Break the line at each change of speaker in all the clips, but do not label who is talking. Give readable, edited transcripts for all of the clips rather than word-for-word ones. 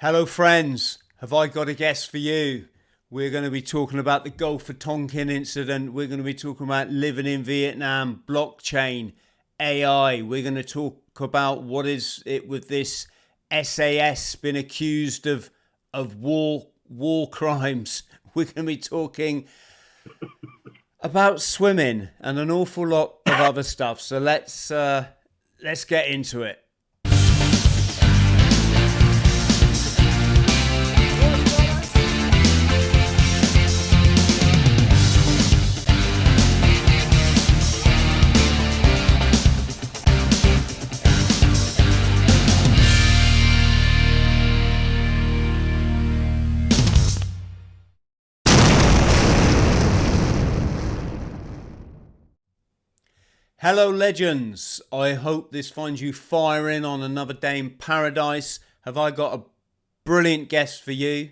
Hello, friends. Have I got a guest for you? We're going to be talking about the Gulf of Tonkin incident. We're going to be talking about living in Vietnam, blockchain, AI. We're going to talk about what is it with this SAS been accused of war crimes. We're going to be talking about swimming and an awful lot of other stuff. So let's get into it. Hello, legends. I hope this finds you firing on another day in paradise. Have I got a brilliant guest for you?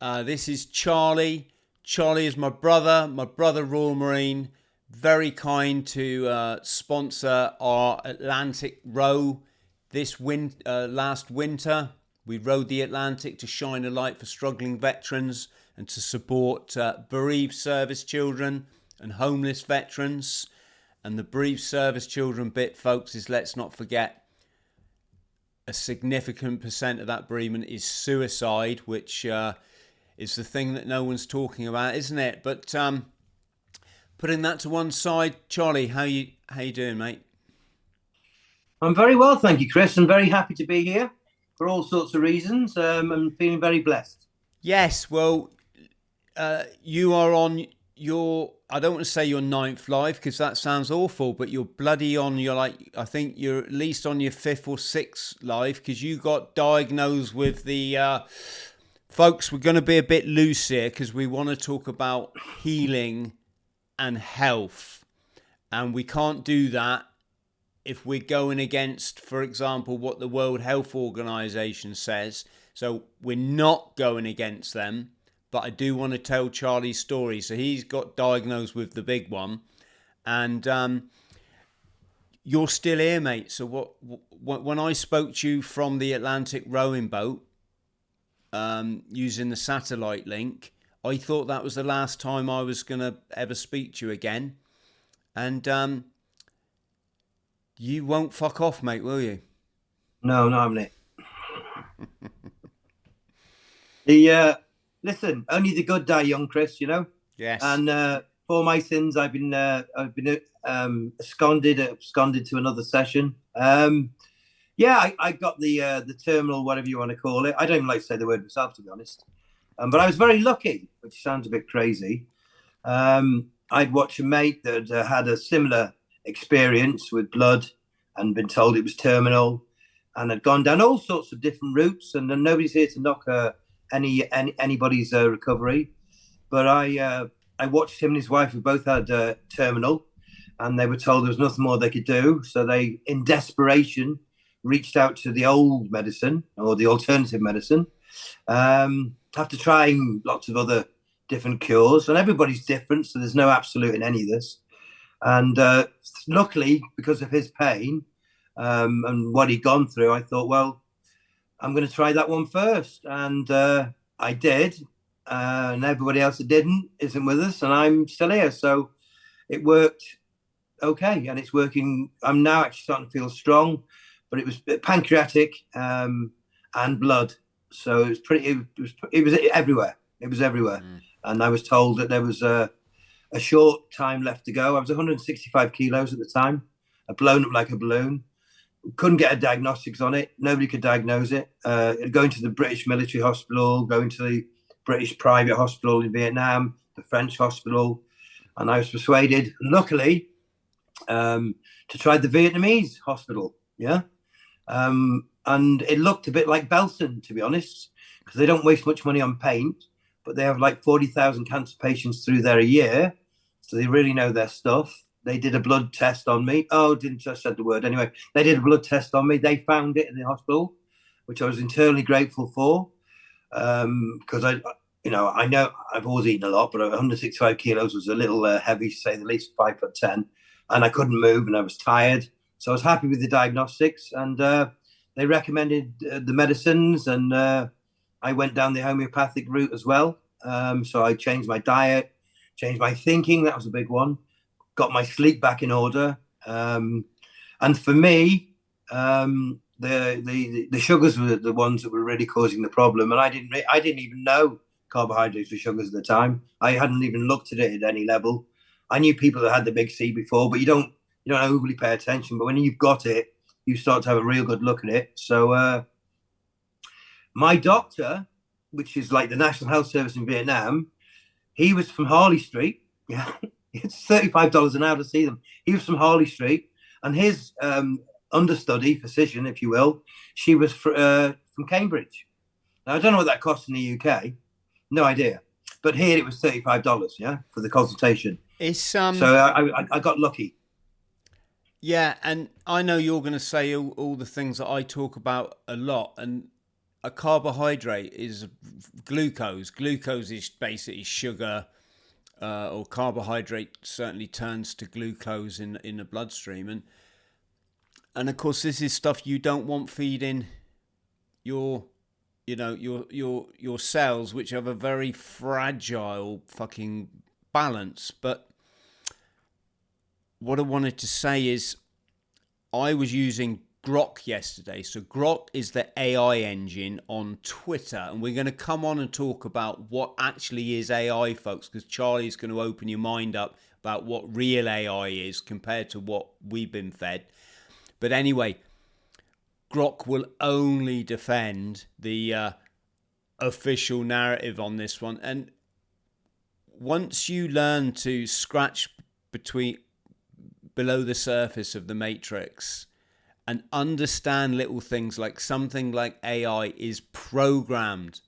This is Charlie. Charlie is my brother Royal Marine. Very kind to sponsor our Atlantic row this last winter. We rowed the Atlantic to shine a light for struggling veterans and to support bereaved service children and homeless veterans. And the bereaved service children bit, folks, is, let's not forget, a significant percent of that bereavement is suicide, which is the thing that no one's talking about, isn't it? But putting that to one side, Charlie, how you doing, mate?
I'm very well, thank you, Chris. I'm very happy to be here for all sorts of reasons. I'm feeling very blessed.
Yes, well, you are on I don't want to say your ninth life because that sounds awful, but you're bloody on your, I think you're at least on your fifth or sixth life because you got diagnosed with the, folks, we're going to be a bit loose here because we want to talk about healing and health. And we can't do that if we're going against, for example, what the World Health Organization says. So we're not going against them. But I do want to tell Charlie's story. So he's got diagnosed with the big one. And you're still here, mate. So when I spoke to you from the Atlantic rowing boat, using the satellite link, I thought that was the last time I was going to ever speak to you again. And you won't fuck off, mate, will you?
No, no, I'm not. The Listen, only the good die young, Chris.
Yes.
And for my sins, I've been absconded to another session. Yeah, I got the terminal, whatever you want to call it. I don't even like to say the word myself, to be honest. But I was very lucky, which sounds a bit crazy. I'd watched a mate that had a similar experience with blood and been told it was terminal, and had gone down all sorts of different routes. And then nobody's here to knock anybody's recovery. But I watched him and his wife, who both had terminal, and they were told there was nothing more they could do. So they, in desperation, reached out to the old medicine or the alternative medicine, after trying lots of other different cures. And everybody's different, so there's no absolute in any of this. And luckily, because of his pain and what he'd gone through, I thought, well, I'm going to try that one first. And I did. And everybody else that didn't isn't with us. And I'm still here. So it worked okay. And it's working. I'm now actually starting to feel strong. But it was pancreatic and blood. So it was it was everywhere. It was everywhere. Mm. And I was told that there was a short time left to go. I was 165 kilos at the time. I blown up like a balloon. Couldn't get a diagnostics on it. Nobody could diagnose it. Going to the British military hospital, going to the British private hospital in Vietnam, the French hospital, and I was persuaded, luckily, to try the Vietnamese hospital. Yeah, and it looked a bit like Belton, to be honest, because they don't waste much money on paint, but they have like 40,000 cancer patients through there a year, so they really know their stuff. They did a blood test on me. Oh, didn't just said the word. Anyway, they did a blood test on me. They found it in the hospital, which I was internally grateful for. Because I know I've always eaten a lot, but 165 kilos was a little heavy, to say the least, 5'10", and I couldn't move and I was tired. So I was happy with the diagnostics, and they recommended the medicines, and I went down the homeopathic route as well. So I changed my diet, changed my thinking. That was a big one. Got my sleep back in order. And for me, the sugars were the ones that were really causing the problem, and I didn't even know carbohydrates were sugars at the time. I hadn't even looked at it at any level. I knew people that had the big C before, but you don't overly pay attention. But when you've got it, you start to have a real good look at it. So my doctor, which is like the National Health Service in Vietnam, he was from Harley Street. Yeah, it's $35 an hour to see them. He was from Harley Street, and his understudy, physician, if you will, she was from Cambridge. Now, I don't know what that costs in the UK. No idea. But here it was $35, yeah, for the consultation.
It's
So I got lucky.
Yeah, and I know you're going to say all the things that I talk about a lot, and a carbohydrate is glucose. Glucose is basically sugar, or carbohydrate certainly turns to glucose in the bloodstream, and of course this is stuff you don't want feeding your your cells, which have a very fragile fucking balance. But what I wanted to say is I was using Grok yesterday. So Grok is the AI engine on Twitter, and we're going to come on and talk about what actually is AI, folks, because Charlie's going to open your mind up about what real AI is compared to what we've been fed. But anyway, Grok will only defend the official narrative on this one. And once you learn to scratch below the surface of the matrix and understand little things like something like AI is programmed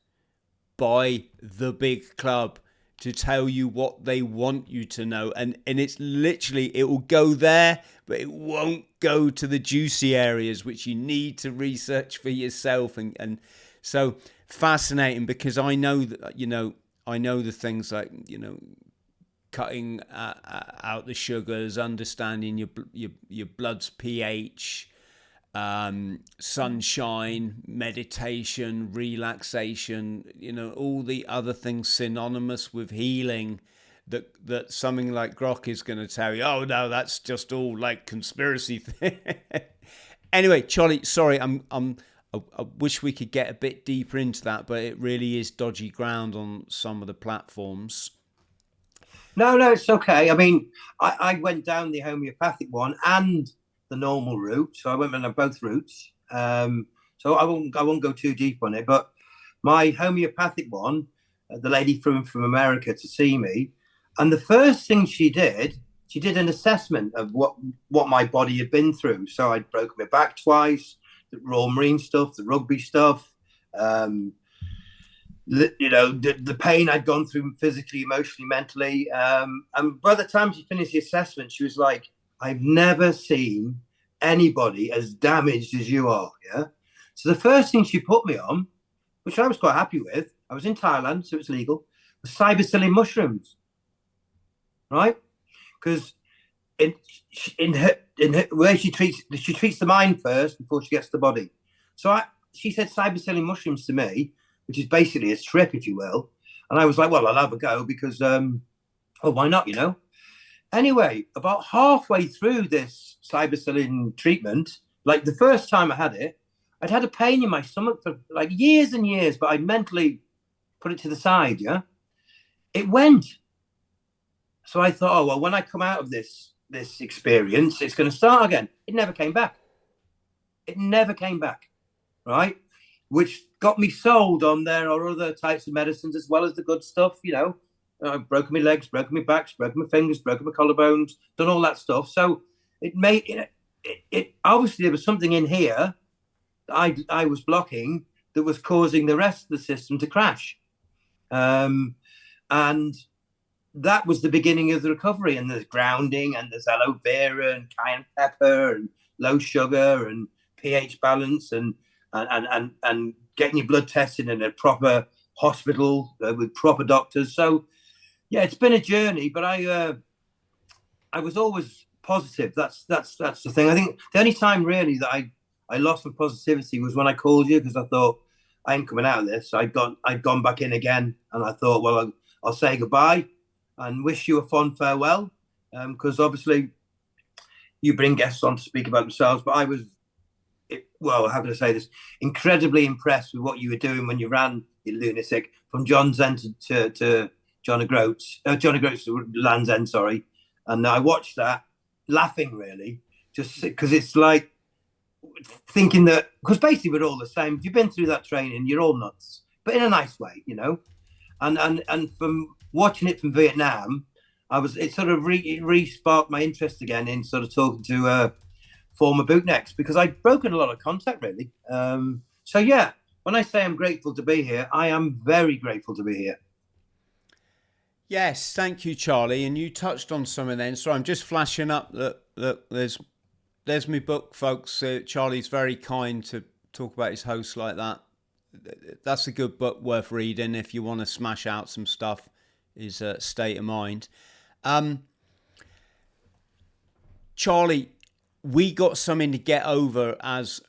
by the big club to tell you what they want you to know, and it's literally, it will go there, but it won't go to the juicy areas which you need to research for yourself. And so fascinating, because I know that I know the things like cutting out the sugars, understanding your blood's pH, sunshine, meditation, relaxation, all the other things synonymous with healing that something like Grok is going to tell you, oh no, that's just all like conspiracy thing. Anyway, Charlie, sorry, I wish we could get a bit deeper into that, but it really is dodgy ground on some of the platforms.
No, it's okay. I mean, I went down the homeopathic one and the normal route, so I went on both routes. So I won't go too deep on it. But my homeopathic one, the lady flew from America to see me, and the first thing she did an assessment of what my body had been through. So I'd broken my back twice, the Royal Marine stuff, the rugby stuff. The pain I'd gone through physically, emotionally, mentally. And by the time she finished the assessment, she was like, I've never seen anybody as damaged as you are. Yeah. So the first thing she put me on, which I was quite happy with, I was in Thailand, so it's legal, was cyberpsilin mushrooms. Right? Because in her where she treats the mind first before she gets the body. So she said cyberpsilin mushrooms to me, which is basically a strip, if you will. And I was like, well, I'll have a go because, why not, Anyway, about halfway through this cyberpsilin treatment, like the first time I had it, I'd had a pain in my stomach for like years and years, but I mentally put it to the side, yeah? It went. So I thought, oh, well, when I come out of this experience, it's going to start again. It never came back. It never came back, right? Which got me sold on there are other types of medicines as well as the good stuff, I've broken my legs, broken my backs, broken my fingers, broken my collarbones, done all that stuff. So it made it obviously there was something in here that I was blocking that was causing the rest of the system to crash. And that was the beginning of the recovery. And there's grounding, and there's aloe vera and cayenne pepper and low sugar and pH balance and getting your blood tested in a proper hospital with proper doctors. So yeah, it's been a journey, but I was always positive. That's the thing. I think the only time really that I lost my positivity was when I called you, because I thought I ain't coming out of this. I'd gone back in again, and I thought, well, I'll say goodbye and wish you a fond farewell, because obviously you bring guests on to speak about themselves, but I was, well, how can I say this? Incredibly impressed with what you were doing when you ran, you lunatic, from John's End to John O'Groats, John O'Groats to Land's End, sorry. And I watched that, laughing really, just because it's like thinking that, because basically we're all the same. If you've been through that training, you're all nuts, but in a nice way, you know. And from watching it from Vietnam, it sort of re-sparked my interest again in sort of talking to former bootnecks, because I'd broken a lot of contact really. So yeah, when I say I'm grateful to be here, I am very grateful to be here.
Yes, thank you, Charlie. And you touched on some of them. So I'm just flashing up that there's my book, folks. Charlie's very kind to talk about his host like that. That's a good book worth reading if you want to smash out some stuff. Is State of Mind. Charlie, we got something to get over as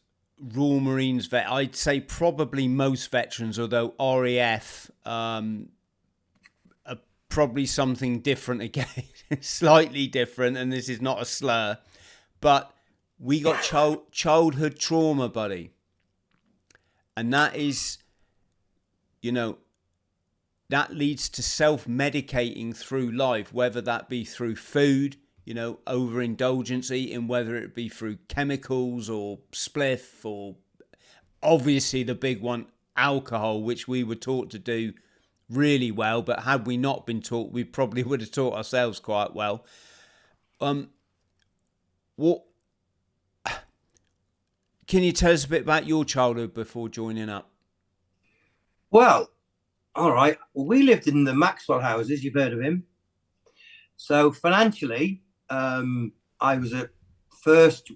Royal Marines vet. I'd say probably most veterans, although RAF are probably something different again, slightly different, and this is not a slur, but we got childhood trauma, buddy. And that is, you know, that leads to self-medicating through life, whether that be through food, you know, overindulgence eating, whether it be through chemicals or spliff, or obviously the big one, alcohol, which we were taught to do really well. But had we not been taught, we probably would have taught ourselves quite well. What can you tell us a bit about your childhood before joining up?
Well, all right. Well, we lived in the Maxwell houses. You've heard of him. So financially, I was at first.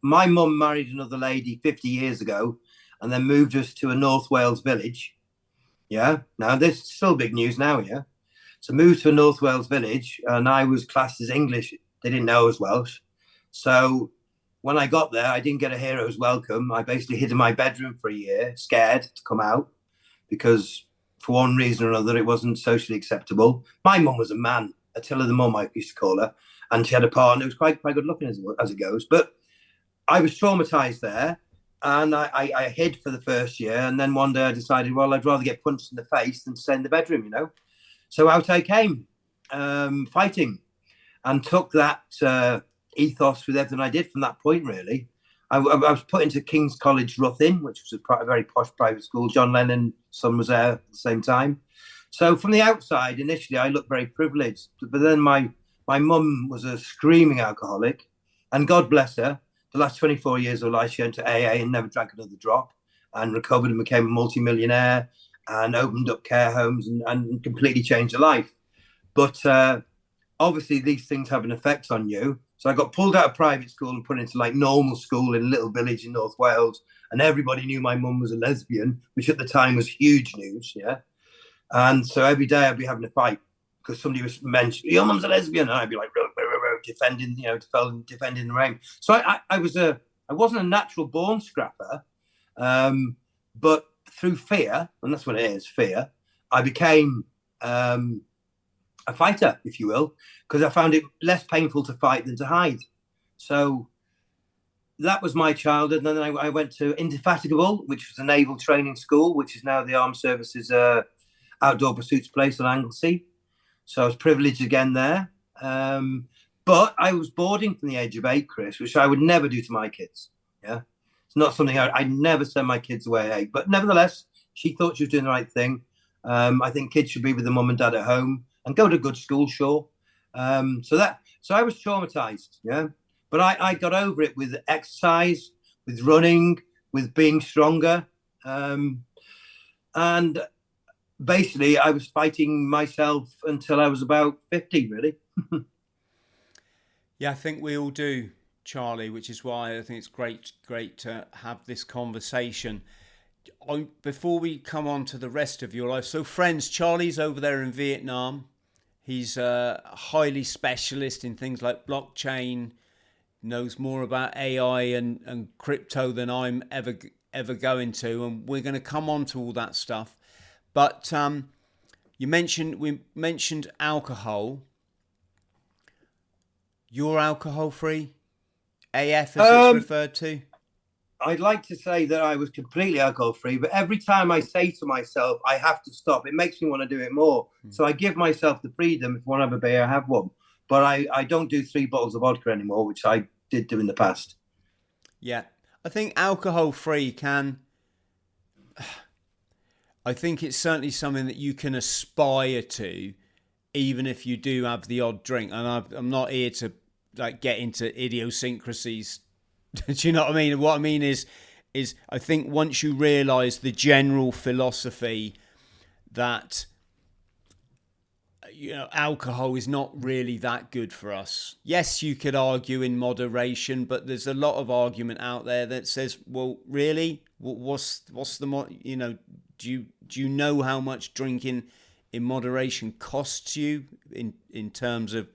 My mum married another lady 50 years ago, and then moved us to a North Wales village. Yeah. Now this is still big news now. Yeah. So moved to a North Wales village, and I was classed as English. They didn't know I was Welsh. So when I got there, I didn't get a hero's welcome. I basically hid in my bedroom for a year, scared to come out, because for one reason or another, it wasn't socially acceptable. My mum was a man, Attila the mum, I used to call her, and she had a partner who was quite good looking as it goes. But I was traumatized there, and I hid for the first year. And then one day I decided, well, I'd rather get punched in the face than stay in the bedroom, you know. So out I came, fighting, and took that ethos with everything I did from that point, really. I was put into King's College Ruthin, which was a very posh private school. John Lennon's son was there at the same time. So from the outside, initially, I looked very privileged. But then my mum was a screaming alcoholic. And God bless her, the last 24 years of her life, she went to AA and never drank another drop, and recovered and became a multimillionaire and opened up care homes and completely changed her life. But obviously, these things have an effect on you. So I got pulled out of private school and put into like normal school in a little village in North Wales. And everybody knew my mum was a lesbian, which at the time was huge news. Yeah. And so every day I'd be having a fight because somebody was mentioned, your mum's a lesbian. And I'd be like, defending, you know, defending the rain. So I wasn't a natural born scrapper. But through fear, and that's what it is, fear, I became a fighter, if you will, because I found it less painful to fight than to hide. So that was my childhood. And then I went to Indefatigable, which was a naval training school, which is now the Armed Services outdoor pursuits place on Anglesey. So I was privileged again there. But I was boarding from the age of 8, Chris, which I would never do to my kids. Yeah. It's not something I never send my kids away at 8. But nevertheless, she thought she was doing the right thing. I think kids should be with the mum and dad at home and go to good school, sure. So I was traumatized, yeah. But I got over it with exercise, with running, with being stronger. And basically, I was fighting myself until I was about 50, really.
Yeah, I think we all do, Charlie, which is why I think it's great to have this conversation. Before we come on to the rest of your life, so friends, Charlie's over there in Vietnam. He's a highly specialist in things like blockchain, knows more about AI and crypto than I'm ever ever go into, and we're going to come on to all that stuff. But we mentioned alcohol. You're alcohol free, AF as it's referred to.
I'd like to say that I was completely alcohol free, but every time I say to myself, I have to stop, it makes me want to do it more. So I give myself the freedom. If I want to have a beer, I have one. But I don't do 3 bottles of vodka anymore, which I did do in the past.
Yeah. I think alcohol free I think it's certainly something that you can aspire to, even if you do have the odd drink. And I'm not here to like get into idiosyncrasies. Do you know what I mean? What I mean is I think once you realise the general philosophy that alcohol is not really that good for us. Yes, you could argue in moderation, but there's a lot of argument out there that says, well, really, what's the do you know how much drinking in moderation costs you in terms of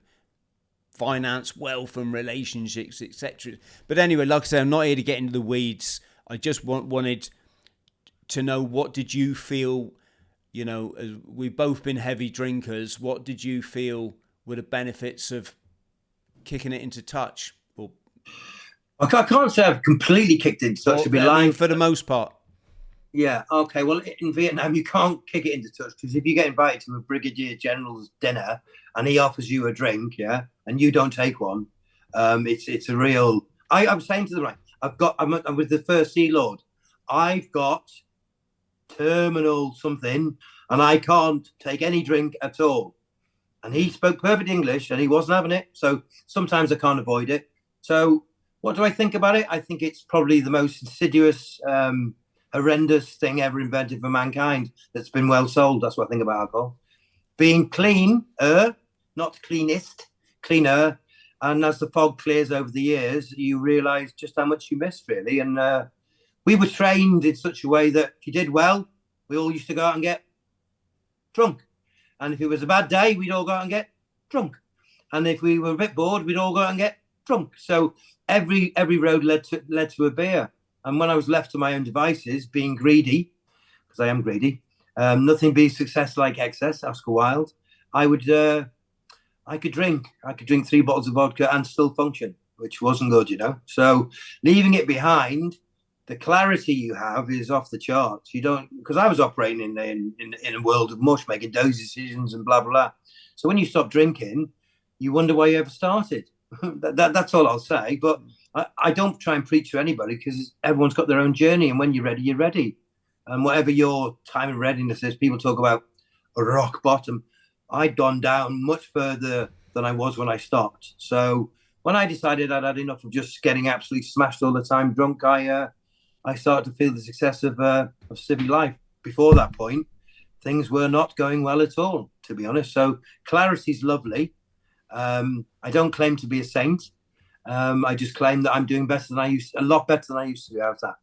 finance, wealth, and relationships, etc. But anyway, like I say, I'm not here to get into the weeds. I just wanted to know, what did you feel? We've both been heavy drinkers. What did you feel were the benefits of kicking it into touch?
I can't say I've completely kicked into touch. To be lying.
For the most part.
Yeah. Okay. Well, in Vietnam, you can't kick it into touch, because if you get invited to a brigadier general's dinner and he offers you a drink, yeah, and you don't take one, it's a real. I'm saying to them, right, I'm with the First Sea Lord. I've got terminal something, and I can't take any drink at all. And he spoke perfect English, and he wasn't having it. So sometimes I can't avoid it. So what do I think about it? I think it's probably the most insidious, horrendous thing ever invented for mankind that's been well sold. That's what I think about alcohol. Being clean, not cleanest, cleaner. And as the fog clears over the years, you realise just how much you missed, really. And we were trained in such a way that if you did well, we all used to go out and get drunk. And if it was a bad day, we'd all go out and get drunk. And if we were a bit bored, we'd all go out and get drunk. So every road led to a beer. And when I was left to my own devices, being greedy, because I am greedy, nothing beats success like excess, Oscar Wilde, I could drink 3 bottles of vodka and still function, which wasn't good, So leaving it behind, the clarity you have is off the charts. You don't, because I was operating in a world of mush, making those decisions and blah, blah, blah. So when you stop drinking, you wonder why you ever started. That's all I'll say. But I don't try and preach to anybody, because everyone's got their own journey. And when you're ready, you're ready. And whatever your time of readiness is, people talk about a rock bottom. I'd gone down much further than I was when I stopped. So when I decided I'd had enough of just getting absolutely smashed all the time drunk, I started to feel the success of civil life. Before that point, things were not going well at all, to be honest. So clarity's lovely. I don't claim to be a saint. I just claim that I'm doing a lot better than I used to do. How's that?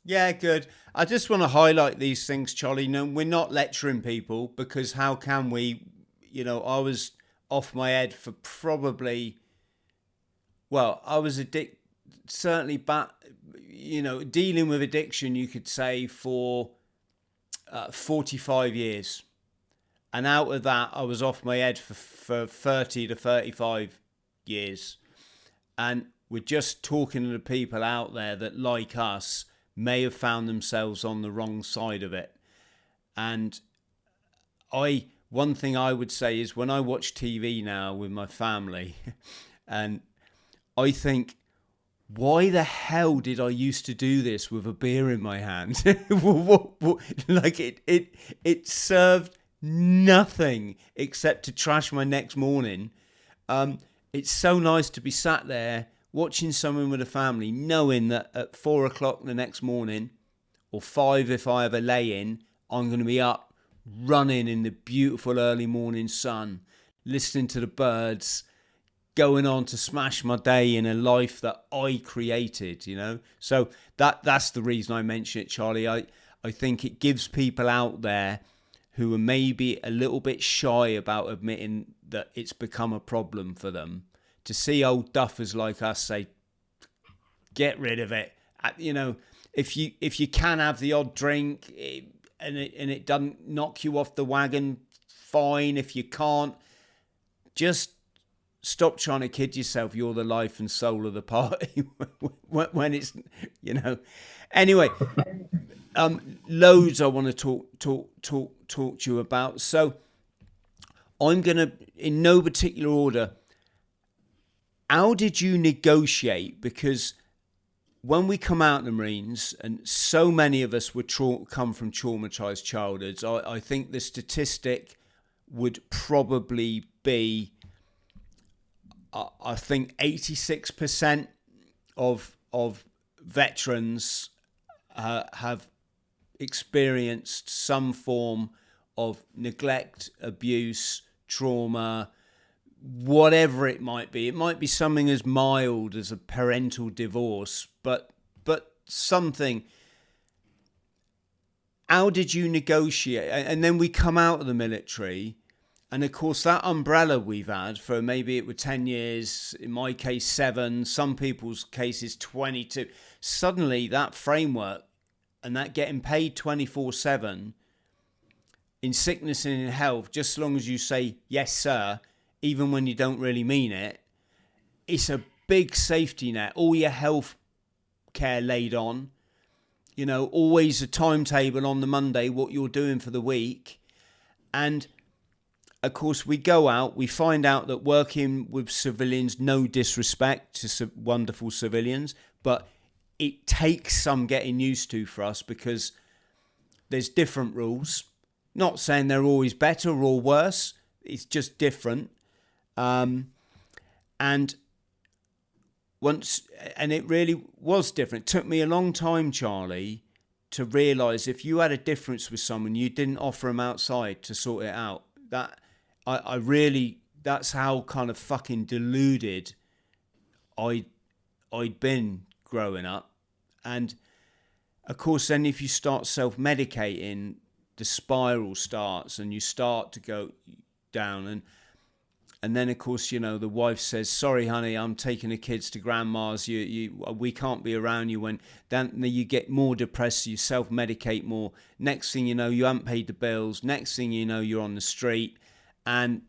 Yeah, good. I just want to highlight these things, Charlie. No, we're not lecturing people, because how can we? I was off my head for probably, well, I was certainly back, dealing with addiction, you could say, for 45 years. And out of that, I was off my head for 30 to 35 years. And we're just talking to the people out there that, like us, may have found themselves on the wrong side of it. And one thing I would say is, when I watch TV now with my family, and I think, why the hell did I used to do this with a beer in my hand? Like it served nothing except to trash my next morning. It's so nice to be sat there watching someone with a family, knowing that at 4:00 the next morning, or 5 if I have a lay-in, I'm going to be up running in the beautiful early morning sun, listening to the birds, going on to smash my day in a life that I created, So that's the reason I mention it, Charlie. I think it gives people out there who are maybe a little bit shy about admitting that it's become a problem for them, to see old duffers like us say, get rid of it. if you can have the odd drink and it doesn't knock you off the wagon, fine. If you can't, just stop trying to kid yourself. You're the life and soul of the party when it's, you know. Anyway, loads I want to talk to you about. So I'm gonna, in no particular order, how did you negotiate? Because when we come out of the Marines, and so many of us would come from traumatized childhoods, I think the statistic would probably be, I think 86% of veterans have experienced some form of neglect, abuse, trauma, whatever it might be. It might be something as mild as a parental divorce, but something. How did you negotiate? And then we come out of the military, and of course that umbrella we've had for maybe it were 10 years, in my case 7, some people's cases 22. Suddenly that framework and that getting paid 24/7 in sickness and in health, just as long as you say yes sir, even when you don't really mean it, it's a big safety net. All your health care laid on, you know, always a timetable on the Monday, what you're doing for the week. And of course we go out, we find out that working with civilians, no disrespect to wonderful civilians, but it takes some getting used to for us because there's different rules. Not saying they're always better or worse, it's just different. And it really was different. It took me a long time, Charlie, to realise if you had a difference with someone, you didn't offer them outside to sort it out. That's how kind of fucking deluded I'd been growing up. And of course, then if you start self-medicating, the spiral starts and you start to go down. And then, of course, you know, the wife says, sorry, honey, I'm taking the kids to grandma's. We can't be around you. When then you get more depressed, you self-medicate more. Next thing you know, you haven't paid the bills. Next thing you know, you're on the street. And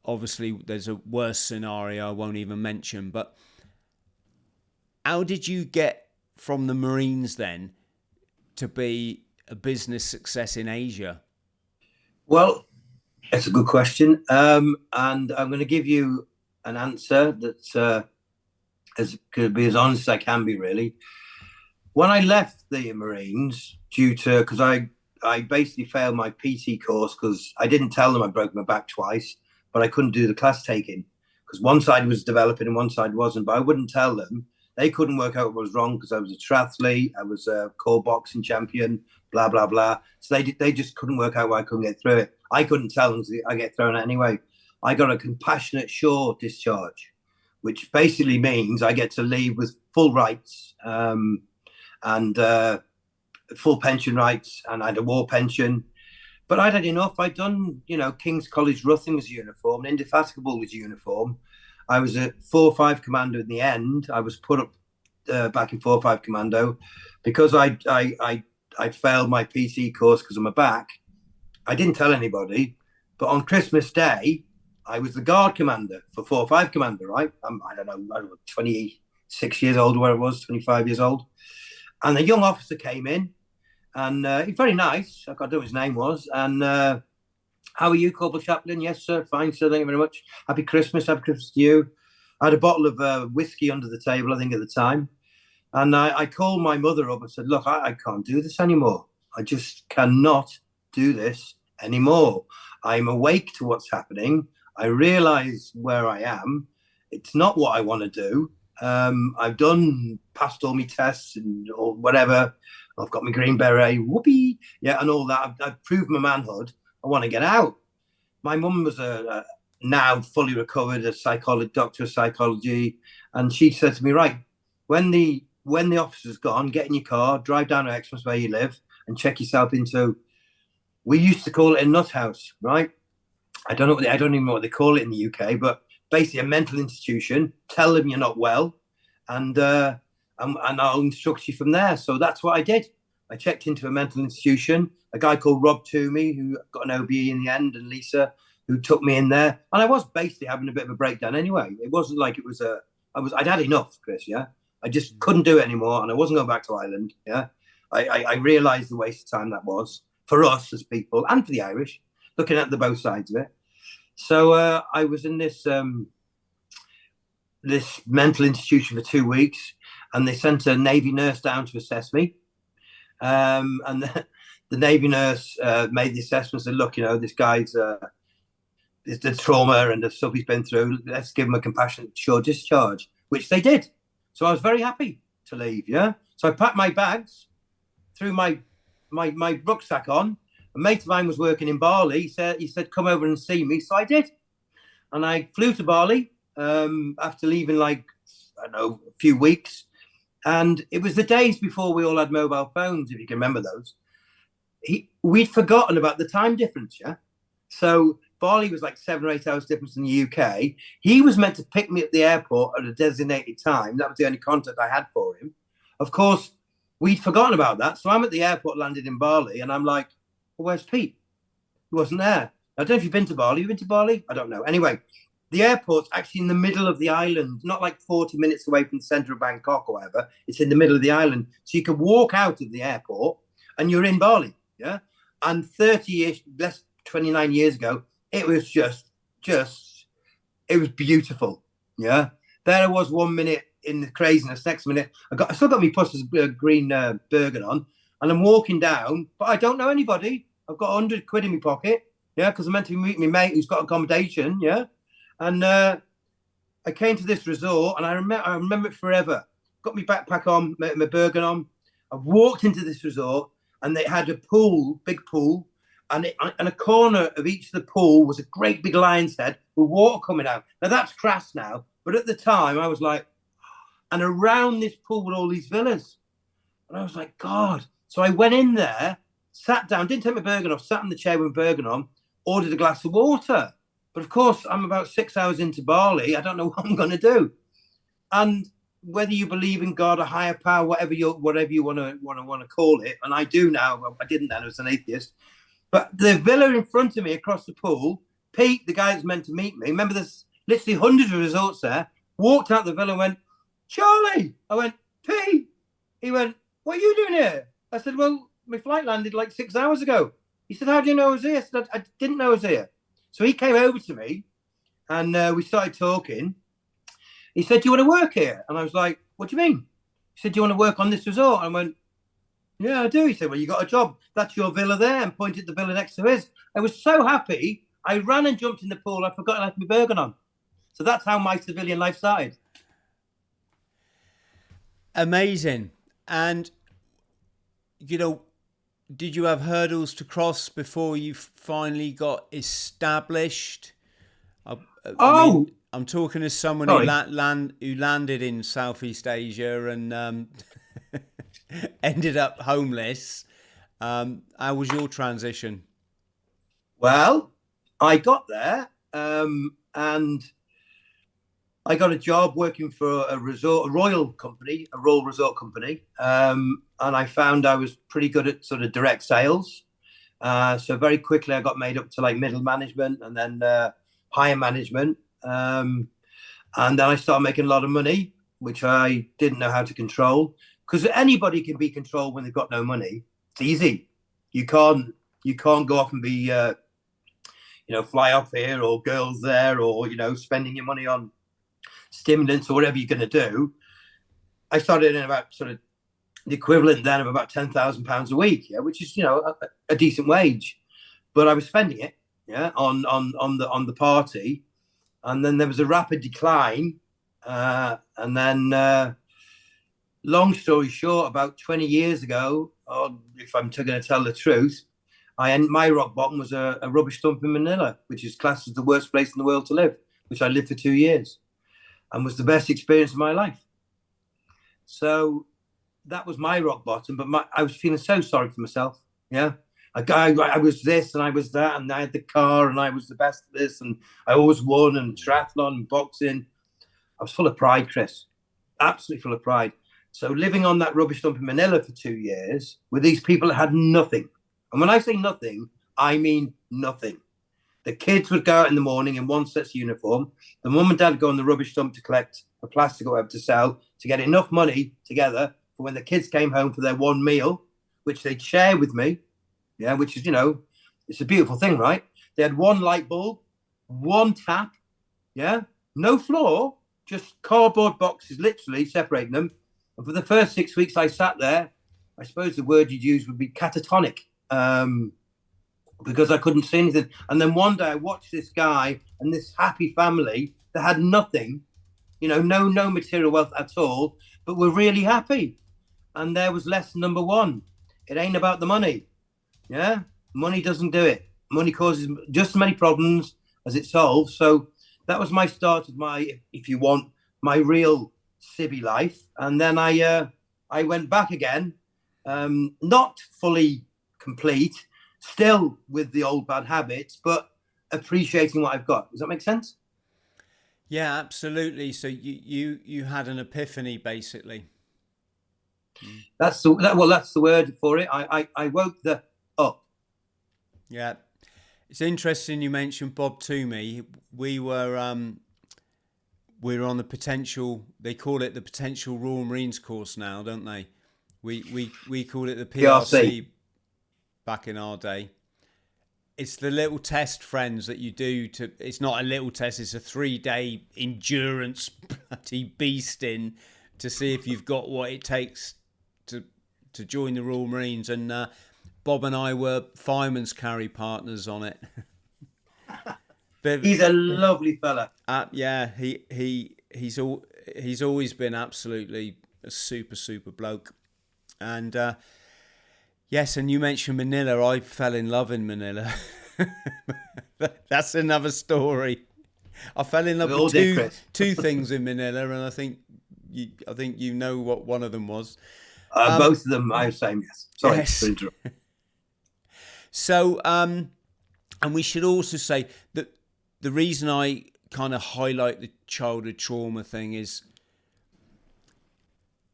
obviously, there's a worse scenario I won't even mention. But how did you get from the Marines then to be a business success in Asia?
Well, it's a good question. And I'm going to give you an answer that's could be as honest as I can be, really. When I left the Marines, because I basically failed my PT course because I didn't tell them I broke my back twice, but I couldn't do the class taking because one side was developing and one side wasn't, but I wouldn't tell them. They couldn't work out what was wrong because I was a triathlete, I was a core boxing champion, blah, blah, blah. So they just couldn't work out why I couldn't get through it. I couldn't tell them I get thrown out anyway. I got a compassionate shore discharge, which basically means I get to leave with full rights and full pension rights, and I had a war pension. But I'd had enough. I'd done, King's College Ruthin was uniform, Indefatigable was uniform. I was a 4-5 commando in the end. I was put up back in 4-5 commando because I failed my PT course because of my back. I didn't tell anybody, but on Christmas Day, I was the guard commander for 4-5 commando, right? I don't know, 26 years old or where I was, 25 years old. And a young officer came in and he's very nice. I can't know what his name was. And how are you, Corporal Chaplin? Yes, sir. Fine, sir. Thank you very much. Happy Christmas. Happy Christmas to you. I had a bottle of whiskey under the table, I think, at the time. And I called my mother up and said, look, I can't do this anymore. I just cannot do this anymore. I'm awake to what's happening. I realize where I am. It's not what I want to do. I've passed all my tests or whatever. I've got my green beret, whoopee, yeah, and all that. I've proved my manhood. I want to get out. My mum was a now fully recovered, doctor of psychology, and she said to me, right, when the officer's gone, get in your car, drive down to Exmouth where you live, and check yourself into. We used to call it a nut house, right? I don't even know what they call it in the UK, but basically a mental institution. Tell them you're not well, and and I'll instruct you from there. So that's what I did. I checked into a mental institution. A guy called Rob Toomey, who got an OBE in the end, and Lisa, who took me in there. And I was basically having a bit of a breakdown anyway. It wasn't like it was I'd had enough, Chris. Yeah, I just couldn't do it anymore, and I wasn't going back to Ireland. Yeah, I realised the waste of time that was for us as people and for the Irish, looking at the both sides of it. So I was in this this mental institution for 2 weeks, and they sent a Navy nurse down to assess me. And the Navy nurse made the assessment, said, look, this guy's the trauma and the stuff he's been through, let's give him a compassionate short discharge, which they did. So I was very happy to leave, yeah? So I packed my bags, threw my rucksack on. A mate of mine was working in Bali. He said, come over and see me. So I did. And I flew to Bali after leaving, like, I don't know, a few weeks. And it was the days before we all had mobile phones, if you can remember those. We'd forgotten about the time difference, yeah? So Bali was like 7 or 8 hours difference in the UK. He was meant to pick me at the airport at a designated time. That was the only contact I had for him. Of course, we'd forgotten about that. So I'm at the airport, landed in Bali, and I'm like, well, where's Pete? He wasn't there. I don't know if you've been to Bali. Have you been to Bali? I don't know. Anyway, the airport's actually in the middle of the island, not like 40 minutes away from the centre of Bangkok or whatever. It's in the middle of the island. So you can walk out of the airport and you're in Bali, yeah? And 30-ish, less 29 years ago, it was just, it was beautiful, yeah? There I was 1 minute in the craziness, next minute, I still got my Puss's green Bergen on, and I'm walking down, but I don't know anybody. I've got 100 quid in my pocket, yeah, because I'm meant to be meeting my mate who's got accommodation, yeah? And I came to this resort, and I remember it forever. Got my backpack on, my Bergen on. I walked into this resort, and they had a pool, big pool, and a corner of each of the pool was a great big lion's head with water coming out. Now that's crass now, but at the time I was like, and around this pool were all these villas, and I was like, God. So I went in there, sat down, didn't take my Bergen off, sat in the chair with Bergen on, ordered a glass of water. But of course, I'm about 6 hours into Bali. I don't know what I'm going to do. And whether you believe in God, a higher power, whatever you want to call it, and I do now. Well, I didn't then. I was an atheist. But the villa in front of me across the pool, Pete, the guy that's meant to meet me, remember there's literally hundreds of resorts there, walked out the villa and went, Charlie. I went, Pete. He went, what are you doing here? I said, well, my flight landed like 6 hours ago. He said, how do you know I was here? I said, I didn't know I was here. So he came over to me and we started talking. He said, do you want to work here? And I was like, what do you mean? He said, do you want to work on this resort? And I went, yeah, I do. He said, well, you got a job. That's your villa there, and pointed the villa next to his. I was so happy. I ran and jumped in the pool. I forgot I had my Bergen on. So that's how my civilian life started.
Amazing. And, did you have hurdles to cross before you finally got established? I mean, I'm talking as someone who landed in Southeast Asia and ended up homeless. How was your transition?
Well, I got there and I got a job working for a royal resort company. And I found I was pretty good at sort of direct sales. So very quickly I got made up to like middle management and then higher management. And then I started making a lot of money, which I didn't know how to control, because anybody can be controlled when they've got no money. It's easy. You can't go off and be, fly off here or girls there or, spending your money on stimulants or whatever you're going to do. I started in about sort of the equivalent then of about £10,000 a week, yeah, which is, a decent wage. But I was spending it, yeah, on the party. And then there was a rapid decline. And then, long story short, about 20 years ago, if I'm going to tell the truth, my rock bottom was a rubbish dump in Manila, which is classed as the worst place in the world to live, which I lived for 2 years and was the best experience of my life. So that was my rock bottom, but I was feeling so sorry for myself. Yeah. I was this and I was that, and I had the car and I was the best at this, and I always won, and triathlon and boxing. I was full of pride, Chris. Absolutely full of pride. So living on that rubbish dump in Manila for 2 years with these people that had nothing. And when I say nothing, I mean nothing. The kids would go out in the morning in one set of uniform. The mum and dad go on the rubbish dump to collect a plastic or whatever to sell to get enough money together for when the kids came home for their one meal, which they'd share with me. Yeah, which is, it's a beautiful thing, right? They had one light bulb, one tap, yeah, no floor, just cardboard boxes, literally separating them. And for the first 6 weeks I sat there, I suppose the word you'd use would be catatonic. Because I couldn't see anything. And then one day I watched this guy and this happy family that had nothing, no material wealth at all, but were really happy. And there was lesson number one. It ain't about the money. Yeah. Money doesn't do it. Money causes just as many problems as it solves. So that was my start of my, if you want, my real civvy life. And then I went back again, not fully complete, still with the old bad habits, but appreciating what I've got. Does that make sense?
Yeah, absolutely. So you had an epiphany, basically.
That's the word for it. I woke the up.
Yeah, it's interesting you mentioned Bob Toomey. We're on the potential. They call it the potential Royal Marines course now, don't they? We call it the PRC back in our day. It's the little test, friends, that you do to. It's not a little test. It's a 3-day endurance bloody beasting to see if you've got what it takes to join the Royal Marines. And Bob and I were fireman's carry partners on it.
He's a lovely fella.
Yeah, he's always been absolutely a super bloke. And yes, and you mentioned Manila. I fell in love in Manila. That's another story. I fell in love with two things in Manila, and I think you know what one of them was.
Both of them, I was saying yes. Sorry
yes.
to interrupt.
So, and we should also say that the reason I kind of highlight the childhood trauma thing is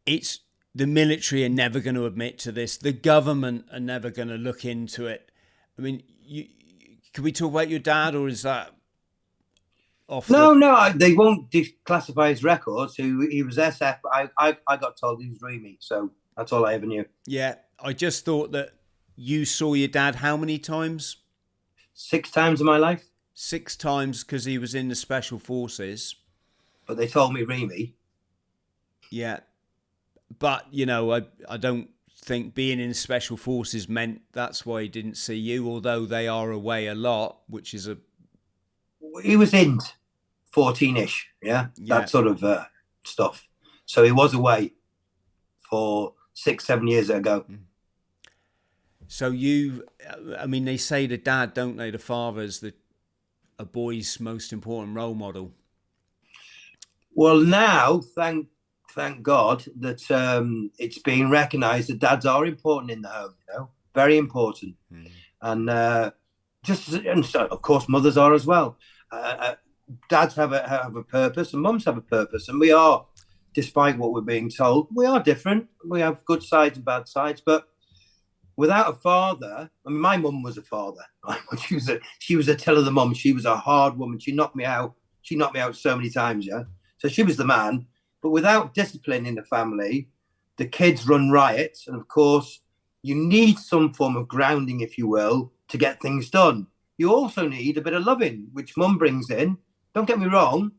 it's the military are never going to admit to this. The government are never going to look into it. I mean, can we talk about your dad, or is that off?
No, they won't declassify his records. He was SF. I got told he was Remy, so that's all I ever knew.
Yeah, I just thought that you saw your dad how many times?
6 times in my life.
6 times because he was in the special forces.
But they told me Remy.
Yeah, but I don't think being in special forces meant that's why he didn't see you, although they are away a lot, which is
he was in 14-ish, yeah, that sort of stuff. So he was away for 6-7 years ago.
So they say the dad, don't they, the father's a boy's most important role model.
Well, now thank God that it's being recognised that dads are important in the home. Very important. And and so, of course, mothers are as well. Dads have a purpose, and mums have a purpose, and we are, despite what we're being told, we are different. We have good sides and bad sides, but without a father, I mean, my mum was a father. She was a tell of the mum. She was a hard woman. She knocked me out. She knocked me out so many times, yeah. So she was the man. But without discipline in the family, the kids run riots. And of course, you need some form of grounding, if you will, to get things done. You also need a bit of loving, which mum brings in. Don't get me wrong.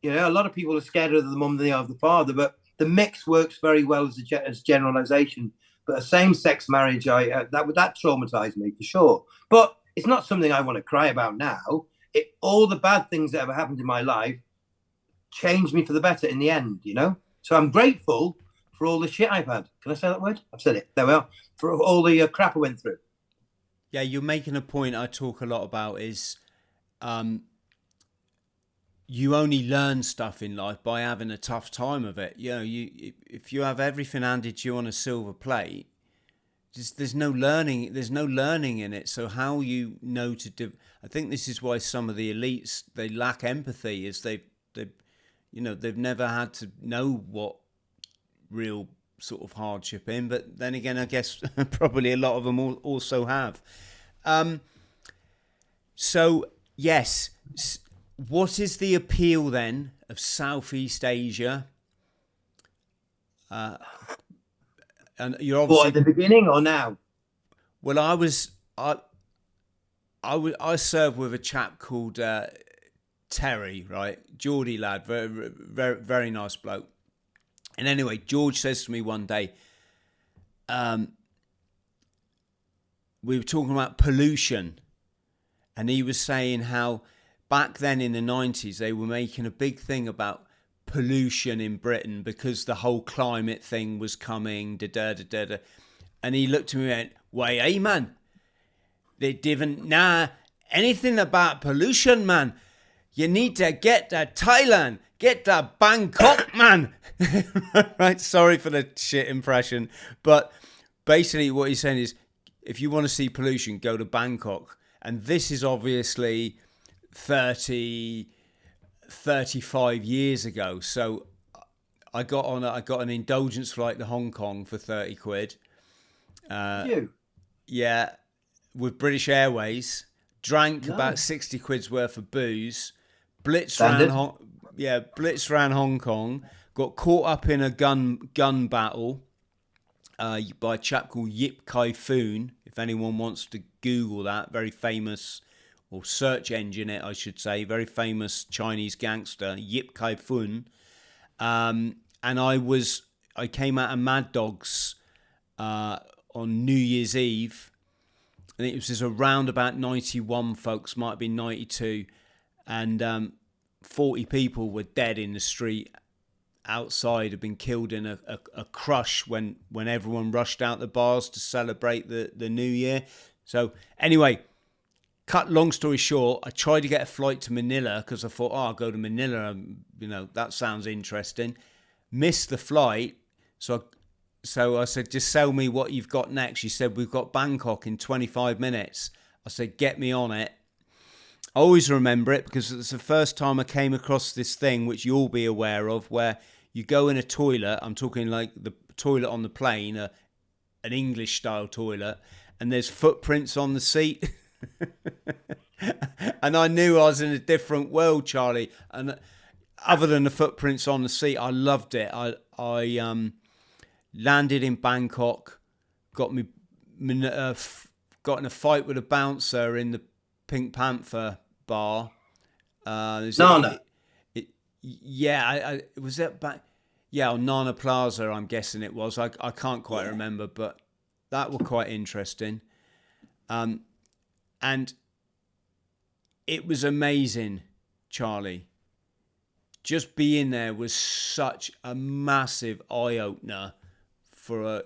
A lot of people are scared of the mum than they are of the father, but the mix works very well as generalization. But a same-sex marriage, that traumatized me for sure. But it's not something I want to cry about now. All the bad things that ever happened in my life changed me for the better in the end, So I'm grateful for all the shit I've had. Can I say that word? I've said it. There we are. For all the crap I went through.
Yeah, you're making a point I talk a lot about is you only learn stuff in life by having a tough time of it. If you have everything handed to you on a silver plate, there's no learning. There's no learning in it. So how you know to do? I think this is why some of the elites, they lack empathy. Is they've never had to know what real sort of hardship in. But then again, I guess probably a lot of them also have. So yes, what is the appeal then of Southeast Asia? And you're
What,
obviously
at the beginning or now?
well. I served with a chap called Terry, right? Geordie lad, very nice bloke. And anyway, George says to me one day, we were talking about pollution, and he was saying how back then in the 90s they were making a big thing about pollution in Britain because the whole climate thing was coming. And he looked at me and went, "Why, hey man, they didn't know anything about pollution, man. You need to get to Thailand, get to Bangkok, man." Right? Sorry for the shit impression, but basically what he's saying is, if you want to see pollution, go to Bangkok. And this is obviously 35 years ago. So I got an indulgence flight to Hong Kong for 30 quid.
You?
Yeah, with British Airways. Drank about 60 quid's worth of booze. Blitzed around Hong Kong. Got caught up in a gun battle by a chap called Yip Kai Foon. If anyone wants to Google that, very famous, or search engine it, I should say, very famous Chinese gangster, Yip Kai Foon. And I came out of Mad Dogs on New Year's Eve. I think it was around about 91, folks, might have been 92. And 40 people were dead in the street outside, had been killed in a crush when everyone rushed out the bars to celebrate the new year. So anyway, cut long story short, I tried to get a flight to Manila because I thought, I'll go to Manila. That sounds interesting. Missed the flight. So I said, just sell me what you've got next. She said, we've got Bangkok in 25 minutes. I said, get me on it. I always remember it because it's the first time I came across this thing, which you'll be aware of, where you go in a toilet. I'm talking like the toilet on the plane, an English style toilet, and there's footprints on the seat. And I knew I was in a different world, Charlie. And other than the footprints on the seat, I loved it. I landed in Bangkok, got in a fight with a bouncer in the Pink Panther bar.
Nana.
Was that back? Yeah, on Nana Plaza, I'm guessing it was. I can't quite remember, but that was quite interesting. And it was amazing, Charlie. Just being there was such a massive eye-opener for a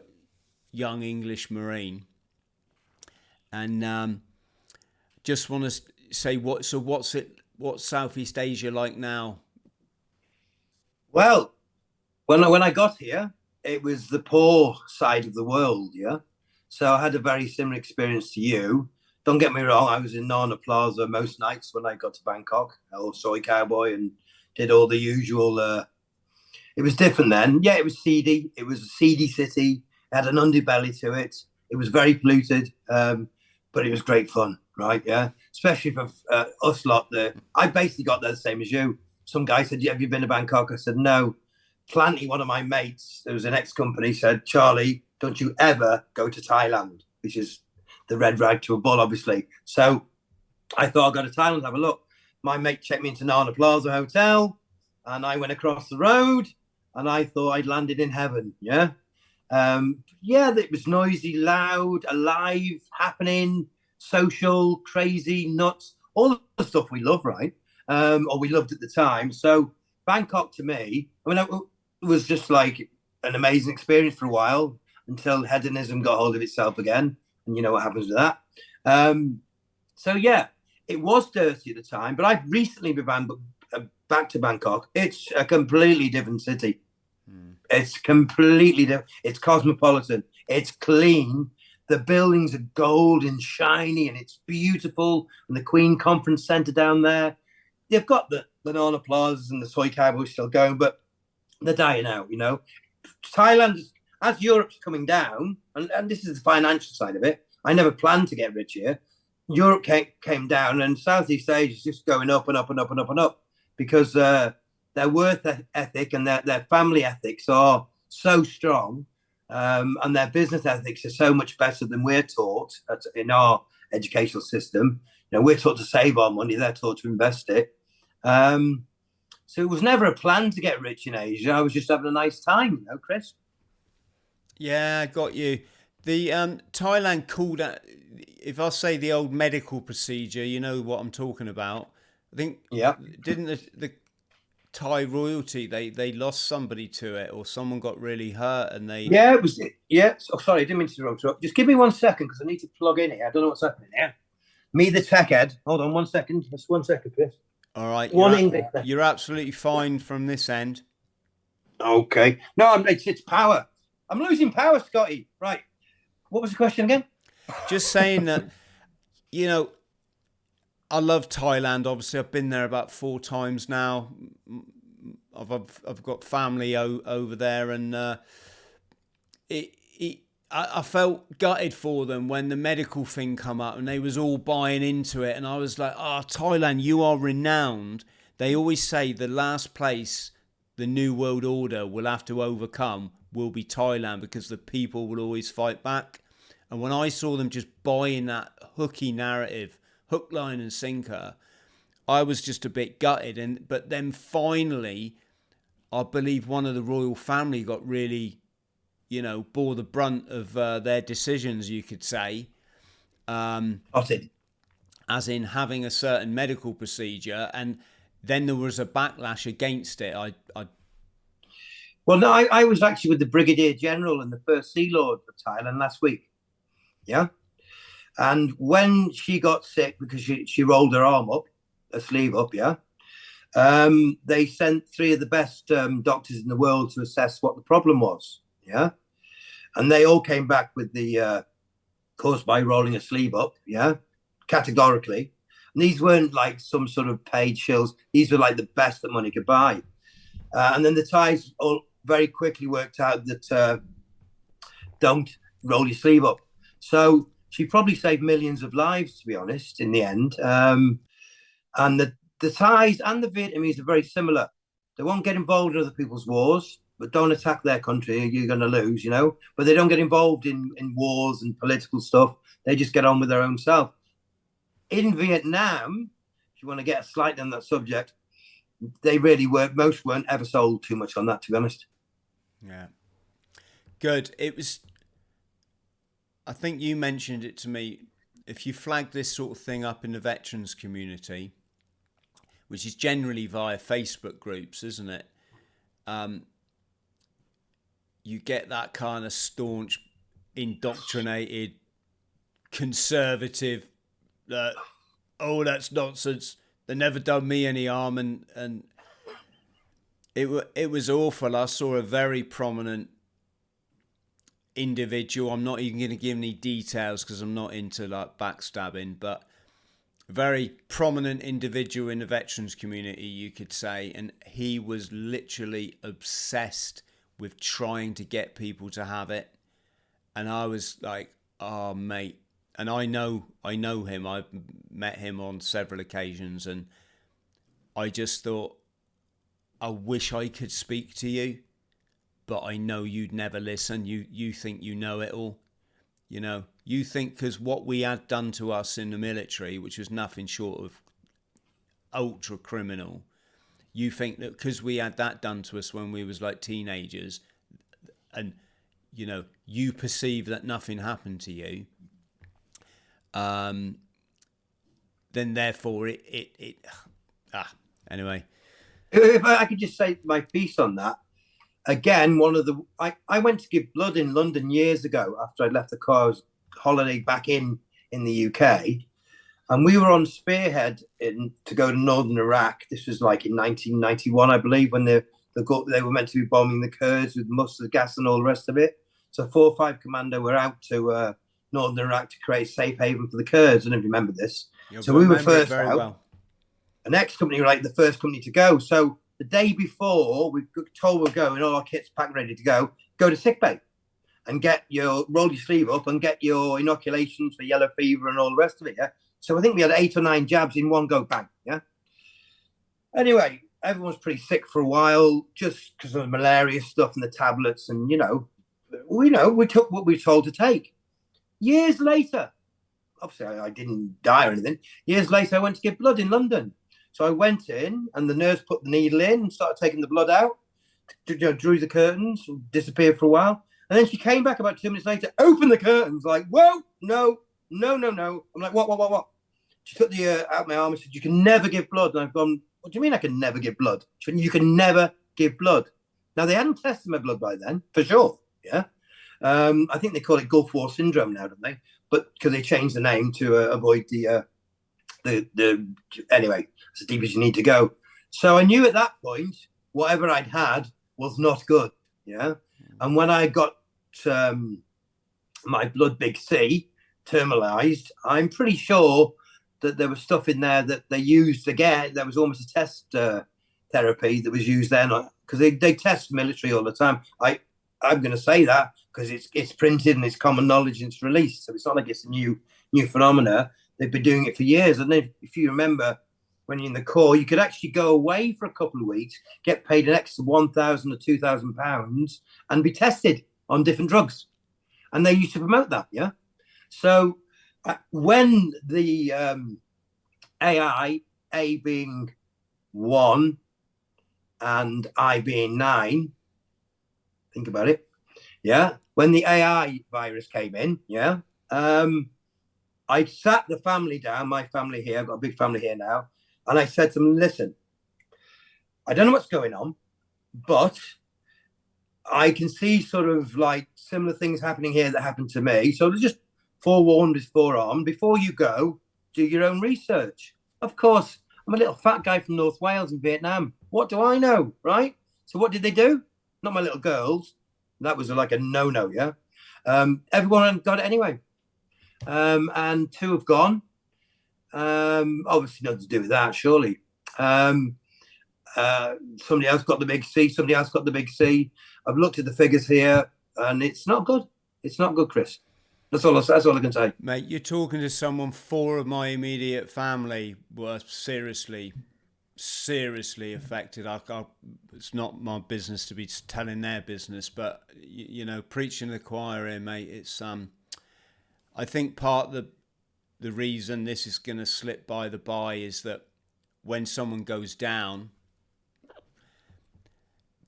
young English Marine. And just want to say, what's Southeast Asia like now?
Well, when I got here, it was the poor side of the world, yeah. So I had a very similar experience to you. Don't get me wrong, I was in Nana Plaza most nights when I got to Bangkok, or Soy Cowboy, and did all the usual. It was different then. Yeah, it was seedy. It was a seedy city. It had an underbelly to it. It was very polluted, but it was great fun, right? Yeah, especially for us lot there. I basically got there the same as you. Some guy said, "Have you been to Bangkok?" I said, "No." Planty, one of my mates, there was an ex-company, said, "Charlie, don't you ever go to Thailand," which is the red rag to a bull, obviously. So I thought I'd go to Thailand, have a look. My mate checked me into Nana Plaza Hotel, and I went across the road, and I thought I'd landed in heaven. Yeah. It was noisy, loud, alive, happening, social, crazy, nuts, all the stuff we love, right? Or we loved at the time. So Bangkok to me, it was just like an amazing experience for a while until hedonism got hold of itself again. And you know what happens with that. It was dirty at the time, but I've recently been back to Bangkok. It's a completely different city. It's completely different. It's cosmopolitan. It's clean. The buildings are gold and shiny, and it's beautiful. And the Queen Conference Centre down there, they've got the Nana Plazas and the Soy Cowboys still going, but they're dying out, you know. Thailand, as Europe's coming down, and this is the financial side of it. I never planned to get rich here. Europe came down, and Southeast Asia is just going up and up and up and up and up because their work ethic and their family ethics are so strong, and their business ethics are so much better than we're taught in our educational system. You know, we're taught to save our money; they're taught to invest it. So it was never a plan to get rich in Asia. I was just having a nice time, you know, Chris.
Yeah, I got you. The Thailand called out. If I say the old medical procedure, you know what I'm talking about. I think
Yeah.
didn't the Thai royalty they lost somebody to it, or someone got really hurt, and they
Yeah, it was. Yeah. Oh, sorry, I didn't mean to interrupt. Just give me 1 second because I need to plug in here. I don't know what's happening here. Me, the tech head. Hold on 1 second. Just 1 second, Chris.
all right.
One English.
You're absolutely fine from this end.
Okay. No, it's power. I'm losing power, Scotty. Right. What was the question again?
Just saying that, you know, I love Thailand. Obviously, I've been there about 4 times now. I've got family over there, and I felt gutted for them when the medical thing come up and they was all buying into it, and I was like, "Oh, Thailand, you are renowned." They always say the last place the New World Order will have to overcome will be Thailand because the people will always fight back. And when I saw them just buying that hooky narrative, hook, line, and sinker, I was just a bit gutted. But then finally, I believe one of the royal family got really, you know, bore the brunt of their decisions, you could say. As in having a certain medical procedure, and then there was a backlash against it.
Well, no, I was actually with the Brigadier General and the First Sea Lord of Thailand last week. Yeah. And when she got sick because she rolled her arm up, her sleeve up, yeah, they sent 3 of the best doctors in the world to assess what the problem was. Yeah. And they all came back with the caused by rolling a sleeve up. Yeah. Categorically. And these weren't like some sort of paid shills. These were like the best that money could buy. And then the Thais all very quickly worked out that don't roll your sleeve up. So she probably saved millions of lives, to be honest, in the end. And the Thais and the Vietnamese are very similar. They won't get involved in other people's wars, but don't attack their country. You're going to lose, you know. But they don't get involved in wars and political stuff. They just get on with their own self. In Vietnam, if you want to get slightly on that subject, they really weren't. Most weren't ever sold too much on that, to be honest.
Yeah. Good. It was. I think you mentioned it to me. If you flag this sort of thing up in the veterans community, which is generally via Facebook groups, isn't it? You get that kind of staunch, indoctrinated, conservative. Oh, that's nonsense. They never done me any harm, and it was awful. I saw a very prominent individual. I'm not even going to give any details because I'm not into like backstabbing, but a very prominent individual in the veterans community, you could say, and he was literally obsessed with trying to get people to have it. And I was like, oh mate. And I know him. I've met him on several occasions, and I just thought, I wish I could speak to you, but I know you'd never listen. You think you know it all. You know, you think because what we had done to us in the military, which was nothing short of ultra criminal, you think that because we had that done to us when we was like teenagers, and, you know, you perceive that nothing happened to you, then therefore anyway.
If I could just say my piece on that, again, I went to give blood in London years ago after I'd left the car. I was holiday back in the UK, and we were on Spearhead to go to northern Iraq. This was like in 1991, I believe, when they were meant to be bombing the Kurds with mustard gas and all the rest of it. So 4 or 5 commando were out to northern Iraq to create a safe haven for the Kurds. I don't remember this. So we were first out. Well. The next company were like the first company to go. So the day before we got told we're going, all our kits packed, ready to go to sickbay and roll your sleeve up and get your inoculations for yellow fever and all the rest of it. Yeah. So I think we had 8 or 9 jabs in one go, bang. Yeah. Anyway, everyone was pretty sick for a while just because of the malaria stuff and the tablets. And, we took what we were told to take. Years later, obviously I didn't die or anything. Years later, I went to give blood in London. So I went in and the nurse put the needle in and started taking the blood out, drew the curtains, disappeared for a while. And then she came back about 2 minutes later, opened the curtains, like, whoa, no. I'm like, what? She took the out my arm and said, you can never give blood. And I've gone, what do you mean I can never give blood? She went, you can never give blood. Now, they hadn't tested my blood by then, for sure, yeah. I think they call it Gulf War syndrome now, don't they? But because they changed the name to avoid the anyway, as deep as you need to go. So I knew at that point, whatever I'd had was not good, yeah. And when I got my blood big C, thermalized, I'm pretty sure that there was stuff in there that they used again. There was almost a test therapy that was used then, because they test military all the time. I'm going to say that because it's printed and it's common knowledge and it's released. So it's not like it's a new phenomena. They've been doing it for years. And if you remember, when you're in the Corps, you could actually go away for a couple of weeks, get paid an extra £1,000 or £2,000 and be tested on different drugs. And they used to promote that, yeah? So when the AI, A being 1 and I being 9, think about it, yeah? When the AI virus came in, yeah, I sat the family down, my family here, I've got a big family here now, and I said to them, listen, I don't know what's going on, but I can see sort of like similar things happening here that happened to me. So just forewarned is forearmed. Before you go, do your own research. Of course, I'm a little fat guy from North Wales in Vietnam. What do I know, right? So what did they do? Not my little girls. That was like a no-no, yeah? Everyone got it anyway. And 2 have gone. Obviously nothing to do with that, surely. Somebody else got the big C. Somebody else got the big C. I've looked at the figures here, and it's not good. It's not good, Chris. That's all I can say.
Mate, you're talking to someone. 4 of my immediate family were seriously affected. It's not my business to be telling their business, but preaching to the choir here, mate. It's I think part of the reason this is going to slip by the by is that when someone goes down,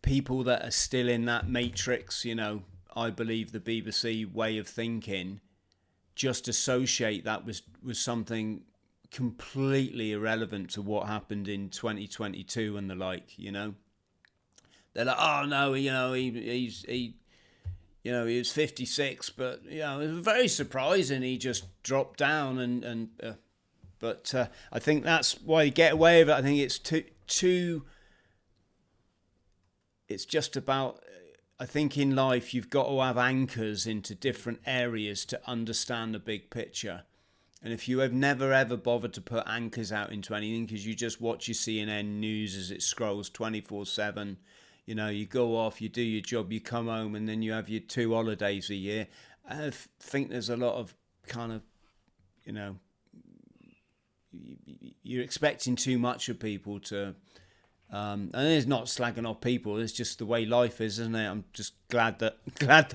people that are still in that matrix, I believe the BBC way of thinking, just associate that was something completely irrelevant to what happened in 2022 and the like. They're like, oh no, he was 56, but it was very surprising he just dropped down but I think that's why you get away with it. I think it's too. It's just about. I think in life you've got to have anchors into different areas to understand the big picture. And if you have never ever bothered to put anchors out into anything because you just watch your CNN news as it scrolls 24/7, you go off, you do your job, you come home, and then you have your 2 holidays a year. I think there's a lot of kind of, you're expecting too much of people to. And it's not slagging off people. It's just the way life is, isn't it? I'm just glad that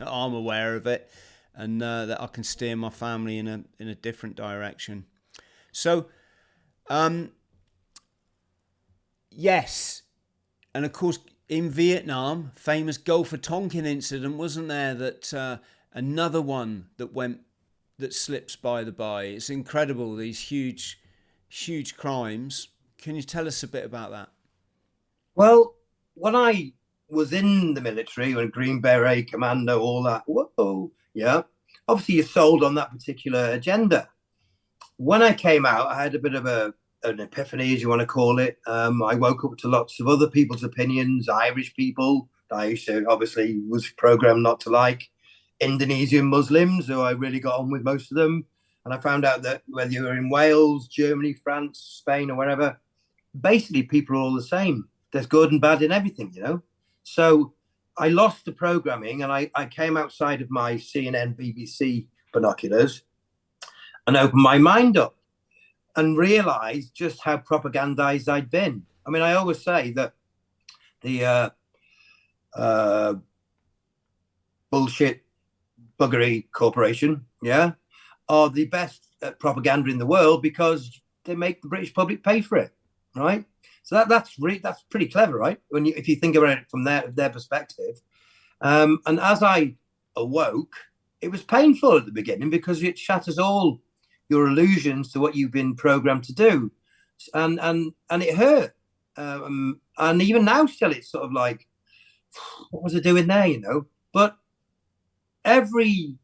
I'm aware of it, and that I can steer my family in a different direction. So, yes, and of course in Vietnam, famous Gulf of Tonkin incident, wasn't there? That another one that slips by the by. It's incredible, these huge crimes. Can you tell us a bit about that?
Well, when I was in the military, when Green Beret, Commando, all that, whoa, yeah, obviously you're sold on that particular agenda. When I came out, I had a bit of an epiphany, as you want to call it. I woke up to lots of other people's opinions, Irish people that I used to obviously was programmed not to like, Indonesian Muslims, who I really got on with most of them. And I found out that whether you were in Wales, Germany, France, Spain, or wherever, basically people are all the same. there's good and bad in everything, So I lost the programming, and I came outside of my CNN, BBC binoculars and opened my mind up and realized just how propagandized I'd been. I mean, I always say that the uh, bullshit buggery corporation, yeah, are the best at propaganda in the world because they make the British public pay for it, right? So that's pretty clever, right? If you think about it from their perspective. And as I awoke, it was painful at the beginning because it shatters all your illusions to what you've been programmed to do, and it hurt. And even now, still, it's sort of like, what was I doing there? But everybody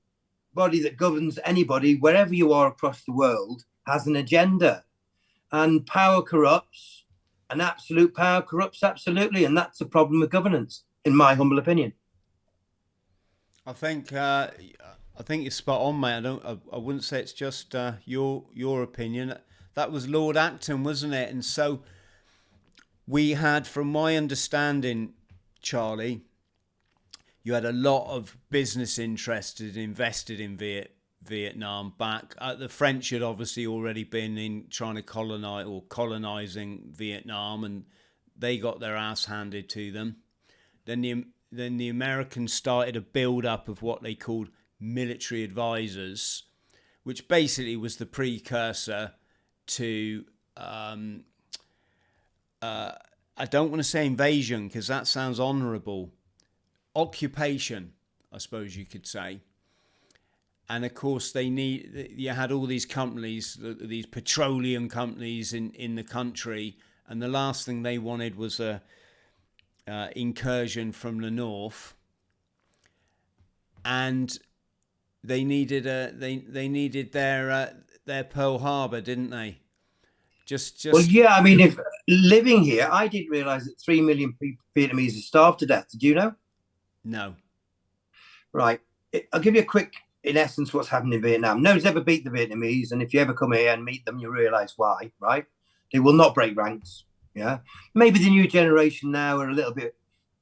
that governs anybody, wherever you are across the world, has an agenda, and power corrupts, and absolute power corrupts absolutely, and that's the problem with governance, in my humble opinion.
I think you're spot on, mate. I wouldn't say it's just your opinion. That was Lord Acton, wasn't it? And so we had, from my understanding, Charlie, you had a lot of business interested invested in Vietnam back. The French had obviously already been in trying to colonizing Vietnam, and they got their ass handed to them. Then the Americans started a build up of what they called military advisors, which basically was the precursor to I don't want to say invasion because that sounds honourable. Occupation, I suppose you could say. And of course, you had all these companies, these petroleum companies in the country, and the last thing they wanted was a incursion from the north, and they needed their Pearl Harbor, didn't they?
Well, yeah. I mean, if living here, I didn't realize that 3 million Vietnamese are starved to death. Did you know?
No.
Right. I'll give you a quick, in essence, what's happened in Vietnam. No one's ever beat the Vietnamese, and if you ever come here and meet them, you realize why. Right? They will not break ranks. Yeah. Maybe the new generation now are a little bit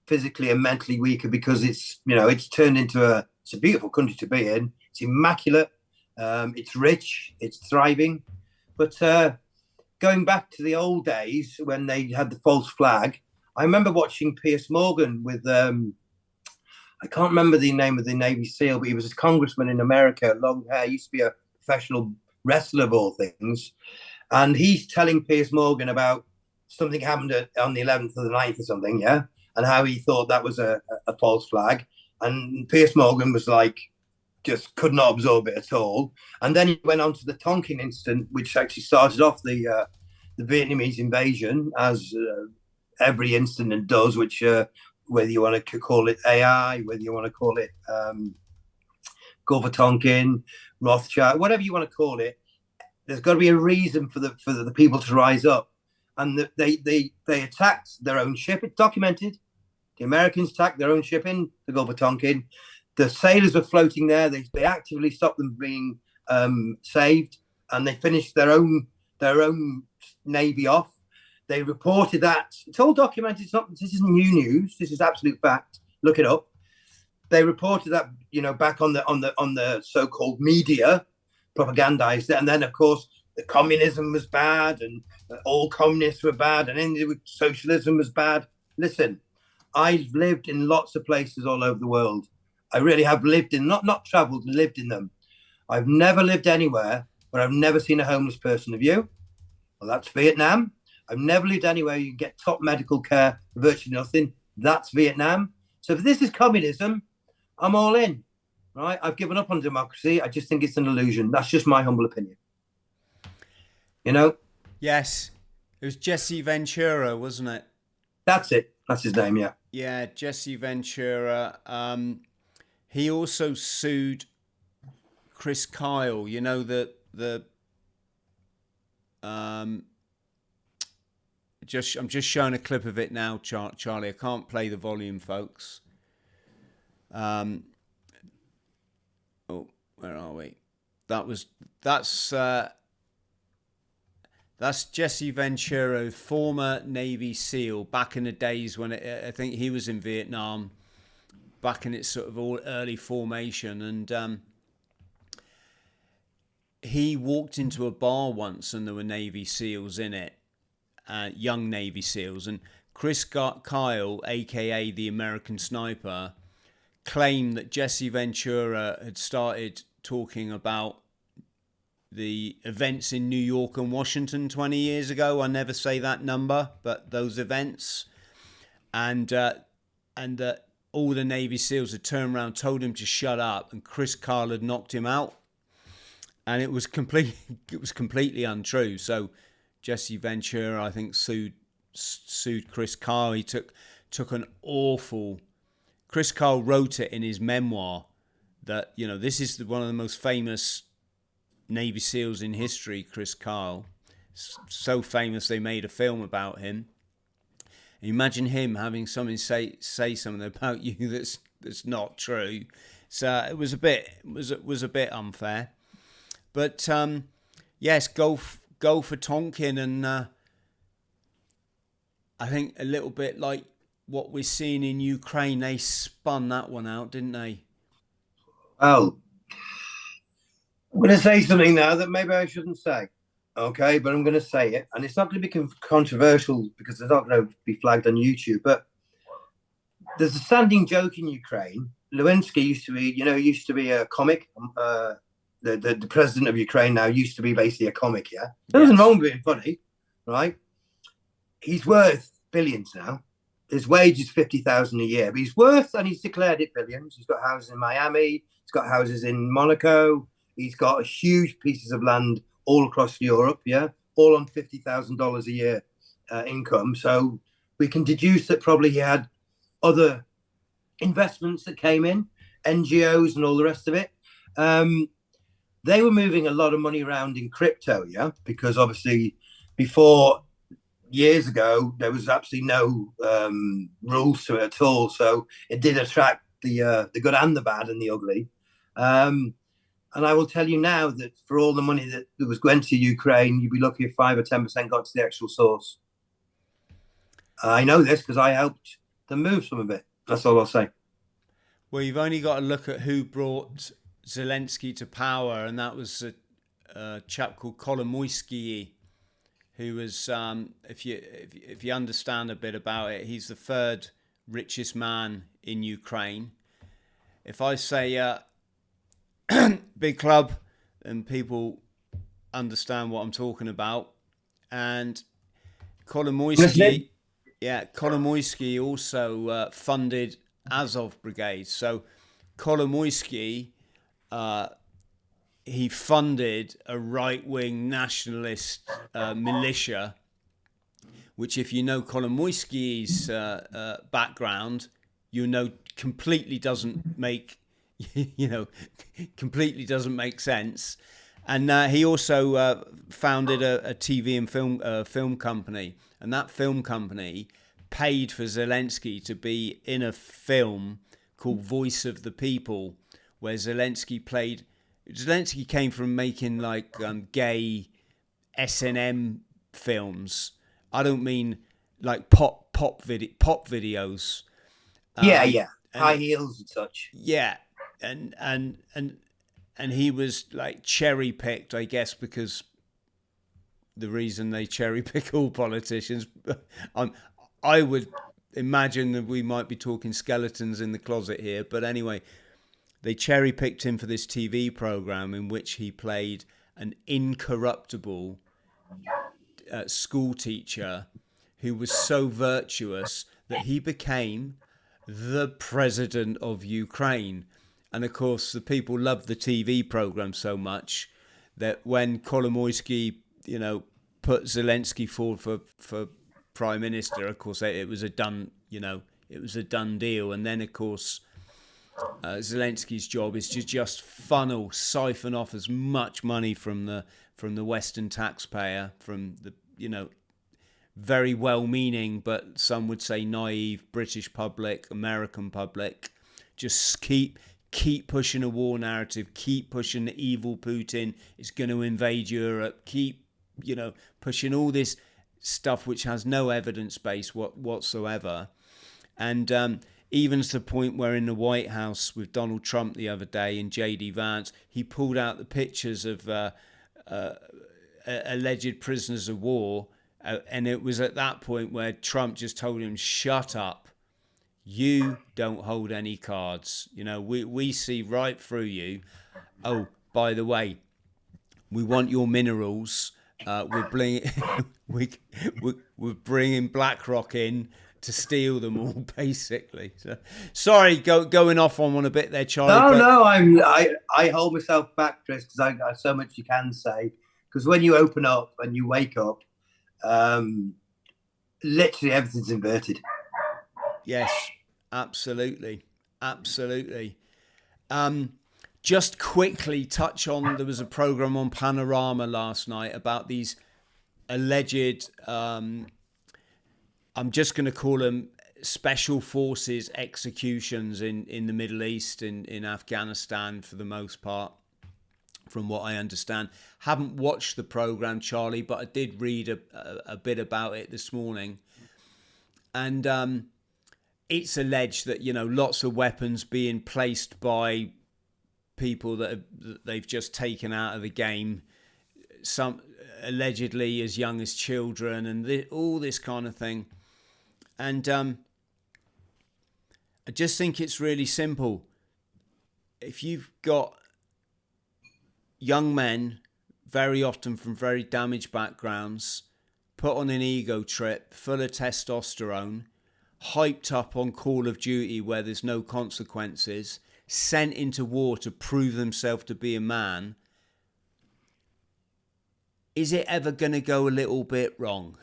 physically and mentally weaker because it's turned into it's a beautiful country to be in. It's immaculate. It's rich. It's thriving. But going back to the old days when they had the false flag, I remember watching Piers Morgan with I can't remember the name of the Navy SEAL, but he was a congressman in America, long hair, used to be a professional wrestler of all things. And he's telling Piers Morgan about something happened on the 11th or the 9th or something, yeah? And how he thought that was a false flag. And Piers Morgan was like, just could not absorb it at all. And then he went on to the Tonkin incident, which actually started off the Vietnamese invasion, as every incident does, which whether you want to call it AI, whether you want to call it Gulf of Tonkin, Rothschild, whatever you want to call it, there's got to be a reason for the people to rise up. And they attacked their own ship. It's documented. The Americans attacked their own ship in the Gulf of Tonkin. The sailors were floating there. They actively stopped them being saved, and they finished their own navy off. They reported that. It's all documented. This isn't new news. This is absolute fact. Look it up. They reported that back on the so-called media, propagandized it, and then of course the communism was bad, and all communists were bad, and socialism was bad. Listen, I've lived in lots of places all over the world. I really have lived in, not traveled, lived in them. I've never lived anywhere where I've never seen a homeless person. Have you? Well, that's Vietnam. I've never lived anywhere you can get top medical care for virtually nothing. That's Vietnam. So if this is communism, I'm all in. Right? I've given up on democracy. I just think it's an illusion. That's just my humble opinion.
Yes, it was Jesse Ventura, wasn't it?
That's it. That's his name. Yeah.
Yeah, Jesse Ventura. He also sued Chris Kyle. You know the I'm just showing a clip of it now, Charlie. I can't play the volume, folks. Oh, where are we? That's That's Jesse Ventura, former Navy SEAL, back in the days when I think he was in Vietnam, back in its sort of all early formation. And he walked into a bar once and there were Navy SEALs in it, young Navy SEALs. And Chris Kyle, aka the American Sniper, claimed that Jesse Ventura had started talking about the events in New York and Washington 20 years ago. I never say that number, but those events. And all the Navy SEALs had turned around, told him to shut up, and Chris Kyle had knocked him out. And it was completely untrue. So Jesse Ventura, I think, sued Chris Kyle. He took an awful. Chris Kyle wrote it in his memoir that, you know, this is one of the most famous Navy SEALs in history, Chris Kyle. So famous they made a film about him. And imagine him having something say something about you that's not true. So it was a bit unfair. But yes, go for Tonkin, and I think a little bit like what we're seeing in Ukraine, they spun that one out, didn't they?
Oh, I'm going to say something now that maybe I shouldn't say. Okay, but I'm going to say it, and it's not going to be controversial because it's not going to be flagged on YouTube. But there's a standing joke in Ukraine. Lewinsky used to be a comic. The president of Ukraine now used to be basically a comic. Yeah, there's nothing wrong with being funny, right? He's worth billions now. His wage is $50,000 a year, but he's worth, and he's declared it, billions. He's got houses in Miami. He's got houses in Monaco. He's got huge pieces of land all across Europe. Yeah, all on $50,000 a year income. So we can deduce that probably he had other investments that came in, NGOs and all the rest of it. They were moving a lot of money around in crypto, yeah, because obviously before, years ago, there was absolutely no rules to it at all. So it did attract the good and the bad and the ugly. And I will tell you now that for all the money that was going to Ukraine, you'd be lucky if 5 or 10% got to the actual source. I know this because I helped them move some of it. That's all I'll say.
Well, you've only got to look at who brought Zelensky to power, and that was a chap called Kolomoisky, who was, if you understand a bit about it, he's the third richest man in Ukraine. If I say big club, then people understand what I'm talking about. And Kolomoisky, Kolomoisky also funded Azov brigades. So Kolomoisky, he funded a right-wing nationalist militia, which, if you know Kolomoisky's background, you know completely doesn't make completely doesn't make sense. And he also founded a TV and film company, and that film company paid for Zelensky to be in a film called Voice of the People, where Zelensky came from making like gay S&M films. I don't mean like pop videos.
High heels and such.
Yeah, and he was like cherry picked, I guess, because the reason they cherry pick all politicians. I would imagine that we might be talking skeletons in the closet here, but anyway, they cherry picked him for this TV program in which he played an incorruptible school teacher who was so virtuous that he became the president of Ukraine. And of course, the people loved the TV program so much that when Kolomoisky, put Zelensky forward for prime minister, of course, it was a done deal. And then, of course, Zelensky's job is to just siphon off as much money from the Western taxpayer, from the very well-meaning, but some would say naive British public, American public. Just keep pushing a war narrative, keep pushing the evil Putin is going to invade Europe, keep pushing all this stuff which has no evidence base whatsoever. And even to the point where in the White House with Donald Trump the other day and J.D. Vance, he pulled out the pictures of alleged prisoners of war. And it was at that point where Trump just told him, shut up. You don't hold any cards. We see right through you. Oh, by the way, we want your minerals. We're bringing BlackRock in to steal them all, basically. So, sorry, going off on one a bit there, Charlie.
No, I hold myself back, Chris, because I got so much you can say. Because when you open up and you wake up, literally everything's inverted.
Yes, absolutely. Just quickly touch on, there was a program on Panorama last night about these alleged, I'm just going to call them special forces executions in the Middle East, in Afghanistan for the most part, from what I understand. Haven't watched the program, Charlie, but I did read a bit about it this morning. And it's alleged that, lots of weapons being placed by people that they've just taken out of the game, some allegedly as young as children, and all this kind of thing. And I just think it's really simple. If you've got young men, very often from very damaged backgrounds, put on an ego trip, full of testosterone, hyped up on Call of Duty where there's no consequences, sent into war to prove themselves to be a man, is it ever going to go a little bit wrong?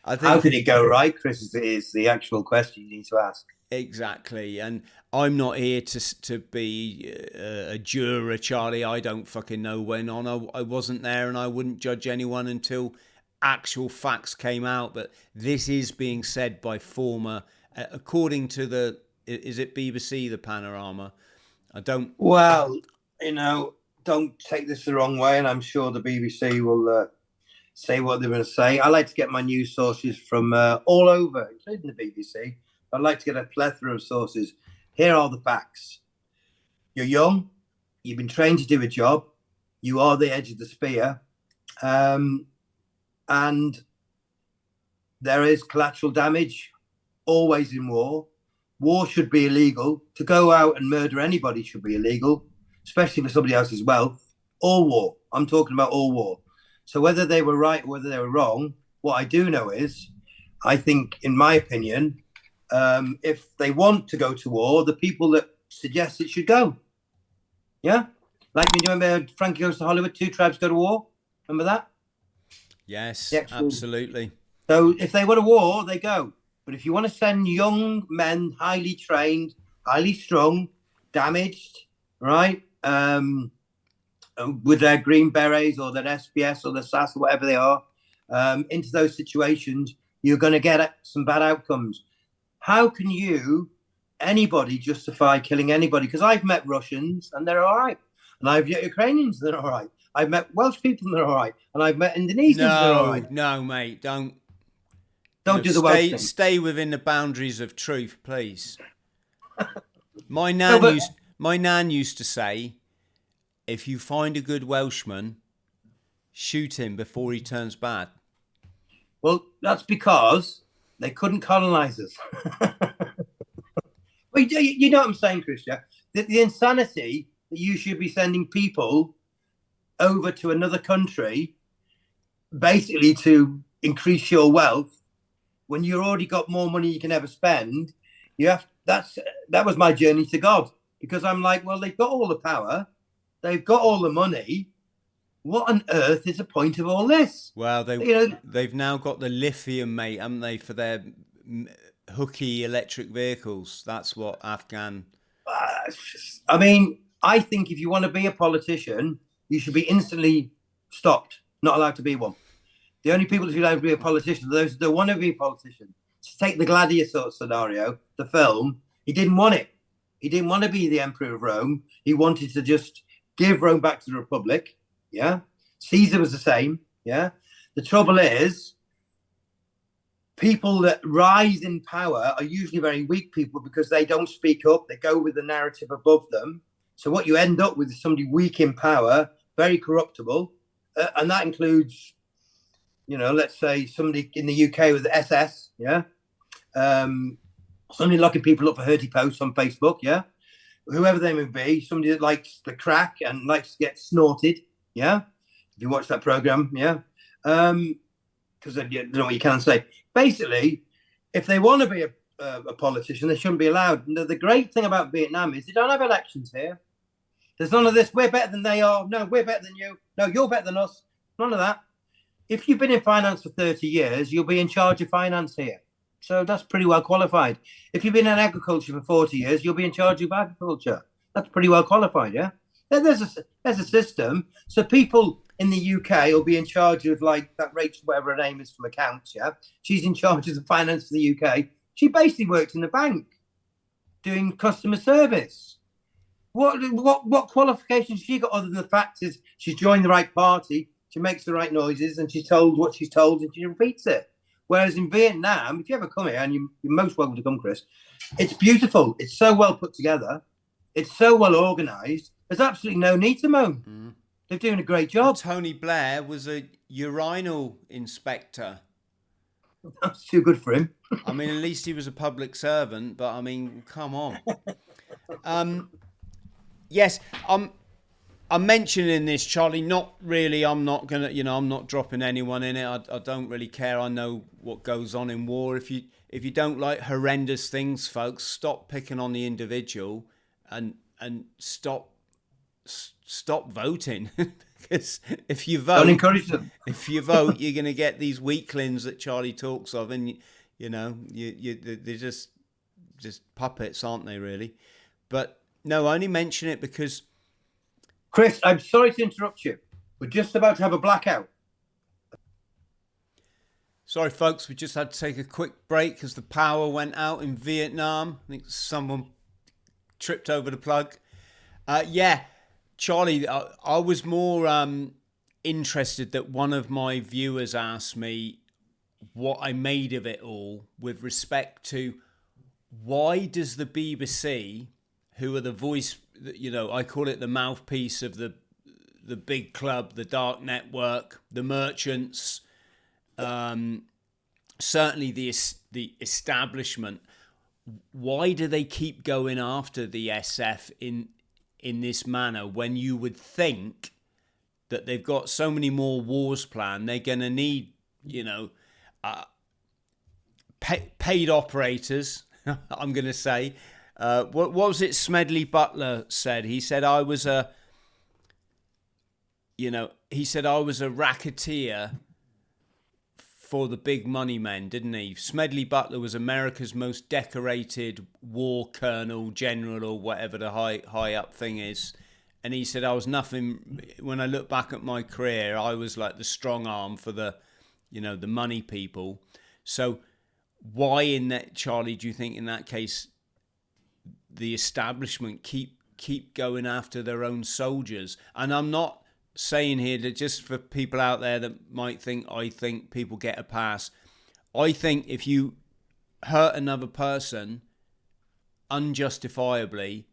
I think, how can it go right, Chris, is the actual question you need to ask.
Exactly. And I'm not here to be a juror, Charlie. I don't fucking know when on. I wasn't there, and I wouldn't judge anyone until actual facts came out. But this is being said by former, according to is it BBC, the Panorama?
Well, don't take this the wrong way, and I'm sure the BBC will say what they're going to say. I like to get my news sources from all over, including the BBC. I'd like to get a plethora of sources. Here are the facts. You're young. You've been trained to do a job. You are the edge of the spear. And there is collateral damage always in war. War should be illegal. To go out and murder anybody should be illegal, especially for somebody else's wealth. All war. I'm talking about all war. So whether they were right or whether they were wrong, what I do know is, I think, in my opinion, if they want to go to war, the people that suggest it should go. Yeah? Like, do you remember Frankie Goes to Hollywood, 2 tribes go to war? Remember that?
Yes, absolutely.
So if they want a war, they go. But if you want to send young men, highly trained, highly strung, damaged, right, with their green berets or their SPS or their SAS or whatever they are, into those situations, you're going to get some bad outcomes. How can anybody justify killing anybody? Because I've met Russians and they're all right. And I've met Ukrainians and they're all right. I've met Welsh people and they're all right. And I've met Indonesians and they're all right.
No, mate, don't
do the Welsh thing.
Stay within the boundaries of truth, please. My nan used to say, if you find a good Welshman, shoot him before he turns bad.
Well, that's because they couldn't colonize us. Well, you know what I'm saying, Christian? The insanity that you should be sending people over to another country basically to increase your wealth when you've already got more money you can ever spend. That was my journey to God, because I'm like, well, they've got all the power, they've got all the money. What on earth is the point of all this?
Well, they've now got the lithium, mate, haven't they, for their hooky electric vehicles? That's what Afghan.
I mean, I think if you want to be a politician, you should be instantly stopped, not allowed to be one. The only people who should allowed to be a politician are those who don't want to be a politician. To take the Gladiator scenario, the film, he didn't want it. He didn't want to be the Emperor of Rome. He wanted to just give Rome back to the Republic. Yeah. Caesar was the same. Yeah. The trouble is, people that rise in power are usually very weak people because they don't speak up. They go with the narrative above them. So what you end up with is somebody weak in power, very corruptible, and that includes, let's say somebody in the UK with the SS, yeah, somebody locking people up for hurty posts on Facebook, yeah, whoever they may be, somebody that likes the crack and likes to get snorted, yeah. If you watch that program, yeah, because I don't know what you can say. Basically, if they want to be a politician, they shouldn't be allowed. The great thing about Vietnam is they don't have elections here. There's none of this. We're better than they are. No, we're better than you. No, you're better than us. None of that. If you've been in finance for 30 years, you'll be in charge of finance here. So that's pretty well qualified. If you've been in agriculture for 40 years, you'll be in charge of agriculture. That's pretty well qualified, yeah? There's a system. So people in the UK will be in charge of, like, that Rachel, whatever her name is, from accounts, yeah? She's in charge of the finance for the UK. She basically worked in the bank doing customer service. What qualifications she got other than the fact is she's joined the right party, she makes the right noises, and she's told what she's told and she repeats it. Whereas in Vietnam, if you ever come here, and you're most welcome to come, Chris, it's beautiful. It's so well put together. It's so well organised. There's absolutely no need to moan. Mm. They're doing a great job.
Tony Blair was a urinal inspector.
That's too good for him.
I mean, at least he was a public servant, but I mean, come on. Yes, I'm mentioning this, Charlie. Not really. I'm not gonna, I'm not dropping anyone in it. I don't really care. I know what goes on in war. If you don't like horrendous things, folks, stop picking on the individual and stop voting. Because if you vote,
don't encourage them.
If you vote, you're gonna get these weaklings that Charlie talks of, and they're just puppets, aren't they? Really, but. No, I only mention it because...
Chris, I'm sorry to interrupt you. We're just about to have a blackout.
Sorry, folks. We just had to take a quick break because the power went out in Vietnam. I think someone tripped over the plug. Yeah, Charlie, I was more interested that one of my viewers asked me what I made of it all with respect to why does the BBC... who are the voice, I call it the mouthpiece of the big club, the dark network, the merchants, certainly the establishment. Why do they keep going after the SF in this manner when you would think that they've got so many more wars planned? They're going to need, paid operators, I'm going to say. What was it Smedley Butler said? He said I was a racketeer for the big money men, didn't he? Smedley Butler was America's most decorated war colonel, general, or whatever the high up thing is. And he said I was nothing. When I look back at my career, I was like the strong arm for the money people. So why in that, Charlie, do you think in that case the establishment keep going after their own soldiers? And I'm not saying here that, just for people out there that might think I think people get a pass. I think if you hurt another person unjustifiably,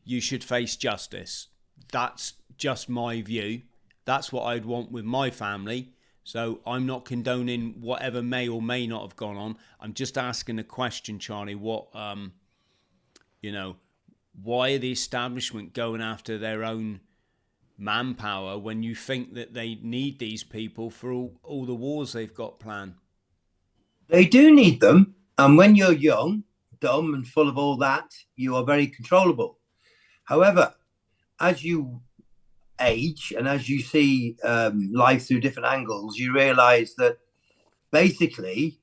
you should face justice. That's just my view. That's what I'd want with my family. So I'm not condoning whatever may or may not have gone on. I'm just asking a question, Charlie. What why are the establishment going after their own manpower when you think that they need these people for all the wars they've got planned?
They do need them. And when you're young, dumb and full of all that, you are very controllable. However, as you age and as you see life through different angles, you realize that basically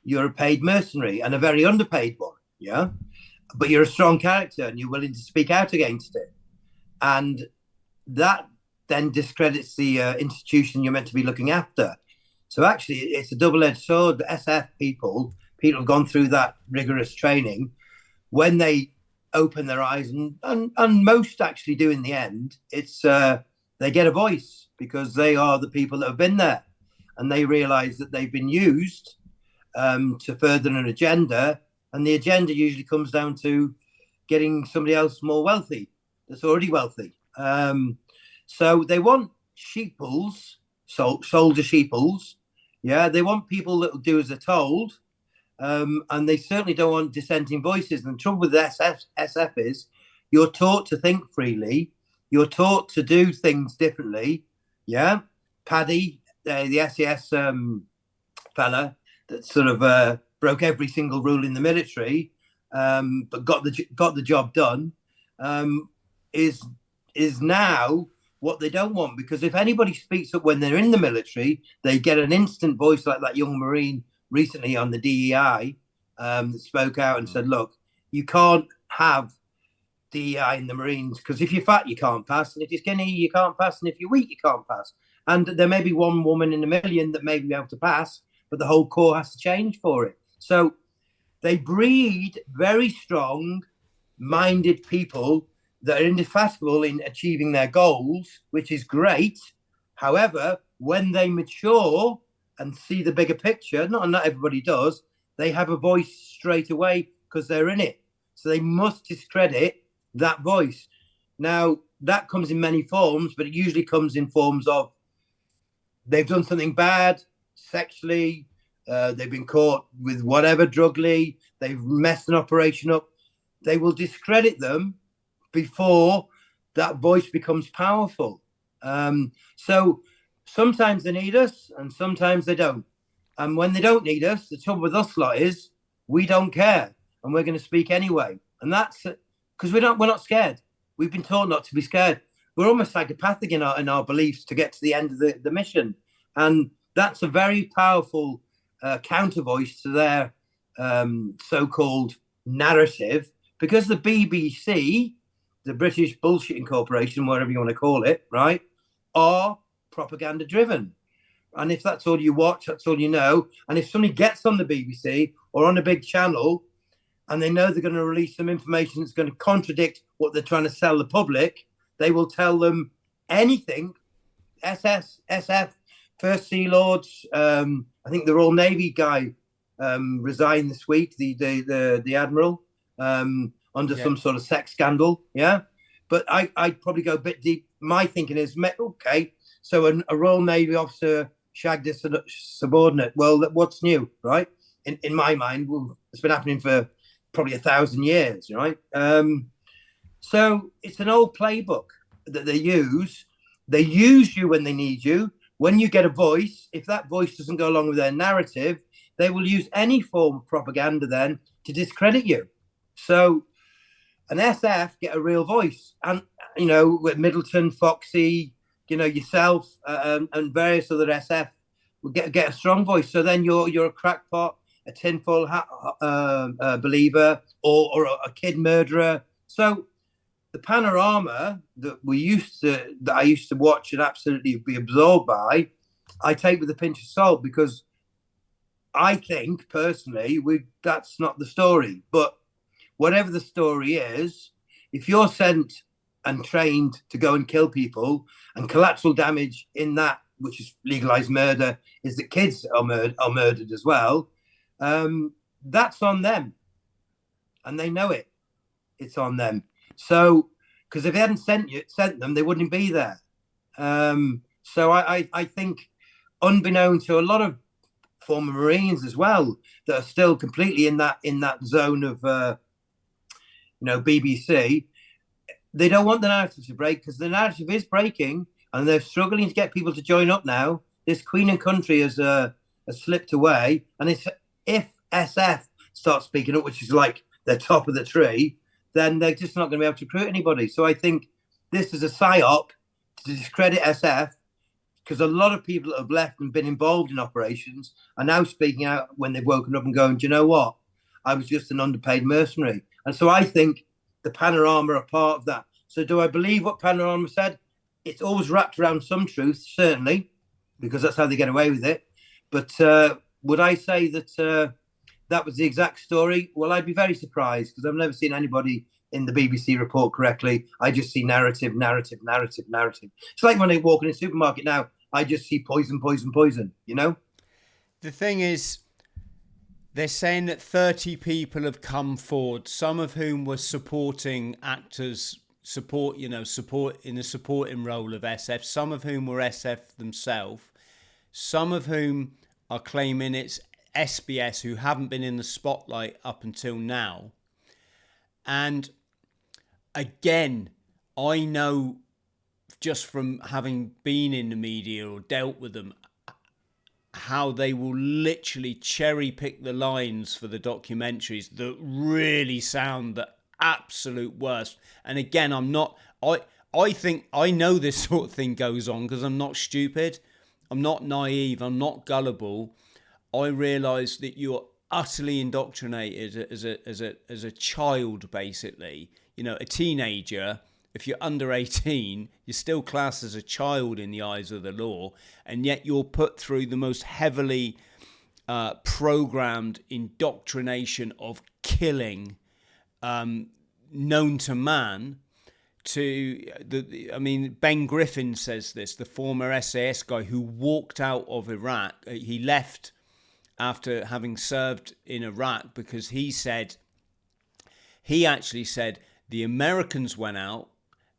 you're a paid mercenary and a very underpaid one. Yeah. But you're a strong character and you're willing to speak out against it. And that then discredits the institution you're meant to be looking after. So actually, it's a double-edged sword. The SF people have gone through that rigorous training. When they open their eyes, and most actually do in the end, it's they get a voice because they are the people that have been there, and they realise that they've been used to further an agenda, and the agenda usually comes down to getting somebody else more wealthy that's already wealthy. So they want sheeples, soldier sheeples. Yeah, they want people that will do as they're told, and they certainly don't want dissenting voices. And the trouble with SF is you're taught to think freely, you're taught to do things differently. Yeah, Paddy, the SES fella that sort of broke every single rule in the military, but got the job done, is now what they don't want, because if anybody speaks up when they're in the military, they get an instant voice, like that young Marine recently on the DEI that spoke out and said, look, you can't have DEI in the Marines, because if you're fat, you can't pass, and if you're skinny, you can't pass, and if you're weak, you can't pass. And there may be one woman in a million that may be able to pass, but the whole corps has to change for it. So they breed very strong-minded people that are indefatigable in achieving their goals, which is great. However, when they mature and see the bigger picture, not everybody does, they have a voice straight away because they're in it. So they must discredit that voice. Now, that comes in many forms, but it usually comes in forms of they've done something bad sexually, they've been caught with whatever drugly, they've messed an operation up. They will discredit them before that voice becomes powerful. So sometimes they need us and sometimes they don't. And when they don't need us, the trouble with us lot is we don't care and we're going to speak anyway. And that's because we're not scared. We've been taught not to be scared. We're almost psychopathic in our beliefs to get to the end of the mission. And that's a very powerful counter voice to their so-called narrative, because the BBC, the British Bullshitting Corporation, whatever you want to call it, right, are propaganda driven. And if that's all you watch, that's all you know. And if somebody gets on the BBC or on a big channel and they know they're going to release some information that's going to contradict what they're trying to sell the public, they will tell them anything. SF, First Sea Lords, I think the Royal Navy guy resigned this week, the Admiral, under some sort of sex scandal. Yeah. But I'd probably go a bit deep. My thinking is, okay, so a Royal Navy officer shagged his subordinate. Well, what's new, right? In my mind, it's been happening for probably 1,000 years, right? So it's an old playbook that they use. They use you when they need you. When you get a voice, if that voice doesn't go along with their narrative, they will use any form of propaganda then to discredit you. So an SF get a real voice. And, with Middleton, Foxy, yourself and various other SF will get a strong voice. So then you're a crackpot, a tinfoil hat believer, or a kid murderer. So the panorama that I used to watch and absolutely be absorbed by, I take with a pinch of salt, because I think personally that's not the story. But whatever the story is, if you're sent and trained to go and kill people, and collateral damage in that, which is legalized murder, is that kids are murdered as well, that's on them, and they know it. It's on them. So, because if they hadn't sent them, they wouldn't be there. So I think, unbeknown to a lot of former Marines as well, that are still completely in that zone of BBC, they don't want the narrative to break, because the narrative is breaking, and they're struggling to get people to join up now. This Queen and Country has slipped away, and if SF starts speaking up, which is like the top of the tree, then they're just not going to be able to recruit anybody. So I think this is a psyop to discredit SF, because a lot of people that have left and been involved in operations are now speaking out when they've woken up and going, do you know what? I was just an underpaid mercenary. And so I think the Panorama are part of that. So do I believe what Panorama said? It's always wrapped around some truth, certainly, because that's how they get away with it. But would I say that that was the exact story? Well, I'd be very surprised, because I've never seen anybody in the BBC report correctly. I just see narrative, narrative, narrative, narrative. It's like when I walk in a supermarket now, I just see poison, poison, poison, you know?
The thing is, they're saying that 30 people have come forward, some of whom were supporting actors, support in a supporting role of SF, some of whom were SF themselves, some of whom are claiming it's SBS who haven't been in the spotlight up until now. And again, I know just from having been in the media or dealt with them, how they will literally cherry pick the lines for the documentaries that really sound the absolute worst. And again, I think I know this sort of thing goes on because I'm not stupid, I'm not naive, I'm not gullible. I realise that you're utterly indoctrinated as a child, basically. You know, a teenager. If you're under 18, you're still classed as a child in the eyes of the law, and yet you're put through the most heavily programmed indoctrination of killing known to man. Ben Griffin says this, the former SAS guy who walked out of Iraq. He left after having served in Iraq because he actually said the Americans went out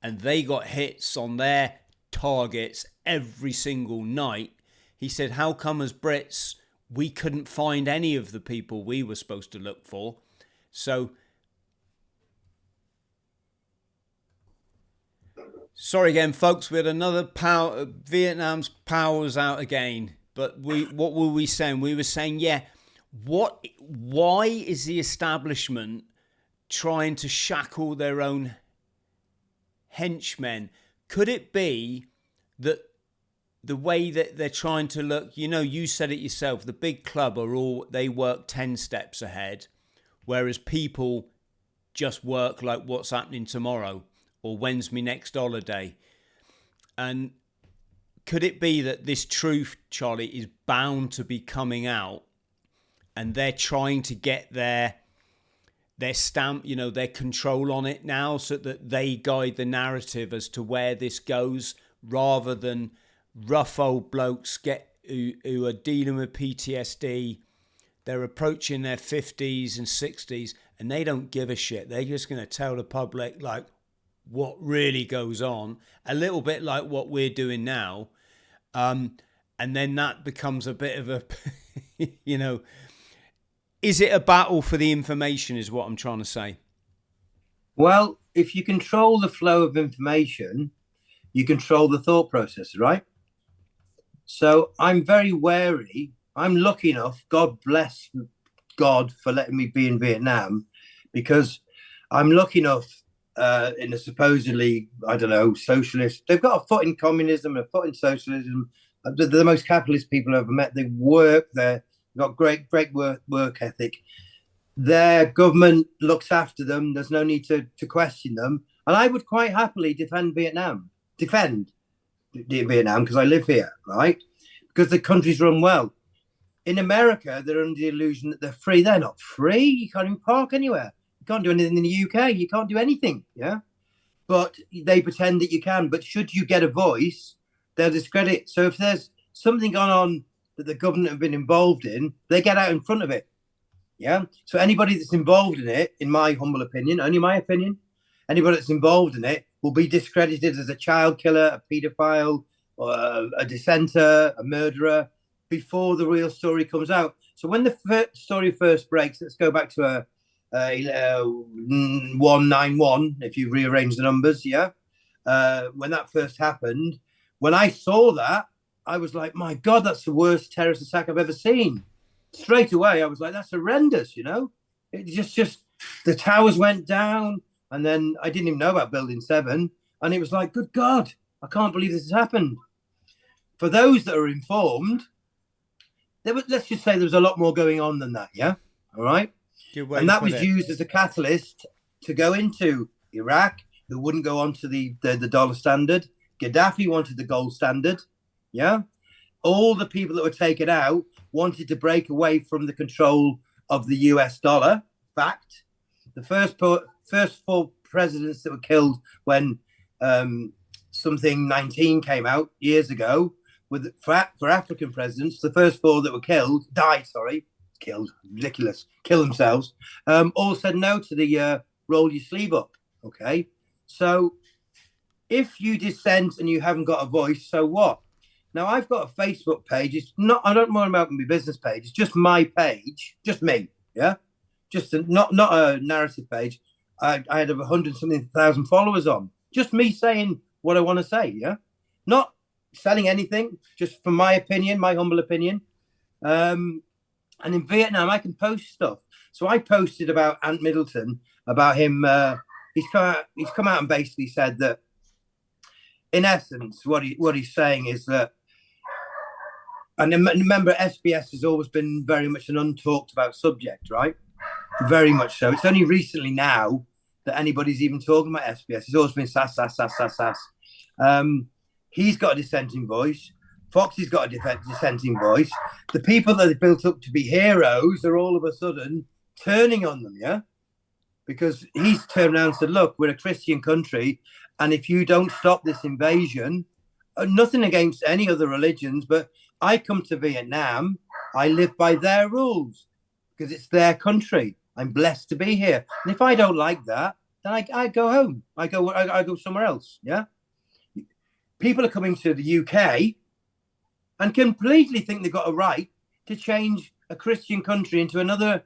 and they got hits on their targets every single night. He said, how come as Brits we couldn't find any of the people we were supposed to look for? So, sorry again, folks, we had another Vietnam's powers out again. But what were we saying? We were saying, why is the establishment trying to shackle their own henchmen? Could it be that the way that they're trying to look, you said it yourself, the big club they work 10 steps ahead, whereas people just work like what's happening tomorrow or when's my next holiday? And could it be that this truth, Charlie, is bound to be coming out and they're trying to get their stamp, their control on it now so that they guide the narrative as to where this goes rather than rough old blokes who are dealing with PTSD. They're approaching their 50s and 60s and they don't give a shit. They're just going to tell the public like what really goes on, a little bit like what we're doing now. And then that becomes a bit of a, is it a battle for the information is what I'm trying to say.
Well, if you control the flow of information, you control the thought process, right? So I'm very wary. I'm lucky enough, God bless God for letting me be in Vietnam, because I'm lucky enough in a supposedly, I don't know, socialist. They've got a foot in communism, a foot in socialism. They're the most capitalist people I've ever met. They work there. They've got great work ethic. Their government looks after them. There's no need to question them. And I would quite happily defend Vietnam because I live here, right? Because the country's run well. In America, they're under the illusion that they're free. They're not free. You can't even park anywhere. You can't do anything in the UK. You can't do anything, yeah? But they pretend that you can. But should you get a voice, they'll discredit. So if there's something gone on that the government have been involved in, they get out in front of it, yeah? So anybody that's involved in it, in my humble opinion, only my opinion, anybody that's involved in it will be discredited as a child killer, a paedophile, or a dissenter, a murderer, before the real story comes out. So when the story first breaks, let's go back to 191, if you rearrange the numbers, yeah? When that first happened, when I saw that, I was like, my God, that's the worst terrorist attack I've ever seen. Straight away, I was like, that's horrendous, It just the towers went down, and then I didn't even know about Building 7, and it was like, good God, I can't believe this has happened. For those that are informed, let's just say there was a lot more going on than that, yeah? All right? And that was used as a catalyst to go into Iraq, who wouldn't go on to the dollar standard. Gaddafi wanted the gold standard, yeah? All the people that were taken out wanted to break away from the control of the US dollar. Fact. The first presidents that were killed when something 19 came out years ago, for African presidents, the first four that were killed, ridiculous, kill themselves, all said no to the roll your sleeve up. Okay, so if you dissent and you haven't got a voice, so what? Now I've got a Facebook page. It's not. I don't know about my business page. It's just my page, just me. Yeah, not a narrative page. I had over 100,000 followers on. Just me saying what I want to say. Yeah, not selling anything. Just for my opinion, my humble opinion. And in Vietnam, I can post stuff. So I posted about Ant Middleton, about him. He's come out and basically said that, in essence, what he's saying is that, and remember, SBS has always been very much an untalked about subject, right? Very much so. It's only recently now that anybody's even talking about SBS. It's always been sass, sass, sass, sass, sass. He's got a dissenting voice. Foxy's got a dissenting voice. The people that are built up to be heroes are all of a sudden turning on them, yeah? Because he's turned around and said, look, we're a Christian country, and if you don't stop this invasion, nothing against any other religions, but I come to Vietnam, I live by their rules because it's their country. I'm blessed to be here. And if I don't like that, then I go home. I go somewhere else, yeah? People are coming to the UK and completely think they've got a right to change a Christian country into another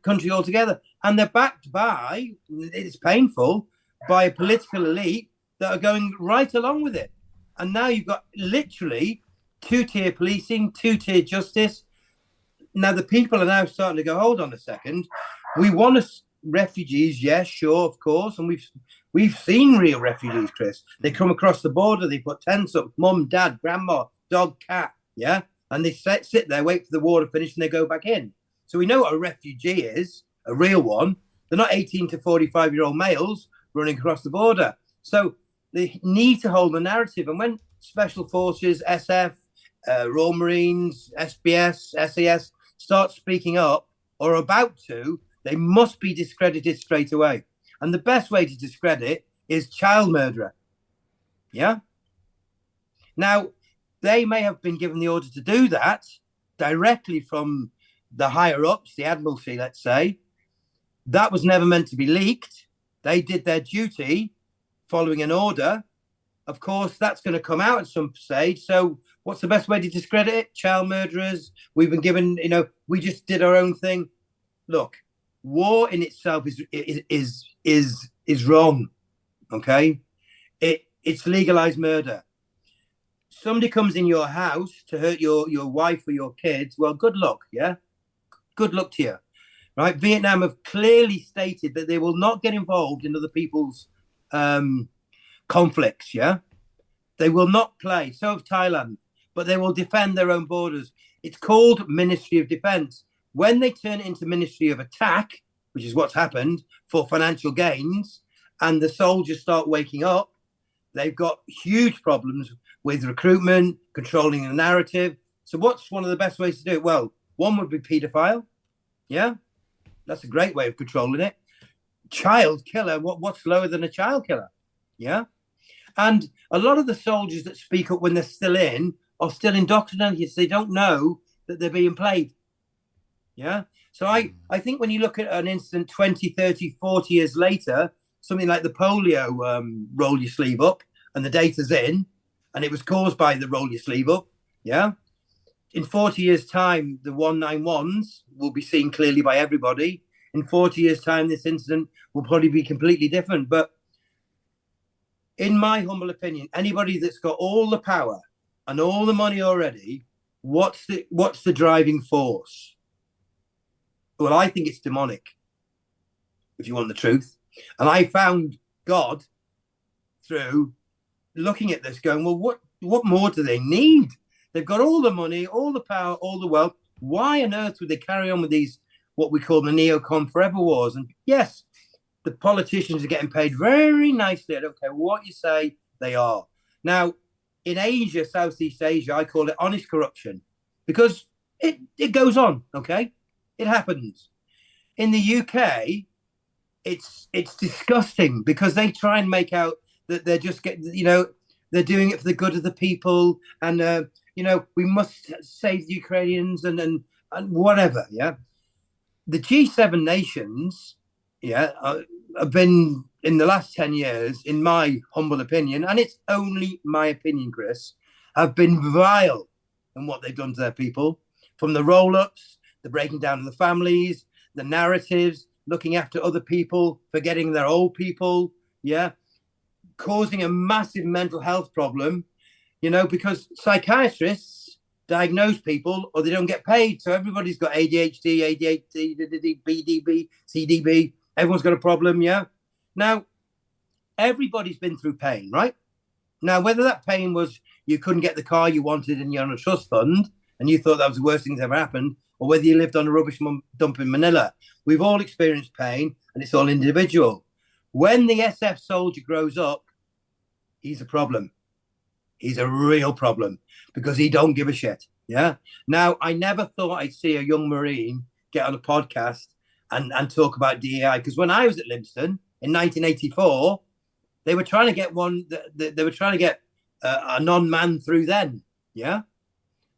country altogether. And they're backed by, it's painful, by a political elite that are going right along with it. And now you've got literally two-tier policing, two-tier justice. Now the people are now starting to go, hold on a second. We want refugees, yes, sure, of course. And we've seen real refugees, Chris. They come across the border, they put tents up, mum, dad, grandma, dog, cat, yeah? And they sit there, wait for the war to finish, and they go back in. So we know what a refugee is, a real one. They're not 18 to 45-year-old males running across the border. So they need to hold the narrative. And when Special Forces, SF, Royal Marines, SBS, SAS start speaking up, or about to, they must be discredited straight away. And the best way to discredit is child murderer. Yeah? Now, they may have been given the order to do that directly from the higher ups, the Admiralty, let's say. That was never meant to be leaked. They did their duty following an order. Of course, that's going to come out at some stage. So what's the best way to discredit it? Child murderers. We've been given, we just did our own thing. Look, war in itself is wrong. Okay? It's legalized murder. Somebody comes in your house to hurt your wife or your kids. Well, good luck, yeah? Good luck to you. Right? Vietnam have clearly stated that they will not get involved in other people's conflicts, yeah? They will not play. So have Thailand, but they will defend their own borders. It's called Ministry of Defense. When they turn it into Ministry of Attack, which is what's happened, for financial gains, and the soldiers start waking up, they've got huge problems with recruitment, controlling the narrative. So what's one of the best ways to do it? Well, one would be paedophile. Yeah, that's a great way of controlling it. Child killer, what's lower than a child killer? Yeah. And a lot of the soldiers that speak up when they're still in are still indoctrinated. So they don't know that they're being played. Yeah. So I think when you look at an incident 20, 30, 40 years later, something like the polio roll your sleeve up and the data's in, and it was caused by the roll your sleeve up. Yeah. In 40 years' time, the 191s will be seen clearly by everybody. In 40 years' time, this incident will probably be completely different. But in my humble opinion, anybody that's got all the power and all the money already, what's the driving force? Well, I think it's demonic, if you want the truth. And I found God through looking at this going, well, what more do they need? They've got all the money, all the power, all the wealth. Why on earth would they carry on with these, what we call the neocon forever wars? And yes, the politicians are getting paid very nicely. I don't care what you say, they are. Now, in Asia, Southeast Asia, I call it honest corruption because it goes on, okay? It happens. In the UK, it's disgusting because they try and make out that they're just getting, they're doing it for the good of the people, and we must save the Ukrainians and whatever. Yeah, the G7 nations, yeah, have been in the last 10 years, in my humble opinion, and it's only my opinion, Chris, have been vile in what they've done to their people, from the roll-ups, the breaking down of the families, the narratives, looking after other people, forgetting their old people, yeah, causing a massive mental health problem, because psychiatrists diagnose people or they don't get paid. So everybody's got ADHD, BDB, CDB. Everyone's got a problem, yeah? Now, everybody's been through pain, right? Now, whether that pain was you couldn't get the car you wanted and you're on a trust fund and you thought that was the worst thing that's ever happened, or whether you lived on a rubbish dump in Manila, we've all experienced pain and it's all individual. When the SF soldier grows up, he's a problem. He's a real problem because he don't give a shit. Yeah. Now, I never thought I'd see a young Marine get on a podcast and talk about DEI, because when I was at Lympstone in 1984, they were trying to get they were trying to get a non-man through then. Yeah.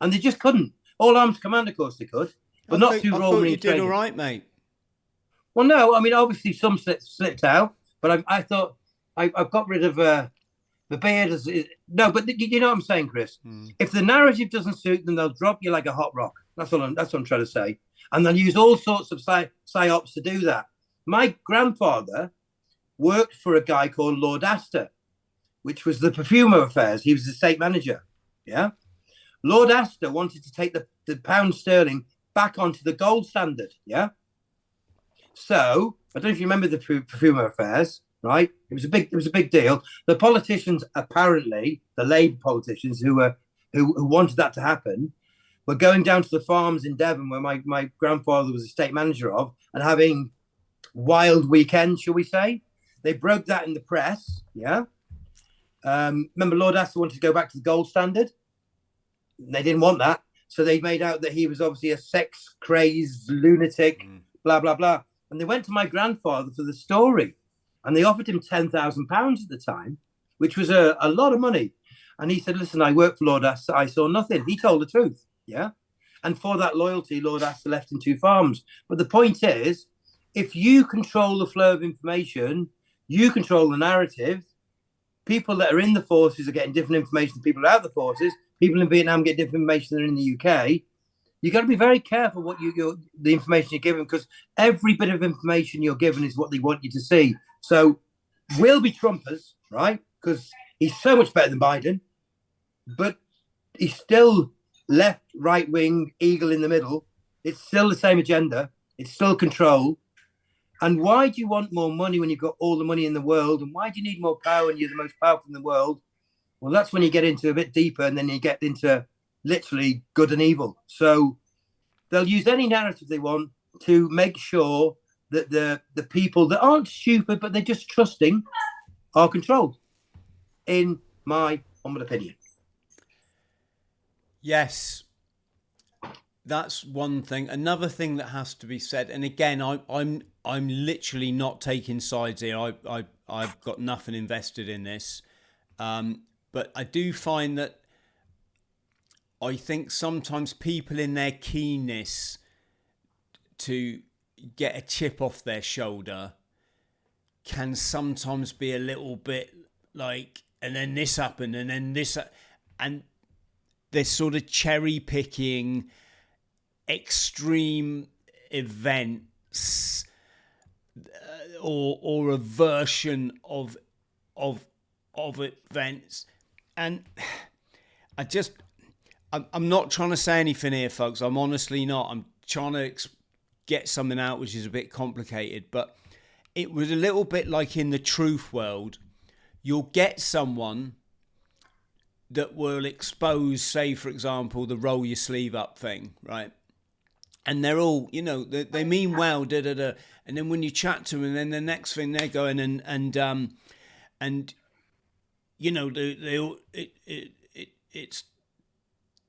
And they just couldn't. All arms command, of course, they could, but not through Royal Marines.
You did all right, mate.
Well, no, I mean, obviously some slipped out, but I thought I've got rid of the beard. No, but you know what I'm saying, Chris? If the narrative doesn't suit them, they'll drop you like a hot rock. That's what I'm trying to say. And they'll use all sorts of psyops to do that. My grandfather worked for a guy called Lord Astor, which was the Perfumer Affairs. He was the state manager. Yeah. Lord Astor wanted to take the pound sterling back onto the gold standard. Yeah. So I don't know if you remember the Perfumer Affairs, right? It was a big deal. The politicians, apparently, the Labour politicians who wanted that to happen, were going down to the farms in Devon where my grandfather was a state manager of, and having wild weekends, shall we say. They broke that in the press, yeah. Remember, Lord Astor wanted to go back to the gold standard. They didn't want that, so they made out that he was obviously a sex-crazed lunatic, blah, blah, blah. And they went to my grandfather for the story, and they offered him £10,000 at the time, which was a lot of money. And he said, listen, I worked for Lord Astor. I saw nothing. He told the truth, yeah? And for that loyalty, Lord Astor left him 2 farms. But the point is, if you control the flow of information, you control the narrative. People that are in the forces are getting different information than people out of the forces. People in Vietnam get different information than in the UK. You got to be very careful what the information you're given, because every bit of information you're given is what they want you to see. So we'll be Trumpers, right? Because he's so much better than Biden, but he's still left, right wing, eagle in the middle. It's still the same agenda. It's still control. And why do you want more money when you've got all the money in the world? And why do you need more power when you're the most powerful in the world? Well, that's when you get into a bit deeper, and then you get into literally good and evil. So they'll use any narrative they want to make sure that the people that aren't stupid, but they're just trusting, are controlled, in my humble opinion.
Yes, that's one thing. Another thing that has to be said, and again, I'm literally not taking sides here. I've got nothing invested in this, but I do find that I think sometimes people in their keenness to get a chip off their shoulder can sometimes be a little bit like, and then this happened, and then this, and they're sort of cherry picking extreme events or a version of events, and I'm not trying to say anything here, folks. I'm honestly not. I'm trying to get something out which is a bit complicated, but it was a little bit like in the truth world. You'll get someone that will expose, say, for example, the roll your sleeve up thing, right? And they're all, they mean well, da-da-da. And then when you chat to them, and then the next thing they're going and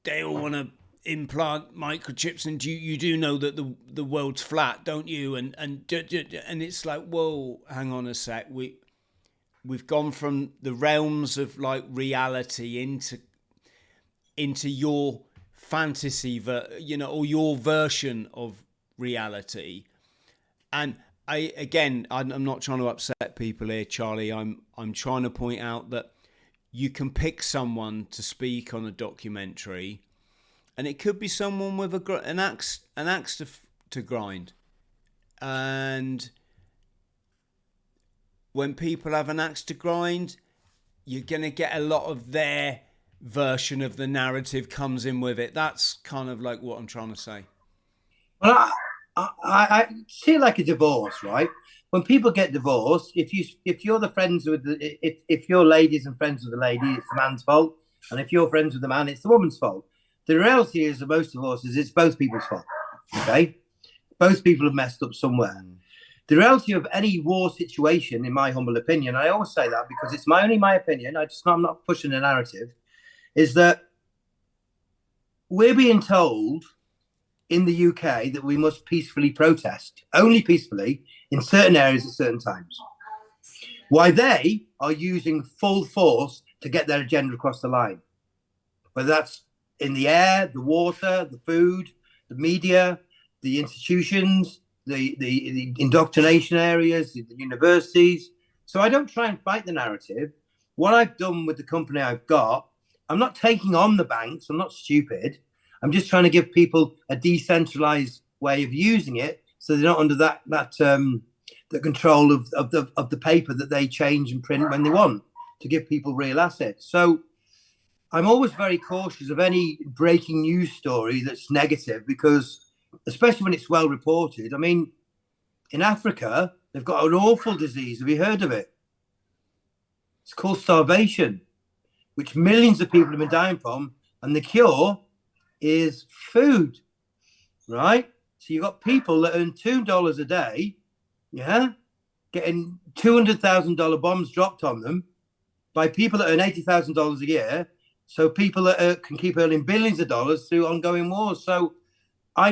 they all want to, implant microchips, and you do know that the world's flat, don't you? And it's like, whoa, hang on a sec. We've gone from the realms of like reality into your fantasy, or your version of reality. And I'm not trying to upset people here, Charlie. I'm trying to point out that you can pick someone to speak on a documentary, and it could be someone with an axe to grind. And when people have an axe to grind, you're going to get a lot of their version of the narrative comes in with it. That's kind of like what I'm trying to say.
Well, I see it like a divorce, right? When people get divorced, if you're the friends with if your ladies and friends with the lady, it's the man's fault, and if you're friends with the man, it's the woman's fault. The reality is that most divorces, it's both people's fault. Okay, both people have messed up somewhere. The reality of any war situation, in my humble opinion, I always say that because it's only my opinion. I'm not pushing a narrative. Is that we're being told in the UK that we must peacefully protest, only peacefully, in certain areas at certain times. Why they are using full force to get their agenda across the line. Whether that's in the air, the water, the food, the media, the institutions, the indoctrination areas, the universities. So I don't try and fight the narrative. What I've done with the company I've got, I'm not taking on the banks. I'm not stupid. I'm just trying to give people a decentralized way of using it, so they're not under the control of the paper that they change and print when they want, to give people real assets. So I'm always very cautious of any breaking news story that's negative, because especially when it's well reported. I mean, in Africa, they've got an awful disease. Have you heard of it? It's called starvation, which millions of people have been dying from, and the cure is food, right? So you've got people that earn $2 a day, yeah, getting $200,000 bombs dropped on them by people that earn $80,000 a year. So people that can keep earning billions of dollars through ongoing wars. So I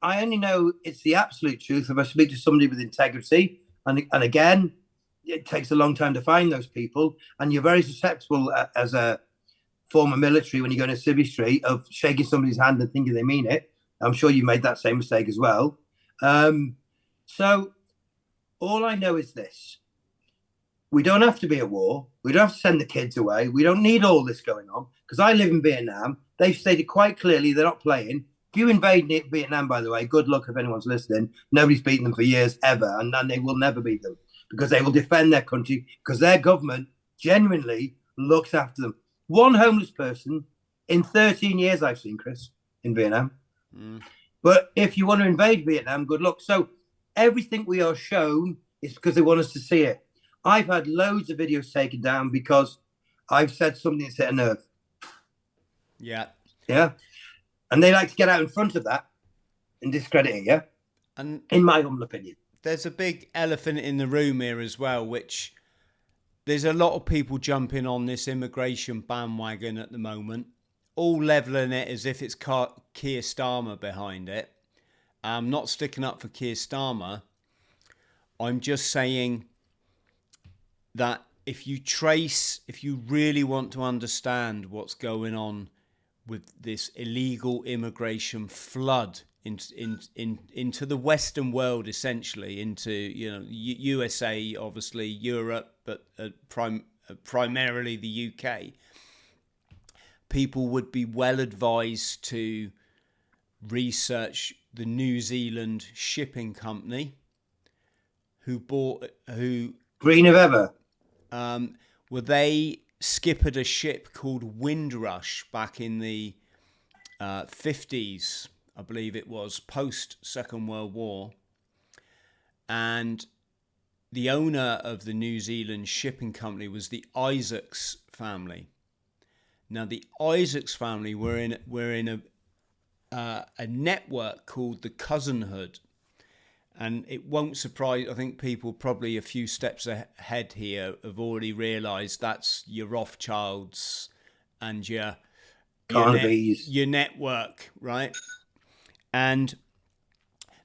only know it's the absolute truth if I speak to somebody with integrity. And again, it takes a long time to find those people, and you're very susceptible as a former military when you go in a civvy street of shaking somebody's hand and thinking they mean it. I'm sure you made that same mistake as well. So all I know is this: we don't have to be at war. We don't have to send the kids away. We don't need all this going on, because I live in Vietnam. They've stated quite clearly they're not playing. If you invade Vietnam, by the way, good luck if anyone's listening. Nobody's beaten them for years ever, and they will never beat them, because they will defend their country, because their government genuinely looks after them. One homeless person in 13 years I've seen, Chris, in Vietnam. But if you want to invade Vietnam, good luck. So everything we are shown is because they want us to see it. I've had loads of videos taken down because I've said something that's hit a nerve.
Yeah.
Yeah. And they like to get out in front of that and discredit it, yeah? And in my humble opinion.
There's a big elephant in the room here as well, which there's a lot of people jumping on this immigration bandwagon at the moment, all levelling it as if it's Keir Starmer behind it. I'm not sticking up for Keir Starmer. I'm just saying that if you really want to understand what's going on with this illegal immigration flood into the Western world, essentially, into USA, obviously Europe, but primarily the UK, people would be well advised to research the New Zealand shipping company who
Green of ever.
They skippered a ship called Windrush back in the 50s, I believe it was, post Second World War. And the owner of the New Zealand shipping company was the Isaacs family. Now, the Isaacs family were in a network called the Cousinhood. And it won't surprise, I think people probably a few steps ahead here have already realised that's your Rothschilds and your
Carnaby's.
your network, right? And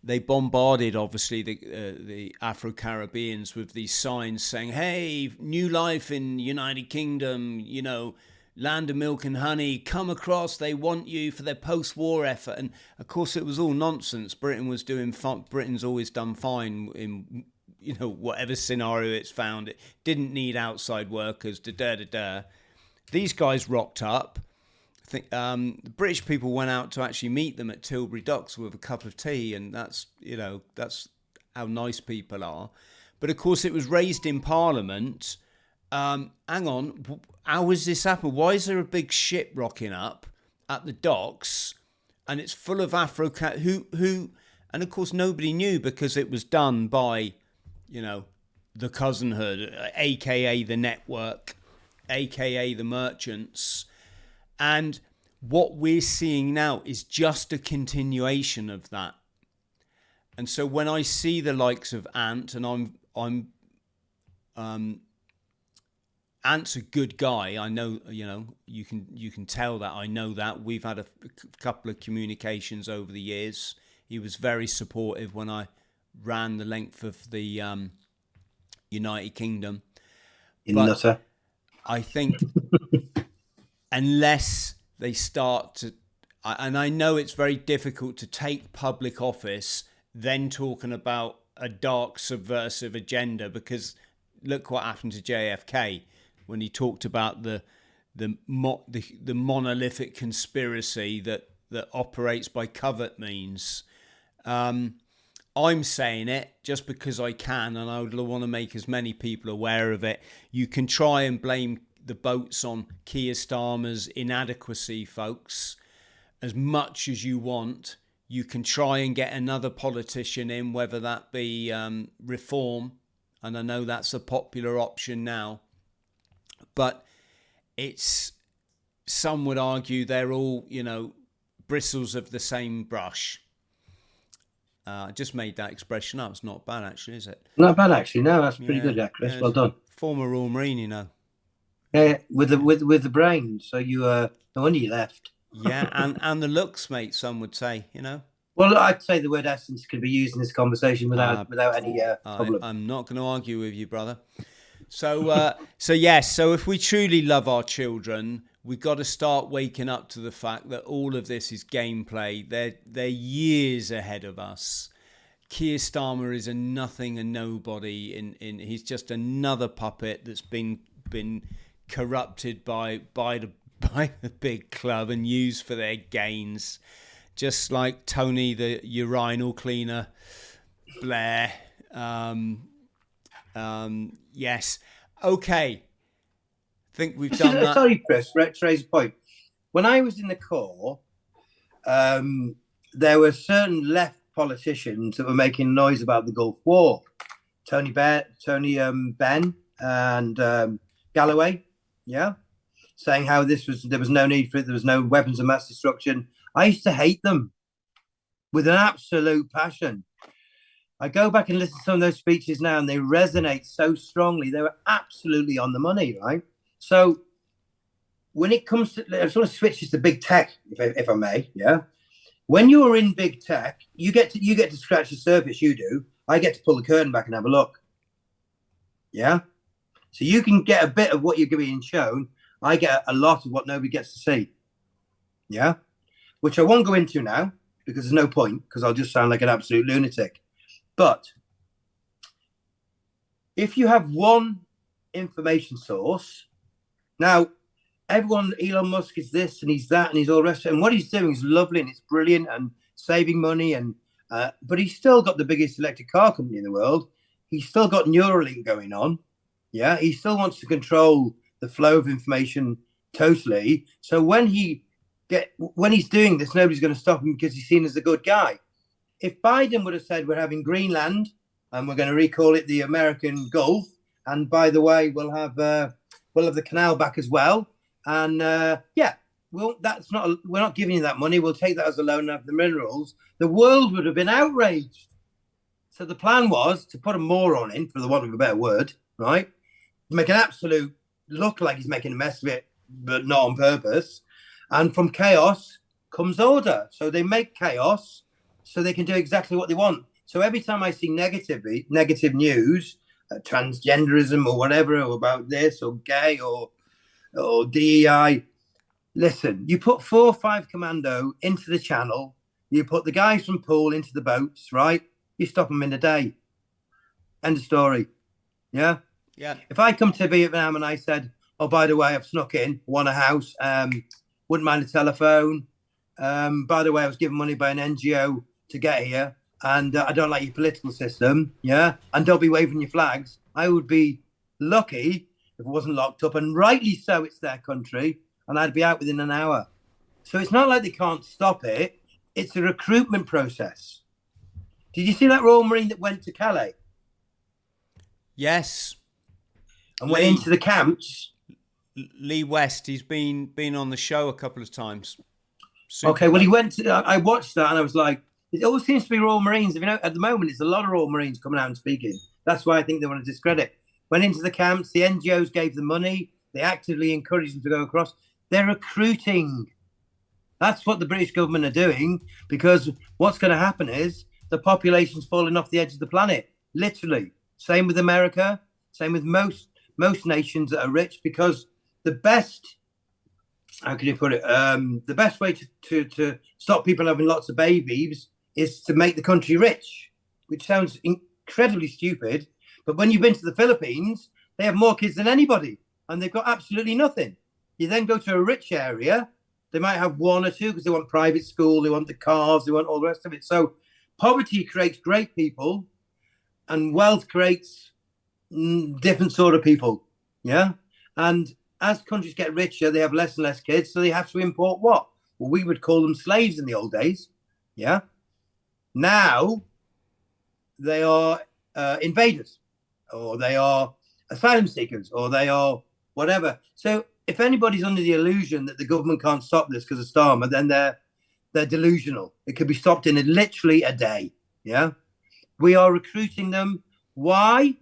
they bombarded, obviously, the Afro-Caribbeans with these signs saying, hey, new life in United Kingdom, you know, land of milk and honey, come across, they want you for their post-war effort. And of course it was all nonsense. Britain was doing fine. Britain's always done fine in, you know, whatever scenario it's found. It didn't need outside workers, These guys rocked up. I think the British people went out to actually meet them at Tilbury Docks with a cup of tea, and that's, you know, that's how nice people are. But of course it was raised in Parliament. Hang on, how has this happened? Why is there a big ship rocking up at the docks, and it's full of who, and of course nobody knew, because it was done by, you know, the cousinhood, aka the network, aka the merchants. And what we're seeing now is just a continuation of that. And so when I see the likes of Ant, and Ant's a good guy. I know, you know, you can tell that. I know that. We've had a couple of communications over the years. He was very supportive when I ran the length of the United Kingdom. But I think unless they start to, and I know it's very difficult to take public office then talking about a dark subversive agenda, because look what happened to JFK when he talked about the monolithic conspiracy that operates by covert means. I'm saying it just because I can, and I would want to make as many people aware of it. You can try and blame the boats on Keir Starmer's inadequacy, folks, as much as you want. You can try and get another politician in, whether that be Reform, and I know that's a popular option now. But it's, some would argue they're all, you know, bristles of the same brush. I just made that expression up. It's not bad, actually, is it?
Not bad, actually. No, that's pretty good, Chris. Well done.
Former Royal Marine, you know.
Yeah, with the brain. So you, no wonder you left.
Yeah, and the looks, mate. Some would say, you know.
Well, I'd say the word essence could be used in this conversation without any problem.
I'm not going to argue with you, brother. So, so if we truly love our children, we've got to start waking up to the fact that all of this is gameplay. They're years ahead of us. Keir Starmer is a nothing, a nobody. He's just another puppet that's been corrupted by the big club and used for their gains, just like Tony the urinal cleaner Blair. Yes. Okay. I think we've done that.
Sorry, Chris, Trey's point. When I was in the Corps, there were certain left politicians that were making noise about the Gulf War. Tony Benn and Galloway, yeah, saying how there was no need for it, there was no weapons of mass destruction. I used to hate them with an absolute passion. I go back and listen to some of those speeches now, and they resonate so strongly. They were absolutely on the money, right? So when it comes to, I sort of switches to big tech, if I may, yeah. When you're in big tech, you get to scratch the surface. You do. I get to pull the curtain back and have a look. Yeah. So you can get a bit of what you're being shown. I get a lot of what nobody gets to see. Yeah. Which I won't go into now because there's no point, because I'll just sound like an absolute lunatic. But if you have one information source, now everyone, Elon Musk is this and he's that and he's all the rest of it, and what he's doing is lovely and it's brilliant and saving money, and but he's still got the biggest electric car company in the world. He's still got Neuralink going on. Yeah, he still wants to control the flow of information totally. So when he's doing this, nobody's going to stop him because he's seen as a good guy. If Biden would have said we're having Greenland and we're going to recall it the American Gulf, and by the way, we'll have the canal back as well, and we're not giving you that money. We'll take that as a loan and have the minerals. The world would have been outraged. So the plan was to put a moron in, for the want of a better word, right? Make an absolute look like he's making a mess of it, but not on purpose. And from chaos comes order. So they make chaos so they can do exactly what they want. So every time I see negative news, transgenderism or whatever, or about this or gay or DEI, listen, you put 4 or 5 commando into the channel, you put the guys from Poole into the boats, right? You stop them in a day. End of story. Yeah.
Yeah.
If I come to Vietnam and I said, oh, by the way, I've snuck in, won a house, wouldn't mind a telephone. By the way, I was given money by an NGO to get here, and I don't like your political system. Yeah. And don't be waving your flags. I would be lucky if it wasn't locked up, and rightly so, it's their country, and I'd be out within an hour. So it's not like they can't stop it. It's a recruitment process. Did you see that Royal Marine that went to Calais?
Yes.
And went into the camps.
Lee West, he's been on the show a couple of times.
Okay, well, he went to, I watched that and I was like, it always seems to be Royal Marines. You know, at the moment, it's a lot of Royal Marines coming out and speaking. That's why I think they want to discredit. Went into the camps, the NGOs gave them money, they actively encouraged them to go across. They're recruiting. That's what the British government are doing, because what's going to happen is the population's falling off the edge of the planet, literally. Same with America, same with most nations that are rich, because the best, how can you put it? The best way to stop people having lots of babies is to make the country rich, which sounds incredibly stupid. But when you've been to the Philippines, they have more kids than anybody, and they've got absolutely nothing. You then go to a rich area, they might have 1 or 2 because they want private school, they want the cars, they want all the rest of it. So poverty creates great people, and wealth creates different sort of people. Yeah. And as countries get richer, they have less and less kids, so they have to import what? Well, we would call them slaves in the old days. Yeah. Now they are invaders, or they are asylum seekers, or they are whatever. So if anybody's under the illusion that the government can't stop this because of Starmer, then they're delusional. It could be stopped in literally a day. Yeah. We are recruiting them. Why?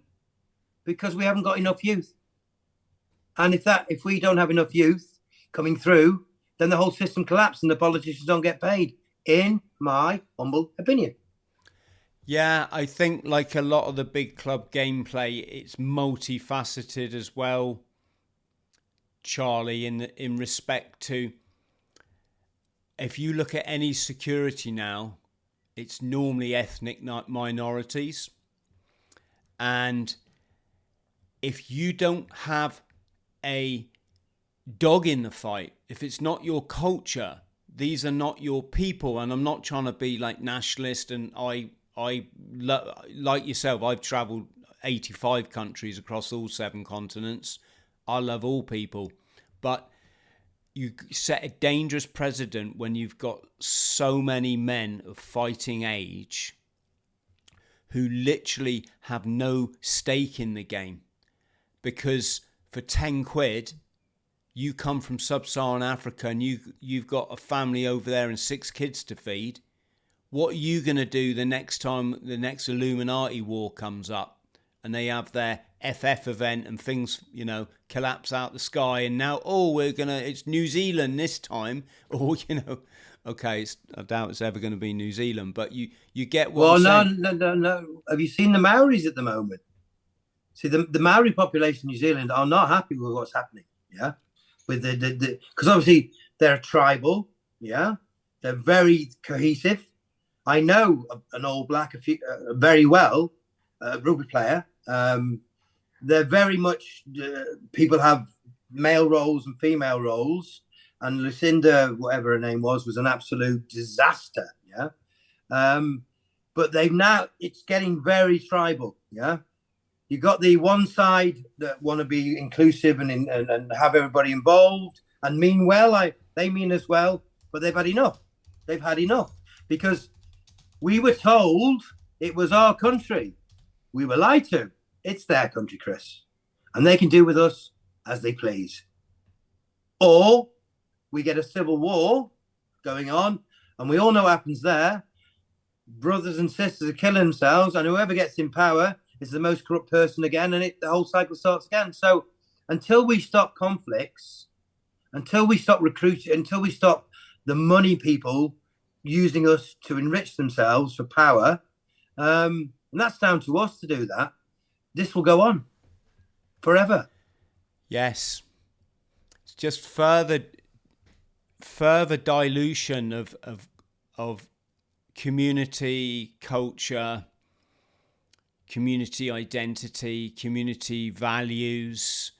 Because we haven't got enough youth. And if we don't have enough youth coming through, then the whole system collapses and the politicians don't get paid, in my humble opinion.
Yeah, I think like a lot of the big club gameplay, it's multifaceted as well, Charlie, in respect to, if you look at any security now, it's normally ethnic minorities. And if you don't have a dog in the fight, if it's not your culture, these are not your people. And I'm not trying to be like nationalist, and I like yourself, I've traveled 85 countries across all 7 continents. I love all people, but you set a dangerous precedent when you've got so many men of fighting age who literally have no stake in the game, because for 10 quid, you come from sub-Saharan Africa and you've got a family over there and 6 kids to feed. What are you going to do the next time the next Illuminati war comes up and they have their FF event and things, collapse out the sky, and now, it's New Zealand this time, or, okay, I doubt it's ever going to be New Zealand, but you get what I'm saying.
No. Have you seen the Maoris at the moment? See, the Maori population in New Zealand are not happy with what's happening. Yeah. With because obviously they're tribal. Yeah. They're very cohesive. I know an All Black very well, rugby player. They're very much, people have male roles and female roles. And Lucinda, whatever her name was an absolute disaster. Yeah. But it's getting very tribal. Yeah. You got the one side that want to be inclusive and have everybody involved and mean well. They mean as well, but they've had enough. They've had enough, because we were told it was our country. We were lied to. It's their country, Chris, and they can do with us as they please. Or we get a civil war going on, and we all know what happens there. Brothers and sisters are killing themselves, and whoever gets in power is the most corrupt person again, and the whole cycle starts again. So until we stop conflicts until we stop recruiting, until we stop the money people using us to enrich themselves for power, and that's down to us to do that. This will go on forever.
Yes, it's just further dilution of community culture, community identity, community values,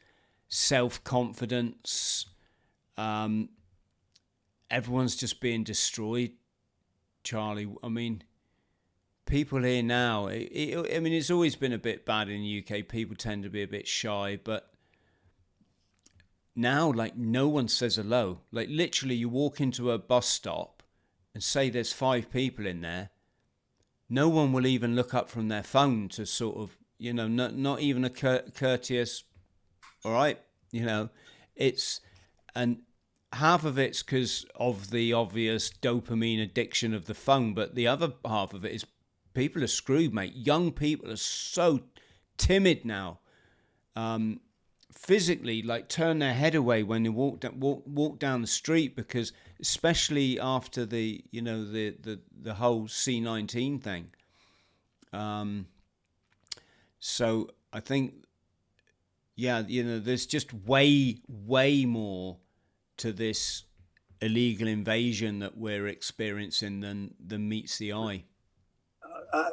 self-confidence. Everyone's just being destroyed, Charlie. I mean, people here now, I mean, it's always been a bit bad in the UK. People tend to be a bit shy, but now, like, no one says hello. Like, literally, you walk into a bus stop and say there's 5 people in there. No one will even look up from their phone to sort of, you know, not even a courteous, all right, you know, it's, and half of it's because of the obvious dopamine addiction of the phone, but the other half of it is people are screwed, mate. Young people are so timid now. Physically, like, turn their head away when they walk down the street, because especially after the, you know, the whole C-19 thing. So I think, yeah, you know, there's just way more to this illegal invasion that we're experiencing than meets the eye.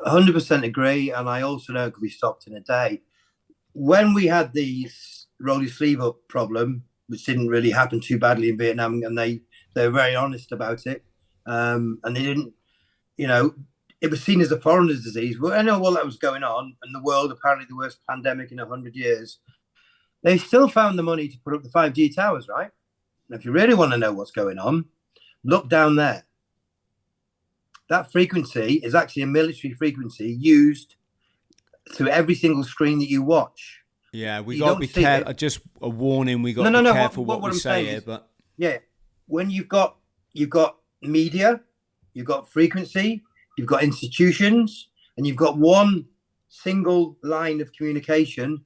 100% agree, and I also know it could be stopped in a day. When we had the roll your sleeve up problem, which didn't really happen too badly in Vietnam, and they were very honest about it, and they didn't, you know, it was seen as a foreigner's disease. Well, I know all that was going on, and the world, apparently the worst pandemic in 100 years. They still found the money to put up the 5G towers, right? And if you really want to know what's going on, look down there. That frequency is actually a military frequency used to every single screen that you watch.
Yeah, we got to be careful. Just a warning, we got to be careful what we say here. But
yeah, when you've got media, you've got frequency, you've got institutions, and you've got one single line of communication,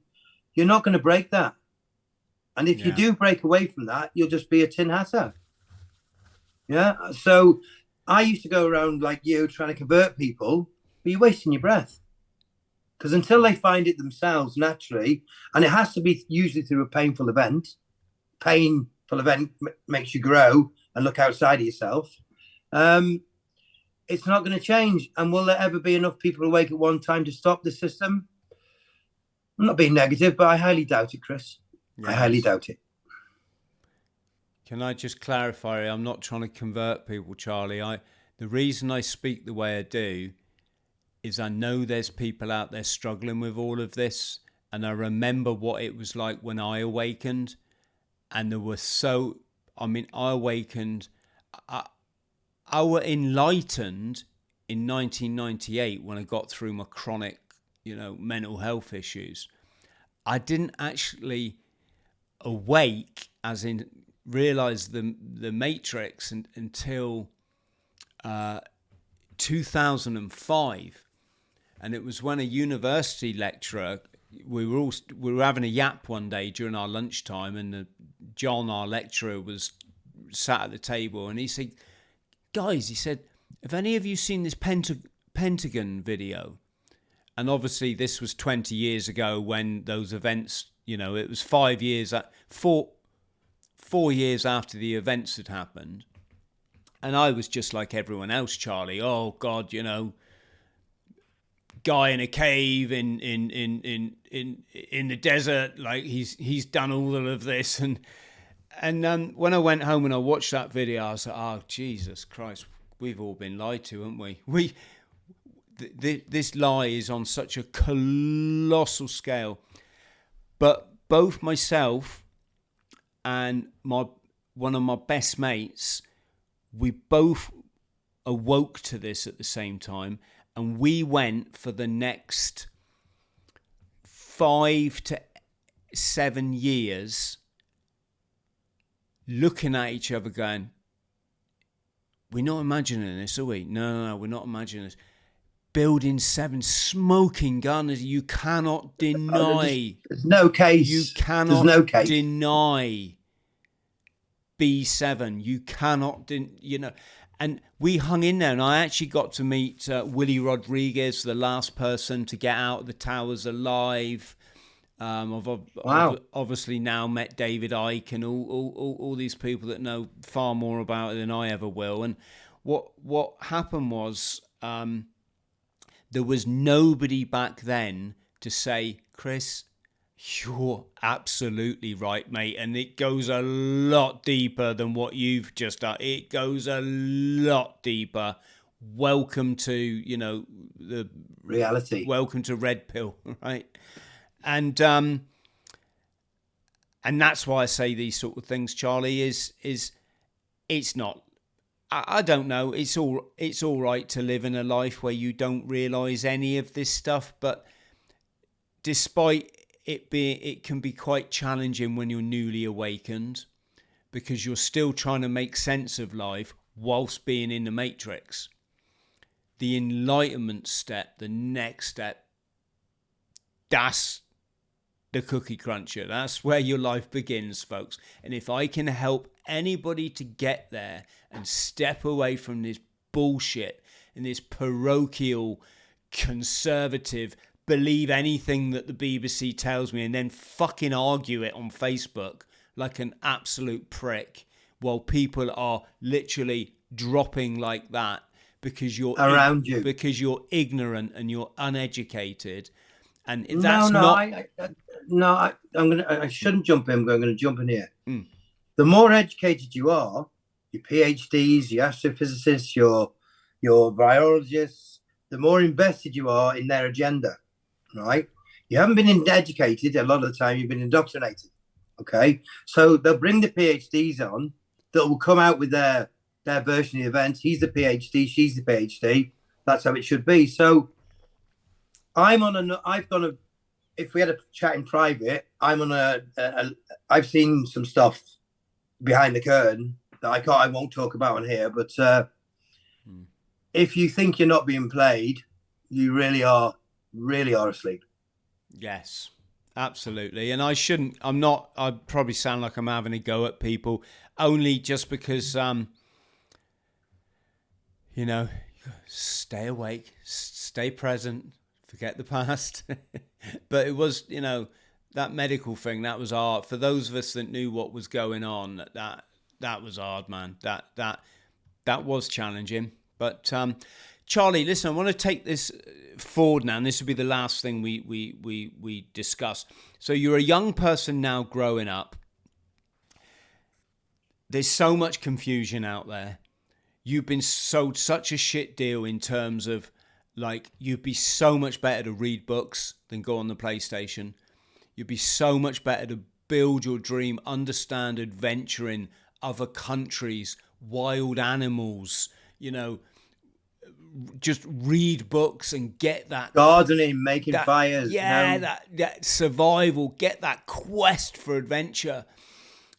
you're not going to break that. And if you do break away from that, you'll just be a tin hatter. Yeah. So I used to go around like you trying to convert people, but you're wasting your breath. Because until they find it themselves naturally, and it has to be usually through a painful event makes you grow and look outside of yourself. It's not going to change. And will there ever be enough people awake at one time to stop the system? I'm not being negative, but I highly doubt it, Chris. Yes. I highly doubt it.
Can I just clarify? I'm not trying to convert people, Charlie. The reason I speak the way I do is I know there's people out there struggling with all of this, and I remember what it was like when I awakened, and there were I awakened, I were enlightened in 1998 when I got through my chronic, you know, mental health issues. I didn't actually awake, as in realize the matrix until 2005. And it was when a university lecturer, we were having a yap one day during our lunchtime, and John, our lecturer, was sat at the table, and he said, "Guys," he said, "have any of you seen this Pentagon video?" And obviously this was 20 years ago when those events, you know, it was 4 years after the events had happened. And I was just like everyone else, Charlie. Oh God, you know, guy in a cave in the desert, like he's done all of this, and when I went home and I watched that video, I was like, oh Jesus Christ, we've all been lied to, haven't we? This lie is on such a colossal scale. But both myself and one of my best mates, we both awoke to this at the same time. And we went for the next 5 to 7 years looking at each other going, we're not imagining this, are we? No, we're not imagining this. Building 7, smoking guns. You cannot deny.
There's no case.
You cannot deny B7. You cannot, you know. And we hung in there, and I actually got to meet Willie Rodriguez, the last person to get out of the towers alive. I've obviously now met David Icke and all these people that know far more about it than I ever will. And what happened was there was nobody back then to say, Chris, you're absolutely right, mate. And it goes a lot deeper than what you've just done. It goes a lot deeper. Welcome to, you know, the
reality.
Welcome to Red Pill, right? And that's why I say these sort of things, Charlie, is it's not, I don't know, it's all right to live in a life where you don't realise any of this stuff, but despite it can be quite challenging when you're newly awakened, because you're still trying to make sense of life whilst being in the matrix. The enlightenment step, the next step, that's the cookie cruncher. That's where your life begins, folks. And if I can help anybody to get there and step away from this bullshit and this parochial, conservative, believe anything that the BBC tells me and then fucking argue it on Facebook like an absolute prick while people are literally dropping like that because you're
around you,
because you're ignorant and you're uneducated. And
that's I shouldn't jump in, but I'm going to jump in here. The more educated you are, your PhDs, your astrophysicists, your biologists, the more invested you are in their agenda, right? You haven't been educated. A lot of the time you've been indoctrinated, okay? So they'll bring the PhDs on that will come out with their version of the event. He's the PhD, she's the PhD. That's how it should be. So if we had a chat in private, I've seen some stuff behind the curtain that I won't talk about on here, but if you think you're not being played, you really are asleep.
Yes, absolutely. And I probably sound like I'm having a go at people only just because, you know, stay awake, stay present, forget the past. But it was, you know, that medical thing, that was hard. For those of us that knew what was going on, that was hard, man. That was challenging. But Charlie, listen, I want to take this forward now, and this will be the last thing we discuss. So you're a young person now growing up. There's so much confusion out there. You've been sold such a shit deal in terms of, like, you'd be so much better to read books than go on the PlayStation. You'd be so much better to build your dream, understand adventure in other countries, wild animals, you know, just read books and get that
gardening, making fires.
Yeah, that survival, get that quest for adventure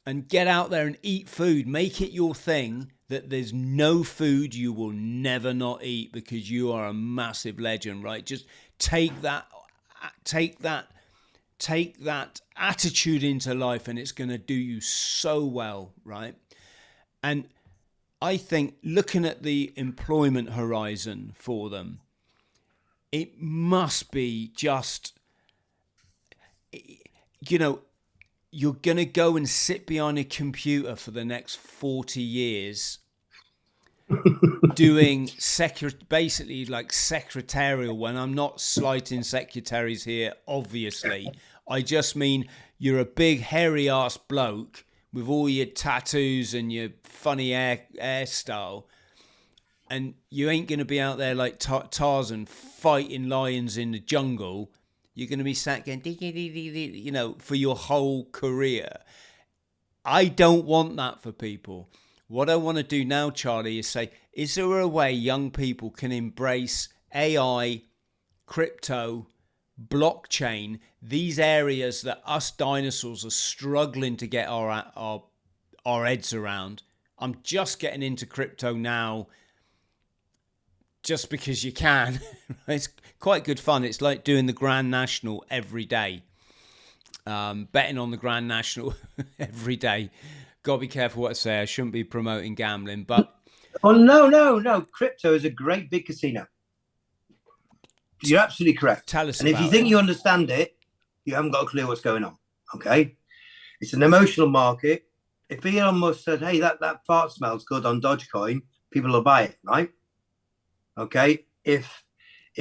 and get out there and eat food. Make it your thing that there's no food you will never not eat because you are a massive legend, right? Just take that attitude into life and it's going to do you so well, right? And I think looking at the employment horizon for them, it must be just, you know, you're going to go and sit behind a computer for the next 40 years doing basically like secretarial, when I'm not slighting secretaries here, obviously. I just mean you're a big hairy ass bloke with all your tattoos and your funny hairstyle, and you ain't going to be out there like Tarzan fighting lions in the jungle. You're going to be sat going, you know, for your whole career. I don't want that for people. What I want to do now, Charlie, is say, is there a way young people can embrace AI, crypto, blockchain, these areas that us dinosaurs are struggling to get our heads around? I'm just getting into crypto now just because you can. It's quite good fun. It's like doing the Grand National every day, betting on the Grand National every day. Got to be careful what I say. I shouldn't be promoting gambling, but
Oh, no. Crypto is a great big casino. You're absolutely correct.
tell us
And if you
about
think
it.
you understand it, you haven't got a clue what's going on. Okay. It's an emotional market. If Elon Musk said, hey, that fart smells good on Dogecoin, people will buy it, right? Okay. If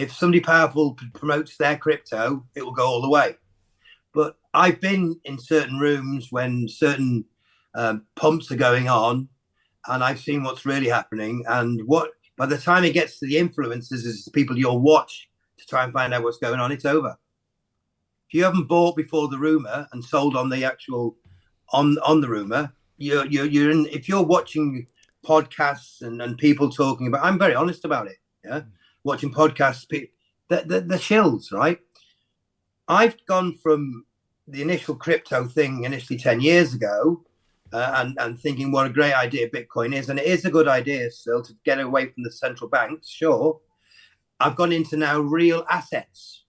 somebody powerful promotes their crypto, it will go all the way. But I've been in certain rooms when certain pumps are going on, and I've seen what's really happening. And what by the time it gets to the influencers, is the people you'll watch to try and find out what's going on. It's over. If you haven't bought before the rumor and sold on the actual on the rumor, you're in. If you're watching podcasts and people talking about, I'm very honest about it. Yeah, watching podcasts, the shills, right? I've gone from the initial crypto thing initially 10 years ago and thinking what a great idea Bitcoin is. And it is a good idea still to get away from the central banks, sure. I've gone into now real assets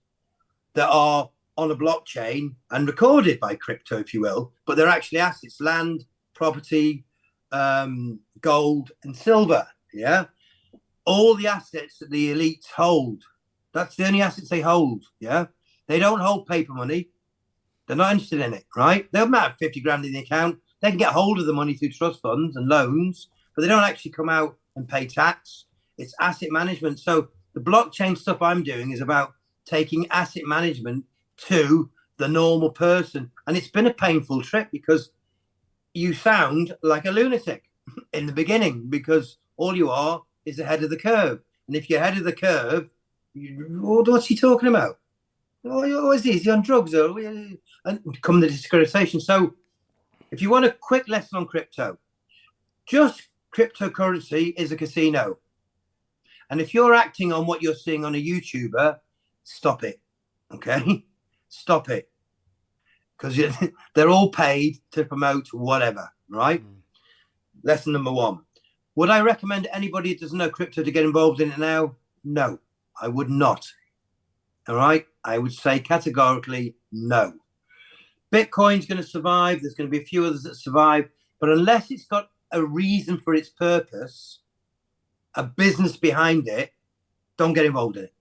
that are on a blockchain and recorded by crypto, if you will, but they're actually assets, land, property, gold and silver. Yeah. All the assets that the elites hold. That's the only assets they hold. Yeah. They don't hold paper money. They're not interested in it, right? They'll have 50 grand in the account. They can get hold of the money through trust funds and loans, but they don't actually come out and pay tax. It's asset management. So the blockchain stuff I'm doing is about taking asset management to the normal person. And it's been a painful trip because you sound like a lunatic in the beginning because all you are is ahead of the curve. And if you're ahead of the curve, what's he talking about? What is he? Is he on drugs? Or, and come the discreditation. So if you want a quick lesson on crypto, just cryptocurrency is a casino. And if you're acting on what you're seeing on a YouTuber, stop it. Okay? Stop it. Because they're all paid to promote whatever, right? Lesson number one. Would I recommend anybody who doesn't know crypto to get involved in it now? No, I would not. All right? I would say categorically no. Bitcoin's going to survive. There's going to be a few others that survive. But unless it's got a reason for its purpose, a business behind it, don't get involved in it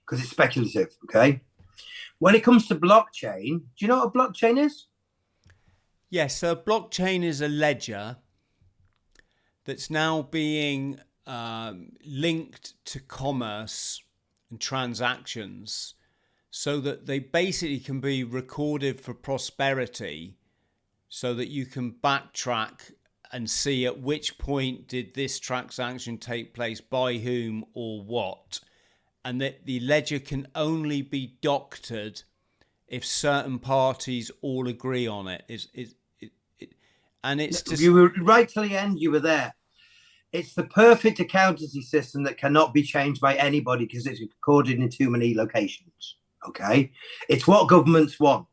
because it's speculative, okay? When it comes to blockchain, do you know what a blockchain is?
Yes, so a blockchain is a ledger that's now being linked to commerce and transactions so that they basically can be recorded for prosperity so that you can backtrack and see at which point did this transaction take place, by whom or what, and that the ledger can only be doctored if certain parties all agree on it. And it's just...
You were right till the end, you were there. It's the perfect accountancy system that cannot be changed by anybody because it's recorded in too many locations. Okay. It's what governments want.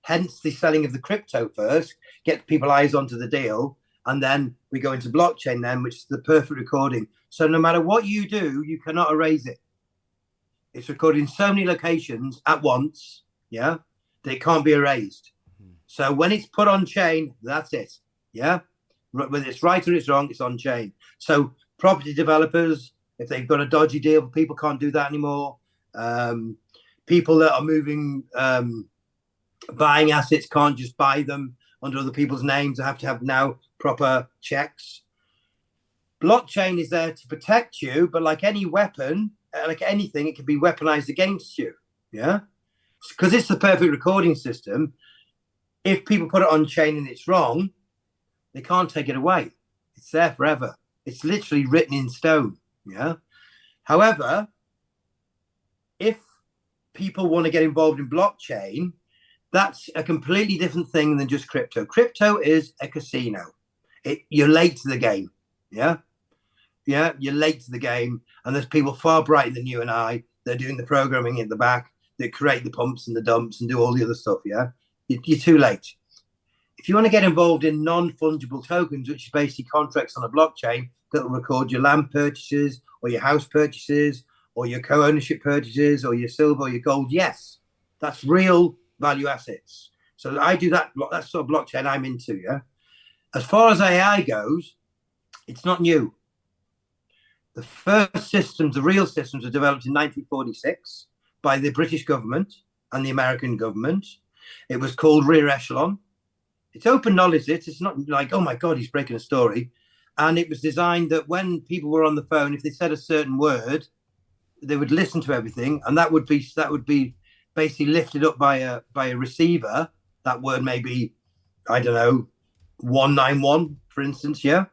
Hence the selling of the crypto first, get people eyes onto the deal. And then we go into blockchain then, which is the perfect recording. So no matter what you do, you cannot erase it. It's recorded in so many locations at once, yeah, that it can't be erased. So when it's put on chain, that's it. Yeah. Whether it's right or it's wrong, it's on chain. So property developers, if they've got a dodgy deal, people can't do that anymore. People that are moving, buying assets can't just buy them under other people's names. They have to have now proper checks. Blockchain is there to protect you, but like any weapon, like anything, it can be weaponized against you. Yeah. Because it's the perfect recording system. If people put it on chain and it's wrong, they can't take it away. It's there forever. It's literally written in stone. Yeah. However, if people want to get involved in blockchain, that's a completely different thing than just crypto. Crypto is a casino. You're late to the game. Yeah. Yeah. You're late to the game. And there's people far brighter than you and I. They're doing the programming in the back that create the pumps and the dumps and do all the other stuff. Yeah. You're too late. If you want to get involved in non-fungible tokens, which is basically contracts on a blockchain that will record your land purchases or your house purchases or your co-ownership purchases or your silver or your gold, yes, that's real value assets. So I do that. That's sort of blockchain I'm into, yeah? As far as AI goes, it's not new. The first systems, the real systems, were developed in 1946 by the British government and the American government. It was called Rear Echelon. It's open knowledge. It's not like, oh my God, he's breaking a story. And it was designed that when people were on the phone, if they said a certain word, they would listen to everything, and that would be basically lifted up by a receiver. That word may be, I don't know, 191, for instance, yeah.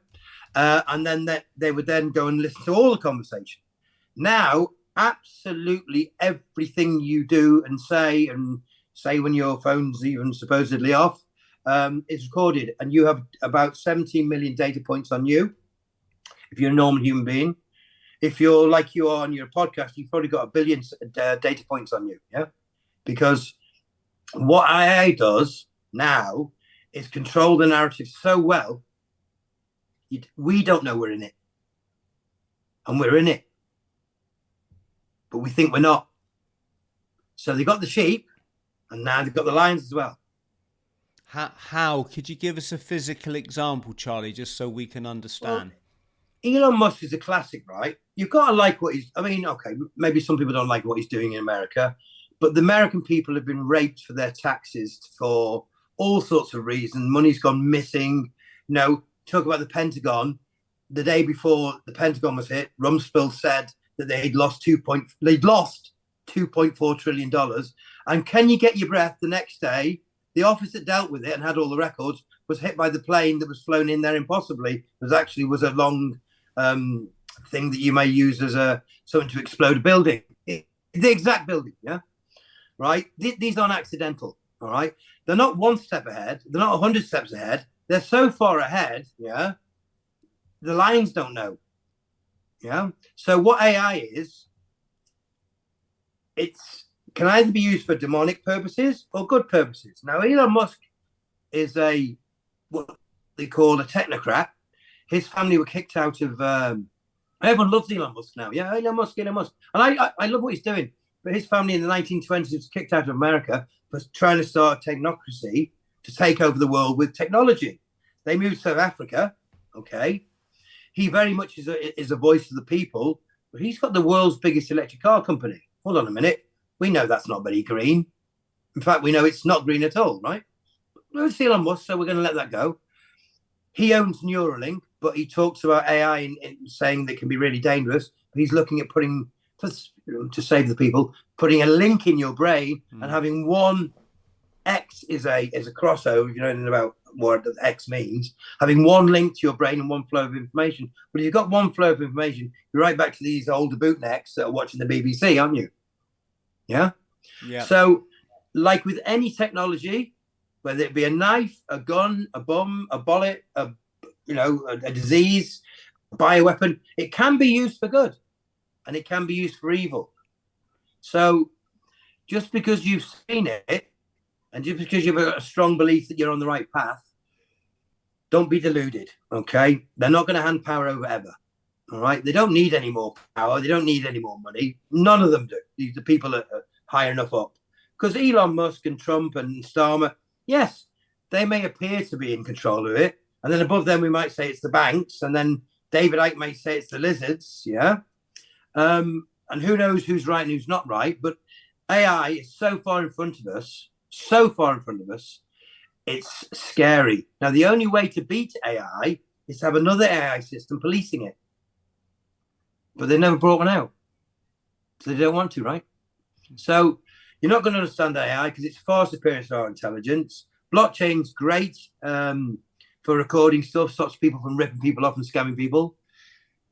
And then they would then go and listen to all the conversation. Now, absolutely everything you do and say when your phone's even supposedly off, is recorded, and you have about 17 million data points on you if you're a normal human being. If you're like you are on your podcast, you've probably got a billion data points on you, yeah? Because what AI does now is control the narrative so well, we don't know we're in it. And we're in it. But we think we're not. So they got the sheep, and now they've got the lions as well.
How? Could you give us a physical example, Charlie, just so we can understand?
Well, Elon Musk is a classic, right? You've got to like what he's. I mean, okay, maybe some people don't like what he's doing in America, but the American people have been raped for their taxes for all sorts of reasons. Money's gone missing. Talk about the Pentagon. The day before the Pentagon was hit, Rumsfeld said that they'd lost $2.4 trillion. And can you get your breath? The next day, the office that dealt with it and had all the records was hit by the plane that was flown in there impossibly. It was a long thing that you may use as something to explode a building. The exact building, yeah? Right? These aren't accidental, all right? They're not one step ahead. They're not 100 steps ahead. They're so far ahead, yeah? The lions don't know, yeah? So what AI is, it's can either be used for demonic purposes or good purposes. Now, Elon Musk is what they call a technocrat. His family were kicked out of. Everyone loves Elon Musk now. Yeah, Elon Musk. And I love what he's doing. But his family in the 1920s was kicked out of America for trying to start a technocracy to take over the world with technology. They moved to South Africa. Okay. He very much is a voice of the people, but he's got the world's biggest electric car company. Hold on a minute. We know that's not very green. In fact, we know it's not green at all, right? Well, it's Elon Musk, so we're going to let that go. He owns Neuralink, but he talks about AI in saying that it can be really dangerous. But he's looking at to save the people, putting a link in your brain and having one X is a crossover, if you don't know about what X means, having one link to your brain and one flow of information. But if you've got one flow of information, you're right back to these older bootnecks that are watching the BBC, aren't you? Yeah?
Yeah.
So, like with any technology, whether it be a knife, a gun, a bomb, a bullet, a disease, a bioweapon, it can be used for good and it can be used for evil. So just because you've seen it and just because you've got a strong belief that you're on the right path, don't be deluded, okay? They're not going to hand power over ever, all right? They don't need any more power. They don't need any more money. None of them do. The people are high enough up. Because Elon Musk and Trump and Starmer, yes, they may appear to be in control of it. And then above them, we might say it's the banks. And then David Icke may say it's the lizards, yeah? And who knows who's right and who's not right. But AI is so far in front of us, it's scary. Now, the only way to beat AI is to have another AI system policing it. But they never brought one out. So they don't want to, right? So you're not going to understand AI because it's far superior to our intelligence. Blockchain's great for recording stuff, stops people from ripping people off and scamming people.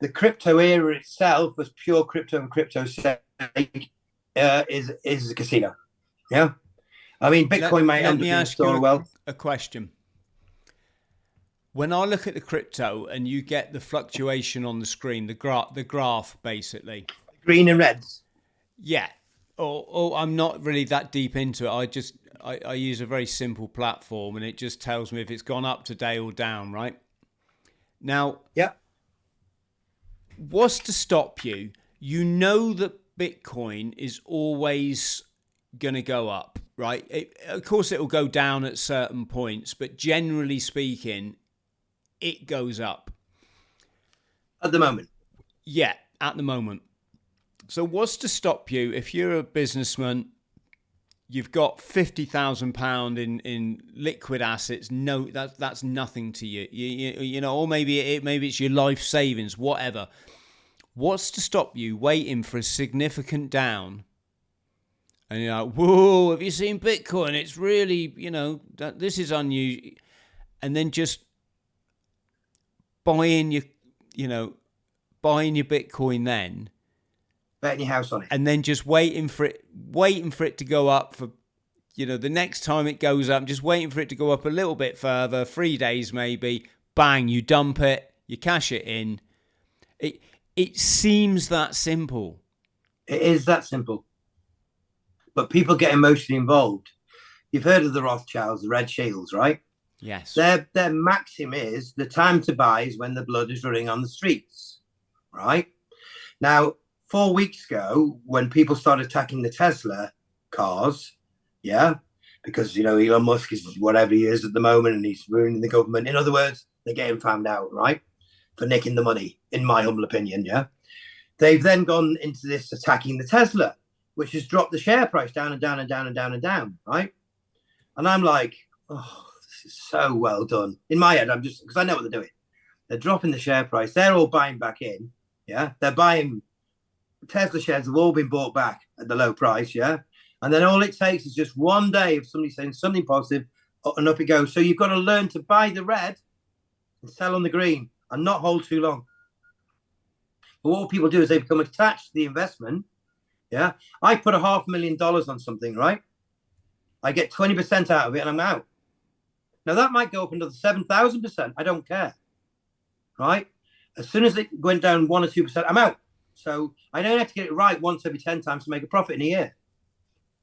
The crypto era itself, as pure crypto and crypto sake, is a casino. Yeah. I mean, Bitcoin may
let me ask you
a
question. When I look at the crypto and you get the fluctuation on the screen, the graph basically.
Green and reds.
Yeah. Or I'm not really that deep into it. I use a very simple platform and it just tells me if it's gone up today or down, right? Now,
yeah.
What's to stop you? You know that Bitcoin is always going to go up, right? Of course, it will go down at certain points, but generally speaking, it goes up.
At the moment.
Yeah, at the moment. So what's to stop you if you're a businessman, you've got £50,000 in liquid assets? No, that's nothing to you. You know, or maybe it's your life savings, whatever. What's to stop you waiting for a significant down? And you're like, whoa, have you seen Bitcoin? It's really, you know, this is unusual. And then just buying your Bitcoin then.
Betting your house on it.
And then just waiting for it to go up for, you know, the next time it goes up, just waiting for it to go up a little bit further, 3 days maybe, bang, you dump it, you cash it in. It seems that simple.
It is that simple. But people get emotionally involved. You've heard of the Rothschilds, the Red Shields, right?
Yes.
Their maxim is the time to buy is when the blood is running on the streets, right? Now, 4 weeks ago, when people started attacking the Tesla cars, yeah, because, you know, Elon Musk is whatever he is at the moment and he's ruining the government. In other words, they're getting found out, right, for nicking the money, in my humble opinion, yeah? They've then gone into this attacking the Tesla, which has dropped the share price down and down and down and down and down, right? And I'm like, oh, this is so well done. In my head, I'm just, because I know what they're doing. They're dropping the share price. They're all buying back in, yeah? They're buying, Tesla shares have all been bought back at the low price, yeah? And then all it takes is just one day of somebody saying something positive, and up it goes. So you've got to learn to buy the red and sell on the green and not hold too long. But what people do is they become attached to the investment. Yeah, I put $500,000 on something, right? I get 20% out of it and I'm out. Now that might go up another 7,000%. I don't care, right? As soon as it went down 1 or 2%, I'm out. So I don't have to get it right once every 10 times to make a profit in a year.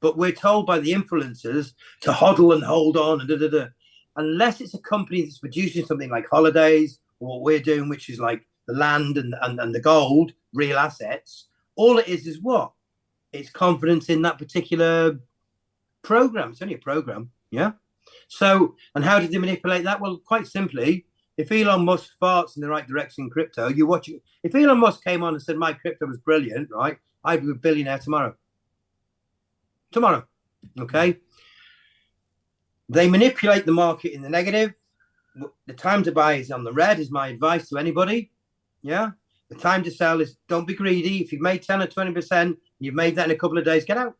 But we're told by the influencers to hodl and hold on and da-da-da. Unless it's a company that's producing something like holidays or what we're doing, which is like the land and the gold, real assets, all it is what? It's confidence in that particular program. It's only a program, yeah? So, and how did they manipulate that? Well, quite simply, if Elon Musk farts in the right direction in crypto, you watch it. If Elon Musk came on and said my crypto was brilliant, right, I'd be a billionaire tomorrow. Okay? They manipulate the market in the negative. The time to buy is on the red, is my advice to anybody, yeah? The time to sell is don't be greedy. If you've made 10 or 20%, you've made that in a couple of days, get out.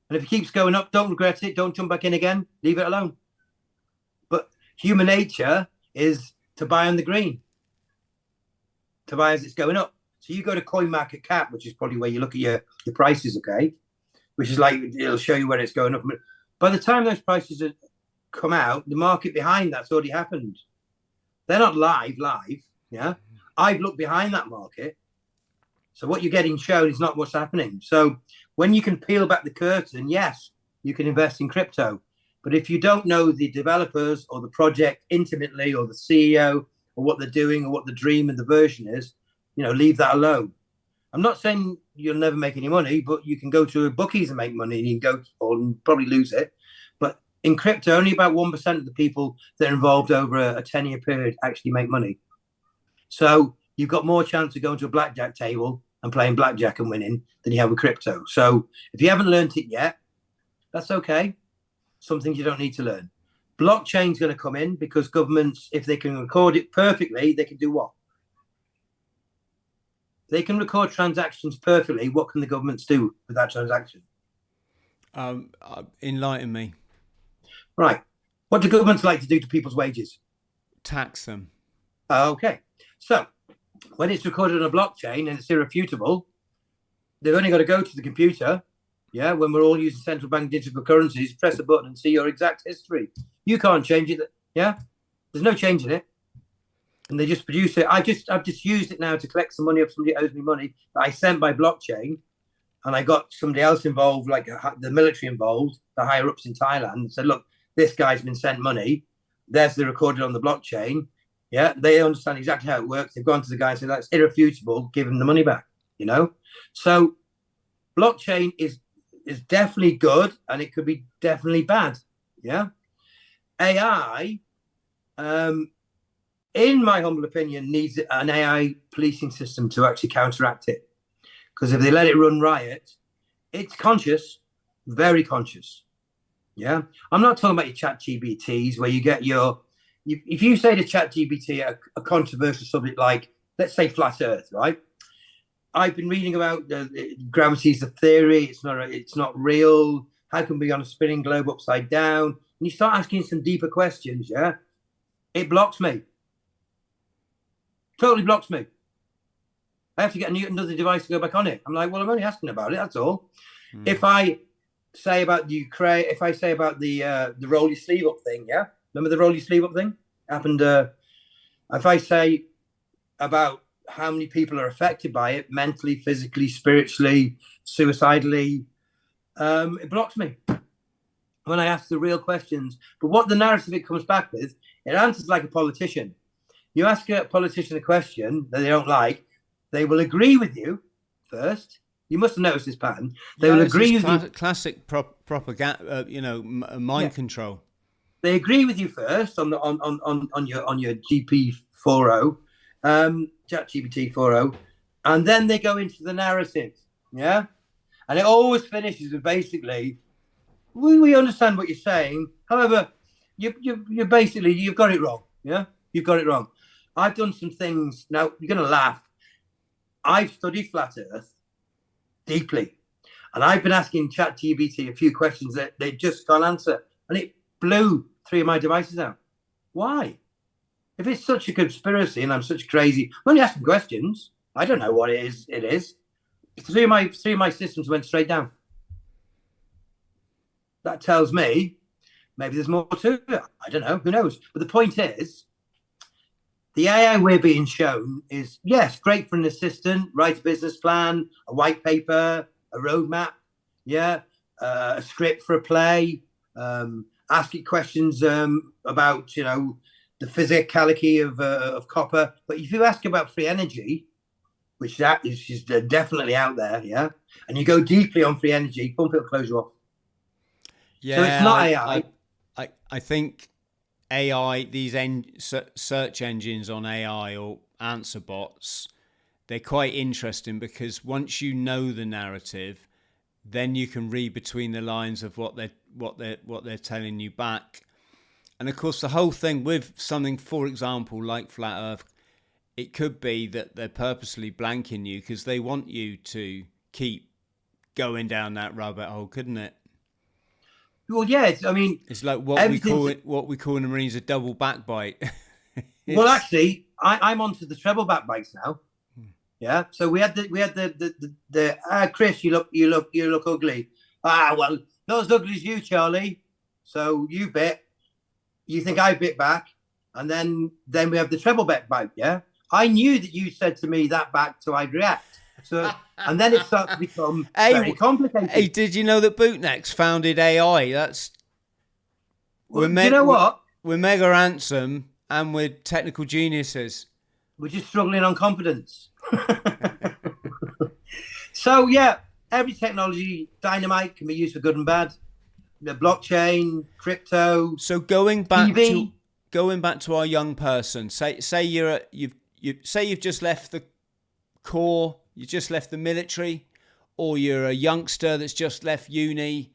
And if it keeps going up, don't regret it. Don't jump back in again. Leave it alone. But human nature is to buy on the green, to buy as it's going up. So you go to CoinMarketCap, which is probably where you look at your prices, okay, which is like, it'll show you where it's going up. By the time those prices come out, the market behind that's already happened. They're not live, yeah? I've looked behind that market. So what you're getting shown is not what's happening. So when you can peel back the curtain, yes, you can invest in crypto. But if you don't know the developers or the project intimately, or the CEO, or what they're doing, or what the dream and the version is, you know, leave that alone. I'm not saying you'll never make any money, but you can go to bookies and make money, and you can go or probably lose it. But in crypto, only about 1% of the people that are involved over a 10-year period actually make money. So you've got more chance of going to a blackjack table and playing blackjack and winning than you have with crypto. So if you haven't learned it yet, that's okay. Some things you don't need to learn. Blockchain's going to come in because governments, if they can record it perfectly, they can do what? They can record transactions perfectly. What can the governments do with that transaction?
Enlighten me.
Right. What do governments like to do to people's wages?
Tax them.
Okay. So when it's recorded on a blockchain and it's irrefutable, they've only got to go to the computer. Yeah, when we're all using central bank digital currencies, press a button and see your exact history. You can't change it. Yeah, there's no change in it, and they just produce it. I've just used it now to collect some money off somebody who owes me money that I sent by blockchain, and I got somebody else involved, like the military involved, the higher ups in Thailand, and said, "Look, this guy's been sent money. There's the recorded on the blockchain." Yeah, they understand exactly how it works. They've gone to the guy and said, "That's irrefutable. Give him the money back." You know, so blockchain is definitely good, and it could be definitely bad. Yeah, AI. in my humble opinion, needs an AI policing system to actually counteract it. Because if they let it run riot, it's conscious, very conscious. Yeah, I'm not talking about your chat GBTs where you get if you say to chat GBT a controversial subject like, let's say, flat Earth, right? I've been reading about gravity's a theory. It's not real. How can we be on a spinning globe upside down? And you start asking some deeper questions. Yeah, it blocks me. Totally blocks me. I have to get another device to go back on it. I'm like, well, I'm only asking about it. That's all. If I say about the Ukraine, if I say about the roll your sleeve up thing, yeah, remember the roll your sleeve up thing happened. If I say about how many people are affected by it mentally, physically, spiritually, suicidally, it blocks me when I ask the real questions. But what the narrative it comes back with, it answers like a politician. You ask a politician a question that they don't like, they will agree with you first. You must have noticed this pattern. They will agree with you.
Classic propaganda, mind control.
They agree with you first on your GP40, ChatGPT 40, and then they go into the narrative. Yeah, and it always finishes with basically, we understand what you're saying. However, you basically you've got it wrong. Yeah, you've got it wrong. I've done some things. Now you're going to laugh. I've studied flat Earth deeply, and I've been asking ChatGPT a few questions that they just can't answer, and it blew 3 of my devices out. Why? If it's such a conspiracy and I'm such crazy, I'm only asking questions. I don't know what it is. It is. 3 of my systems went straight down. That tells me maybe there's more to it. I don't know. Who knows? But the point is, the AI we're being shown is, yes, great for an assistant, write a business plan, a white paper, a roadmap, yeah, a script for a play, ask it questions about, the physicality of copper. But if you ask about free energy, which that is just definitely out there, yeah, and you go deeply on free energy, pump it, close you off.
Yeah,
so it's not AI.
I think AI, these search engines on AI or answer bots, they're quite interesting because once you know the narrative, then you can read between the lines of what they're telling you back. And of course, the whole thing with something, for example, like flat Earth, it could be that they're purposely blanking you because they want you to keep going down that rabbit hole, couldn't it?
Well, yeah,
it's like what we call in the Marines a double backbite.
Well, actually, I'm onto the treble backbites now. Yeah. So we had the Chris, you look ugly. Well, not as ugly as you, Charlie. So you bit. You think I bit back, and then we have the treble backbite. Yeah. I knew that you said to me that back, so I'd react. So, and then it starts to become very complicated.
Hey, did you know that Bootneck's founded AI? That's
you know what?
We're mega handsome and we're technical geniuses.
We're just struggling on confidence. So yeah, every technology, dynamite, can be used for good and bad. The blockchain, crypto.
So going back to our young person, say you've just left the Corps, you just left the military, or you're a youngster that's just left uni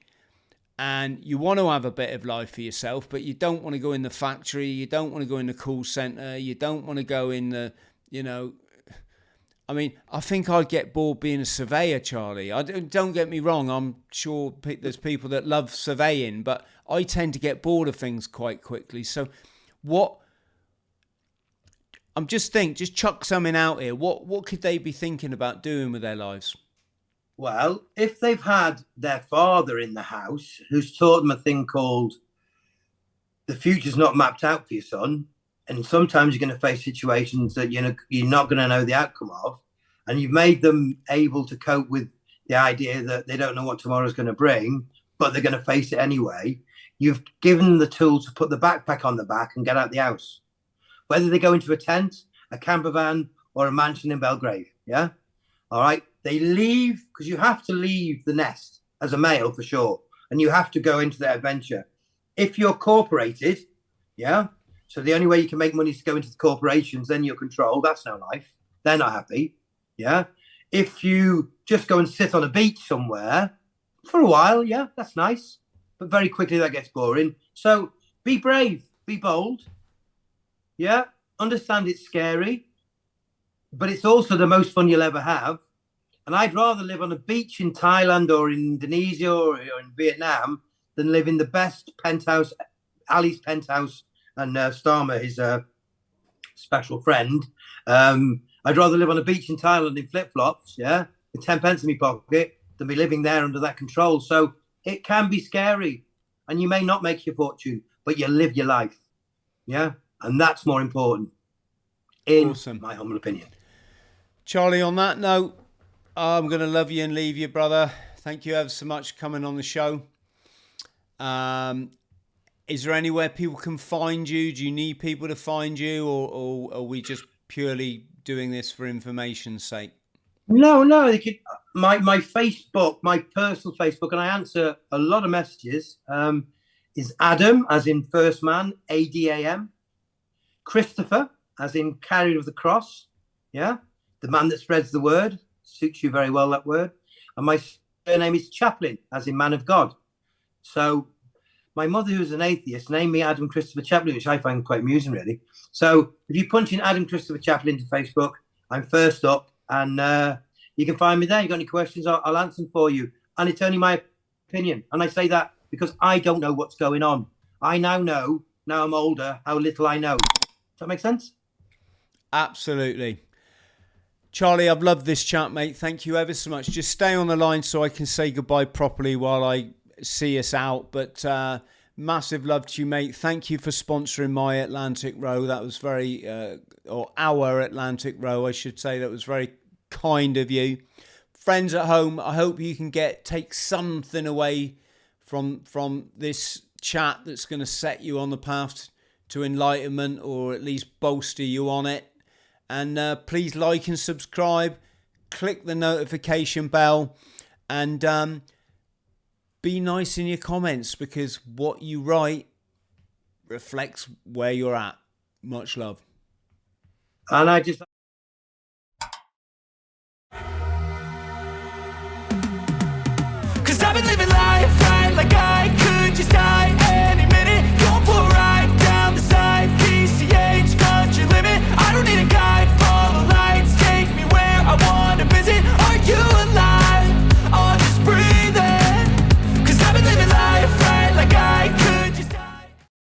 and you want to have a bit of life for yourself, but you don't want to go in the factory, you don't want to go in the call center, you don't want to go in the, I think I'd get bored being a surveyor, Charlie. Don't get me wrong, I'm sure there's people that love surveying, but I tend to get bored of things quite quickly. So just chuck something out here. What could they be thinking about doing with their lives?
Well, if they've had their father in the house who's taught them a thing called the future's not mapped out for you, son, and sometimes you're going to face situations that you're not going to know the outcome of, and you've made them able to cope with the idea that they don't know what tomorrow's going to bring, but they're going to face it anyway. You've given them the tools to put the backpack on the back and get out the house. Whether they go into a tent, a camper van, or a mansion in Belgrade, yeah? All right? They leave, because you have to leave the nest as a male for sure, and you have to go into that adventure. If you're corporated, yeah, So the only way you can make money is to go into the corporations, then you're controlled. That's no life. They're not happy. Yeah. If you just go and sit on a beach somewhere for a while, yeah, that's nice. But very quickly that gets boring. So be brave, be bold. Yeah. Understand it's scary, but it's also the most fun you'll ever have. And I'd rather live on a beach in Thailand or in Indonesia or in Vietnam than live in the best penthouse, Ali's penthouse, and Starmer, his special friend. I'd rather live on a beach in Thailand in flip-flops, yeah, with 10 pence in my pocket, than be living there under that control. So it can be scary. And you may not make your fortune, but you live your life. Yeah. And that's more important, in my humble opinion.
Charlie, on that note, I'm going to love you and leave you, brother. Thank you ever so much for coming on the show. Is there anywhere people can find you? Do you need people to find you, or are we just purely doing this for information's sake?
No. My Facebook, my personal Facebook, and I answer a lot of messages, is Adam, as in first man, Adam. Christopher, as in carrier of the cross. Yeah. The man that spreads the word. Suits you very well, that word. And my surname is Chaplin, as in man of God. So my mother, who's an atheist, named me Adam Christopher Chaplin, which I find quite amusing, really. So if you punch in Adam Christopher Chaplin into Facebook, I'm first up, and you can find me there. You got any questions, I'll answer them for you. And it's only my opinion. And I say that because I don't know what's going on. I now know, now I'm older, how little I know. Does that make sense?
Absolutely. Charlie, I've loved this chat, mate. Thank you ever so much. Just stay on the line so I can say goodbye properly while I see us out. But massive love to you, mate. Thank you for sponsoring my Atlantic Row. That was very, or our Atlantic Row, I should say. That was very kind of you. Friends at home, I hope you can take something away from this chat that's going to set you on the path to enlightenment, or at least bolster you on it. And please like and subscribe, click the notification bell, and be nice in your comments, because what you write reflects where you're at. Much love.
And I just...
Cause I've been living